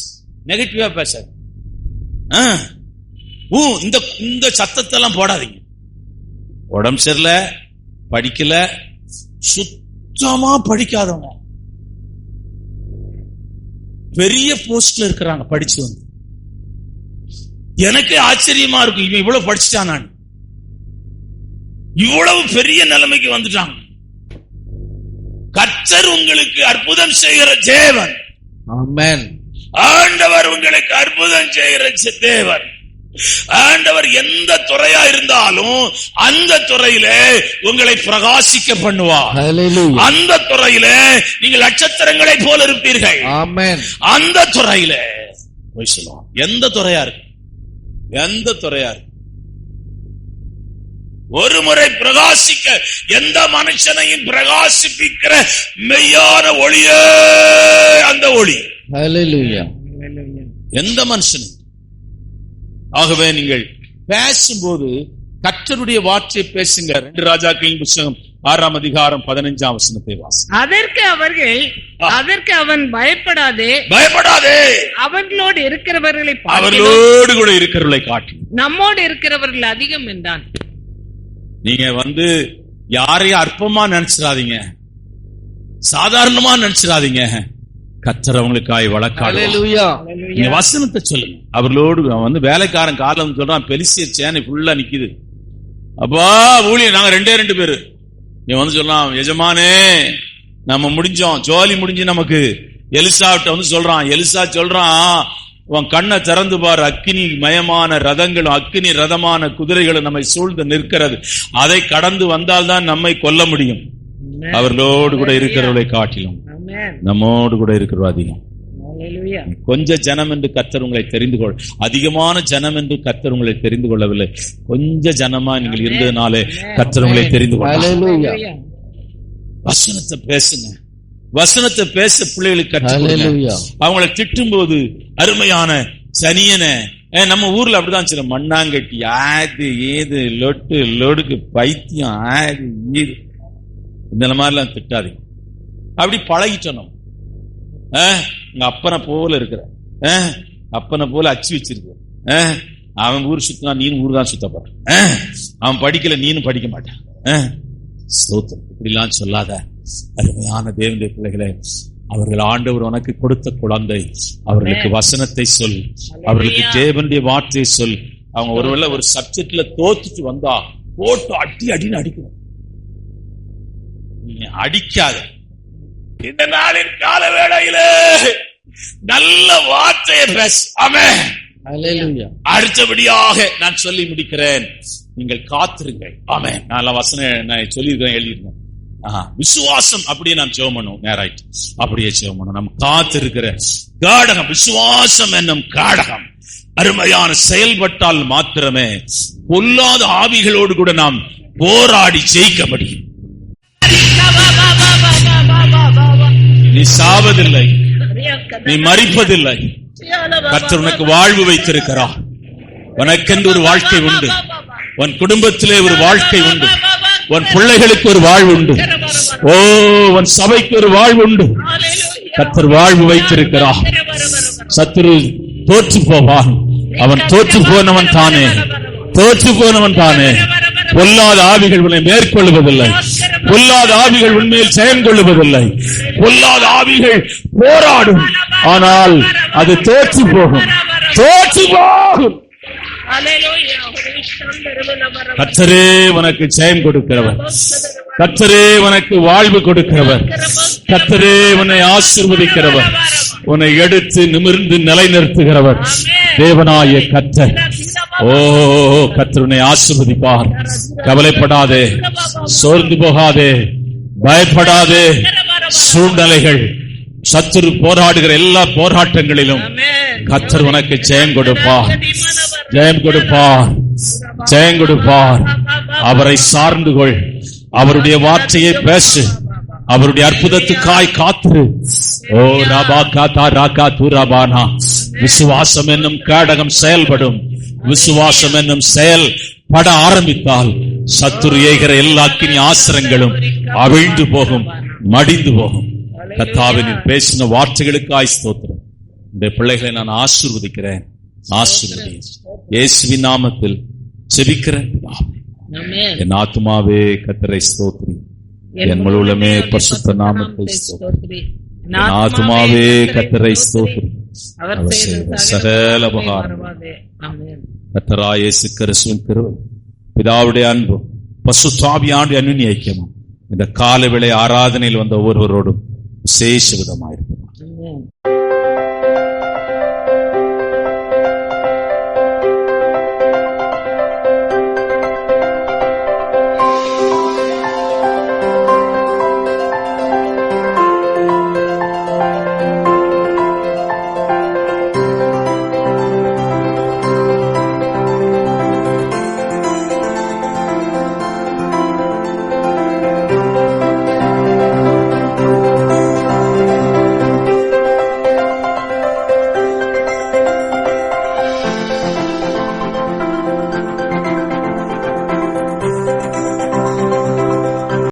நெகட்டிவா பேச. இந்த சத்தத்தை எல்லாம் போடாதீங்க. உடம்பு சரியில்லை, படிக்கல, சுத்தமா படிக்காதவங்க பெரிய போஸ்ட்ல இருக்கிறாங்க, படிச்சு வந்து எனக்கு ஆச்சரியமா இருக்கும், இவன் இவ்வளவு படிச்சுட்டான், நான் இவ்வளவு பெரிய நிலைமைக்கு வந்துட்டாங்க. கர்த்தர் உங்களுக்கு அற்புதம் செய்கிற தேவன். ஆமென். ஆண்டவர் உங்களுக்கு அற்புதம் செய்கிற தேவன். ஆண்டவர் எந்த துறையா இருந்தாலும் அந்த துறையில உங்களை பிரகாசிக்க பண்ணுவார். அந்த துறையில நீங்கள் நட்சத்திரங்களை போல இருப்பீர்கள். ஆமென். அந்த துறையில போய் சொல்லுவோம். எந்த துறையா இருக்கு, எந்த துறையா இருக்கு, ஒரு முறை பிரகாசிக்க எந்த மனுஷனையும் பிரகாசிப்பிக்கிற மெய்யான ஒளியே அந்த ஒளி. ஹல்லேலூயா. எந்த மனுஷனும். ஆகவே நீங்கள் பேசும்போது கர்த்தருடைய வார்த்தையை பேசுங்க. 2 ராஜாக்களின் புத்தகம் 6ஆம் அதிகாரம் 15ஆம் வசனத்தை வாசி. அதற்கு அவன் பயப்படாதே, அவர்களோடு இருக்கிறவர்களை அவர்களோடு கூட இருக்கிறவர்களை காட்டி நம்மோடு இருக்கிறவர்கள் அதிகம் என்றான். நீங்க யாரையும் அற்பமா நினைச்சிடாதீங்க, சாதாரணமா நினைச்சிடாதீங்க. கர்த்தர் அவங்களுக்காய் வழக்காடுவார். நீங்க வசனத்தை சொல்லுங்க. அவர்களோடு வேலைக்காரன் காலம் சொல்றான், பெலிசியர் சேனை ஃபுல்லா நிக்குது. அப்பா ஊழியர் நாங்க 2 பேரு. நீ சொல்லலாம், எஜமானே நம்ம முடிஞ்சோம், ஜோலி முடிஞ்சு நமக்கு. எலிசாவிட்ட சொல்றான், எலிசா சொல்றான், உன் கண்ணை திறந்து பாரு, அக்கினி மயமான ரதங்களும் அக்கினி ரதமான குதிரைகளும் நம்மை சூழ்ந்து நிற்கிறது. அதை கடந்து வந்தால்தான் நம்மை கொல்ல முடியும். அவர்களோடு கூட இருக்கிறவர்களை காட்டிலும் நம்மோடு கூட இருக்கிற அதிகம். கொஞ்ச ஜனம் என்று கர்த்தர் உங்களை தெரிந்து கொள், அதிகமான ஜனம் என்று கர்த்தர் உங்களை தெரிந்து கொள்ளவில்லை. கொஞ்ச ஜனமா நீங்கள் இருந்ததுனாலே கர்த்தர் உங்களை தெரிந்து கொள்ள. வசனத்தை பேசுங்க, வசனத்தை பேச பிள்ளைகளுக்கு கற்றுக். அவங்களை திட்டும் போது அருமையான சனியன, நம்ம ஊர்ல அப்படிதான் சில மண்ணாங்கட்டி, ஆது ஏது லொட்டு லொடுக்கு பைத்தியம், ஆது ஈது, இந்த மாதிரிலாம் திட்டாதீங்க. அப்படி பழகிட்டோம். உங்க அப்பனை போல இருக்கிற, அப்பனை போல அச்சு வச்சிருக்க. அவன் ஊர் சுத்தினா நீனும் ஊர் தான் சுத்தப்படுற. அவன் படிக்கல, நீனும் படிக்க மாட்டான். ஸ்தோத்திரம். இப்படிலாம் சொல்லாத அருமையான தேவனுடைய பிள்ளைகளே. அவர்கள் ஆண்டவர் உனக்கு கொடுத்த குழந்தை, அவர்களுக்கு வசனத்தை சொல், அவர்களுக்கு தேவனுடைய வார்த்தையை சொல். அவங்க ஒருவேளை ஒரு சப்ஜெக்ட்ல தோத்துட்டு வந்தா போட்டு அடின்னு அடிக்கணும். நீ அடிக்காத. இந்த நாளின் கால வேளையில நல்ல வார்த்தையை பேச. ஆமென். ஹல்லேலூயா. அடுத்தபடியாக நான் சொல்லி முடிக்கிறேன், நீங்கள் காத்திருங்கள். ஆமென். நான் வசனம் நான் சொல்லியிருக்கேன், எழுதியிருக்கேன். விசுவாசம் அப்படியே நாம் ஜெபம் பண்ணுவோம். நேராயிட்டு அப்படியே ஜெபம் பண்ணுவோம். நம்ம காத்திருக்கிற காடகம், விசுவாசம் என்னும் காடகம் அருமையான செயல்பட்டால் மாத்திரமே பொல்லாத ஆவிகளோடு கூட நாம் போராடி ஜெயிக்க முடியும். நீ சாவதில்லை, நீ மரிப்பதில்லை. கர்த்தர் உனக்கு வாழ்வு வைத்திருக்கிறார். உனக்கென்று ஒரு வாழ்க்கை உண்டு, உன் குடும்பத்திலே ஒரு வாழ்க்கை உண்டு, உன் பிள்ளைகளுக்கு ஒரு வாழ்வு உண்டு, உன் சபைக்கு ஒரு வாழ்வு உண்டு. கர்த்தர் வாழ்வு வைத்திருக்கிறார். சத்துரு தோற்று போவான், அவன் தோற்று போனவன் தானே, தோற்று போனவன் தானே. பொல்லாத ஆவிகள் உன்னை மேற்கொள்வதில்லை, பொல்லாத ஆவிகள் உண்மையில் செயல் கொள்வதில்லை. பொல்லாத ஆவிகள் போராடும், ஆனால் அது தோற்று போகும், தோற்று போகும். கர்த்தரே உனக்கு ஜெயம் கொடுக்கிறவர், கர்த்தரே உனக்கு வாழ்வு கொடுக்கிறவர், கர்த்தரே உன்னை ஆசீர்வதிக்கிறவர், உன்னை எடுத்து நிமிர்ந்து நிலைநிறுத்துகிறவர் தேவனாய கர்த்தர். கர்த்தர் உன்னை ஆசீர்வதிப்பார். கவலைப்படாதே, சோர்ந்து போகாதே, பயப்படாதே. சூழ்நிலைகள், சத்துரு போராடுகிற எல்லா போராட்டங்களிலும் கர்த்தர் உனக்கு ஜெயம் கொடுப்பார், ஜெயம் கொடுப்பார், ஜெயம் கொடுப்பார். அவரை சார்ந்து கொள், அவருடைய வார்த்தையை பேசு, அவருடைய அற்புதத்துக்காய் காத்திரு. ஓ ரபா காத்தா ராகா தூராபானா. விசுவாசம் என்னும் கேடகம் செயல்படும். விசுவாசம் என்னும் செயல் பட ஆரம்பித்தால் சத்துரு ஏகிற எல்லா அக்கினி ஆசிரங்களும் அவிழ்ந்து போகும், மடிந்து போகும். கர்த்தாவே பேசின வார்த்தைகளுக்காய் ஸ்தோத்திரம். இந்த பிள்ளைகளை நான் ஆசீர்வதிக்கிறேன். ஆசீர்வதி இயேசுவின் நாமத்தில் ஜெபிக்கிறேன். என் ஆத்துமாவே கர்த்தரை ஸ்தோத்திரி, என் முழுவதுமே பரிசுத்த நாமத்தை ஸ்தோத்திரி. என் ஆத்துமாவே கர்த்தரை ஸ்தோத்திரி, அவர் செய்த சகல உபகாரம். கர்த்தராகிய இயேசு கிறிஸ்துவின் கிருபை, பிதாவுடைய அன்பு, பரிசுத்த ஆவியானவருடைய அன்பின் ஐக்கியமும் இந்த காலை வேளை ஆராதனையில் வந்த ஒவ்வொருவரோடும் விசேஷ விதமாயிருக்கும்.